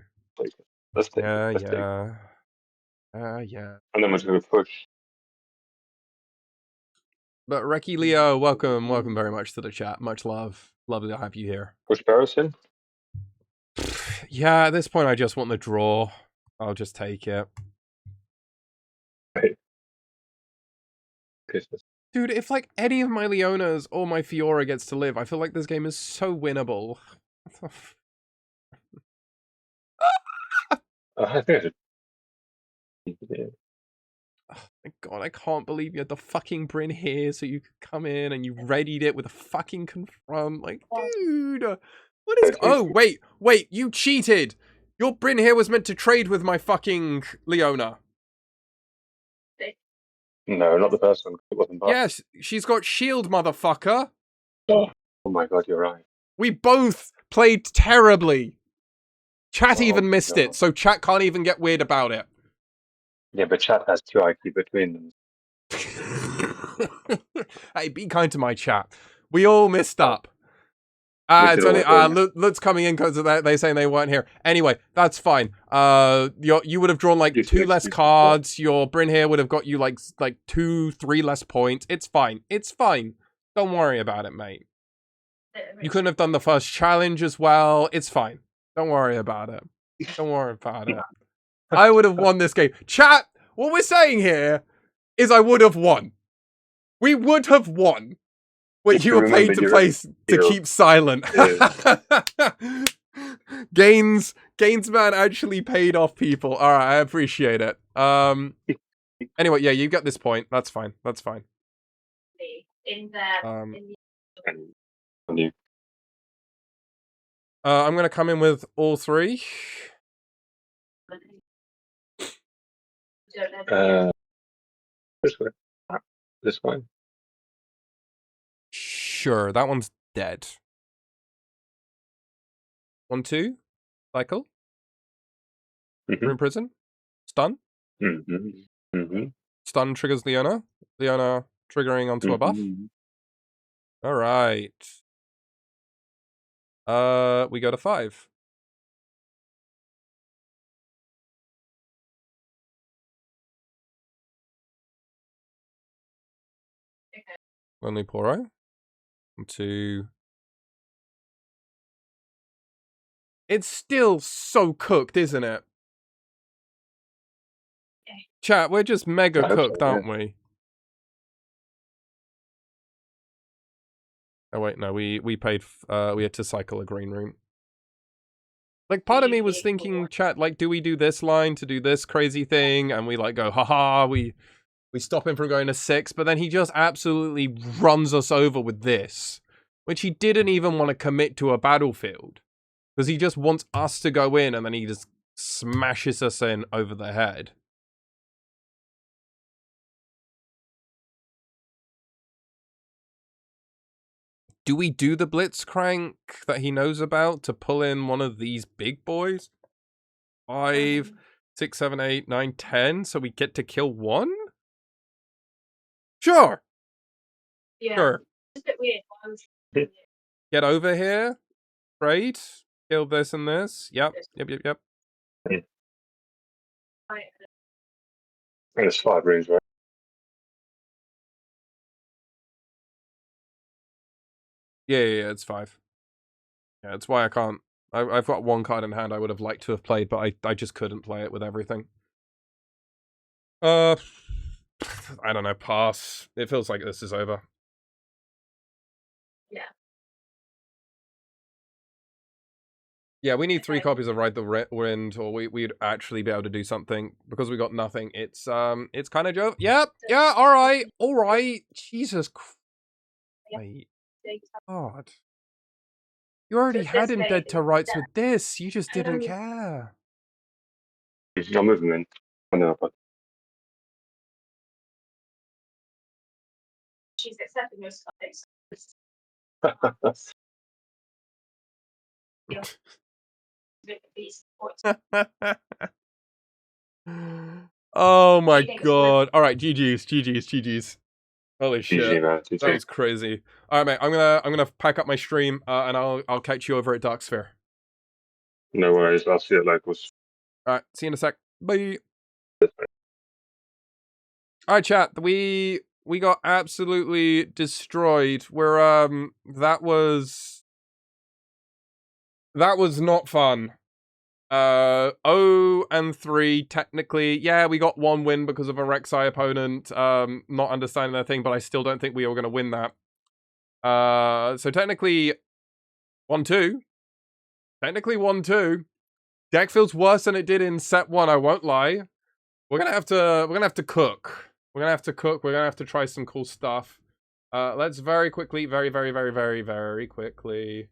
Let's take Yeah, it. yeah. Yeah. And then we're going to push. But Reki Leo, welcome very much to the chat. Much love. Lovely to have you here. Push Barrison? Yeah, at this point I just want the draw. I'll just take it. Right. Dude, if like any of my Leonas or my Fiora gets to live, I feel like this game is so winnable. I think yeah. Oh my god, I can't believe you had the fucking Bryn here so you could come in and you readied it with a fucking confront. Like, dude, what is... Oh, wait, you cheated! Your Bryn here was meant to trade with my fucking Leona. No, not the first one. It wasn't. Yes, she's got shield, motherfucker. Oh my god, you're right. We both played terribly. Chat even missed it, so chat can't even get weird about it. Yeah, but chat has 2 IQ between them. Hey, be kind to my chat. We all missed up. It's only Lutz coming in because they're saying they weren't here. Anyway, that's fine. You would have drawn like 2 less cards. Your Bryn here would have got you like 2, 3 less points. It's fine. It's fine. Don't worry about it, mate. You couldn't have done the first challenge as well. It's fine. Don't worry about it. Don't worry about it. I would have won this game. Chat, what we're saying here is I would have won. We would have won. But you were paid to play to keep silent. Gains man actually paid off people. All right, I appreciate it. Anyway, yeah, you got this point. That's fine. That's fine. I'm gonna come in with all 3. This one. Sure, that one's dead. 1, 2, cycle. Mm-hmm. We're in prison. Stun. Stun triggers Leona. Leona triggering onto a buff. All right. We go to 5. Lonely Poro. 2. It's still so cooked, isn't it? Chat, we're just mega cooked, so, aren't we? Oh wait, no, we paid. We had to cycle a green room. Like, part of me was thinking, chat, like, do we do this line to do this crazy thing? And we like go, haha, we stop him from going to 6, but then he just absolutely runs us over with this, which he didn't even want to commit to a battlefield, because he just wants us to go in, and then he just smashes us in over the head. Do we do the Blitzcrank that he knows about to pull in one of these big boys? 5, 6, 7, 8, 9, 10, so we get to kill 1? Sure. Yeah. Sure. It's a bit weird. Get over here. Right. Kill this and this. Yep. Yep. There's 5 rooms, right? Yeah, it's 5. Yeah, that's why I can't. I've got 1 card in hand I would have liked to have played, but I just couldn't play it with everything. I don't know. Pass. It feels like this is over. Yeah. Yeah, we need 3 copies of Ride the Wind, or we'd actually be able to do something. Because we got nothing, it's kind of joke. Yep, yeah, alright. Jesus Christ. God. You already had him dead to rights with this, you just didn't care. I'll move him in. I know, but... She's accepting your space. Oh my god. Alright, GG's. Holy shit. GG, man. That was crazy. Alright, mate, I'm gonna pack up my stream, and I'll catch you over at Darksphere. No worries, I'll see you at locals. Alright, see you in a sec. Bye. Alright, chat, we got absolutely destroyed. That was not fun. 0-3 technically. Yeah, we got 1 win because of a Rek'Sai opponent not understanding their thing, but I still don't think we were going to win that. So technically 1-2. Technically 1-2. Deck feels worse than it did in set 1, I won't lie. We're going to have to cook. We're going to have to cook. We're going to have to try some cool stuff. Let's very quickly, very quickly.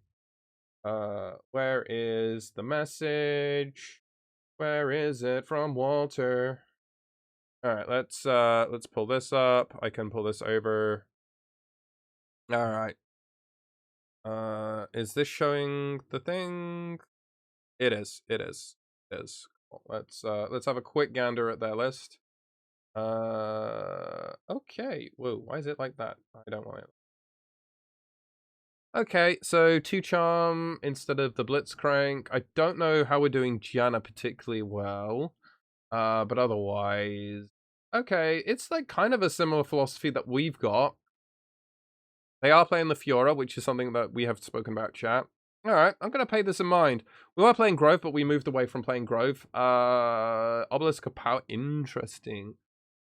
Where is the message? Where is it from Walter? All right, let's pull this up. I can pull this over. All right. Is this showing the thing? It is. Cool. Let's have a quick gander at their list. Okay. Whoa, why is it like that? I don't want it. Okay, so 2 Charm instead of the Blitzcrank. I don't know how we're doing Gianna particularly well. But otherwise, okay, it's like kind of a similar philosophy that we've got. They are playing the Fiora, which is something that we have spoken about, chat. Alright, I'm going to pay this in mind. We were playing Grove, but we moved away from playing Grove. Obelisk of Power, interesting.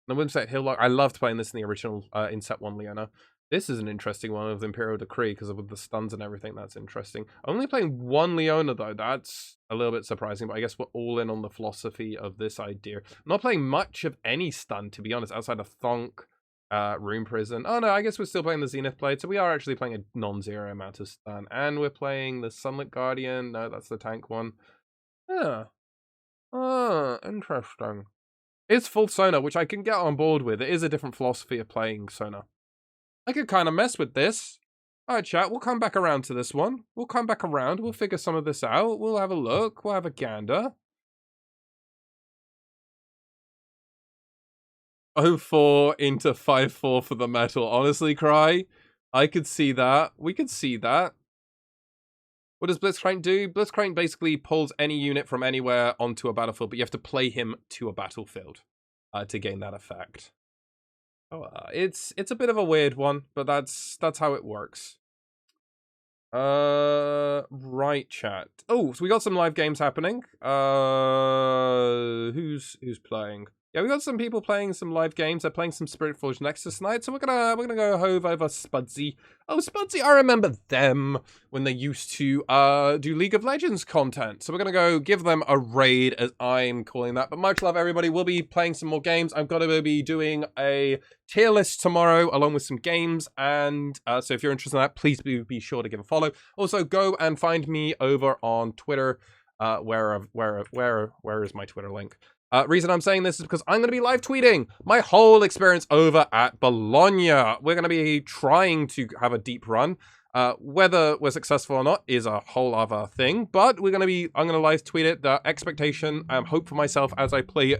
The Wimset Hill, I loved playing this in the original, in set 1, Leona. This is an interesting one of the Imperial Decree, because of the stuns and everything, that's interesting. Only playing 1 Leona, though, that's a little bit surprising, but I guess we're all in on the philosophy of this idea. I'm not playing much of any stun, to be honest, outside of Thonk, Room Prison. Oh no, I guess we're still playing the Zenith Blade, so we are actually playing a non-zero amount of stun. And we're playing the Sunlit Guardian. No, that's the tank one. Yeah. Interesting. It's full Sona, which I can get on board with. It is a different philosophy of playing Sona. I could kind of mess with this. Alright, chat, we'll come back around to this one. We'll come back around, we'll figure some of this out. We'll have a look, we'll have a gander. 604 into 54 for the metal. Honestly, Cry, I could see that. We could see that. What does Blitzcrank do? Blitzcrank basically pulls any unit from anywhere onto a battlefield, but you have to play him to a battlefield to gain that effect. Oh, it's a bit of a weird one, but that's how it works. Right, chat. Oh, so we got some live games happening. Who's playing? Yeah, we got some people playing some live games. They're playing some Spirit Forge Nexus tonight, so we're gonna go over Spudsy. Oh, Spudsy, I remember them when they used to do League of Legends content. So we're gonna go give them a raid, as I'm calling that. But much love, everybody. We'll be playing some more games. I'm gonna be doing a tier list tomorrow, along with some games. And so if you're interested in that, please be sure to give a follow. Also, go and find me over on Twitter. Where is my Twitter link? Reason I'm saying this is because I'm going to be live tweeting my whole experience over at Bologna. We're going to be trying to have a deep run. Whether we're successful or not is a whole other thing, but I'm going to live tweet it. The expectation, hope for myself as I play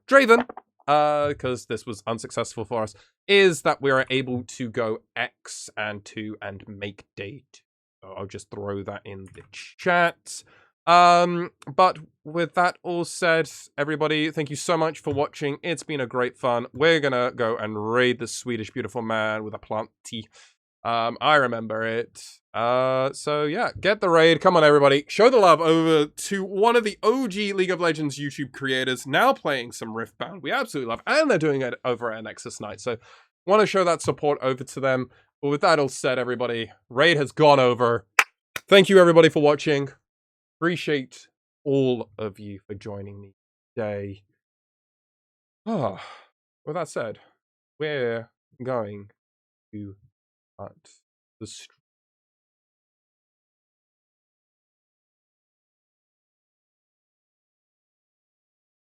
Draven, because this was unsuccessful for us, is that we are able to go X and 2 and make date. So I'll just throw that in the chat. But with that all said, everybody, thank you so much for watching. It's been a great fun. We're gonna go and raid the Swedish beautiful man with a plant tea. I remember it. So yeah, get the raid. Come on, everybody. Show the love over to one of the OG League of Legends YouTube creators, now playing some Riftbound. We absolutely love, and they're doing it over at Nexus Night. So want to show that support over to them. But with that all said, everybody, raid has gone over. Thank you, everybody, for watching. Appreciate all of you for joining me today. Oh, with that said, we're going to cut the stream.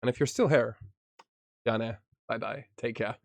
And if you're still here, Yana, bye-bye. Take care.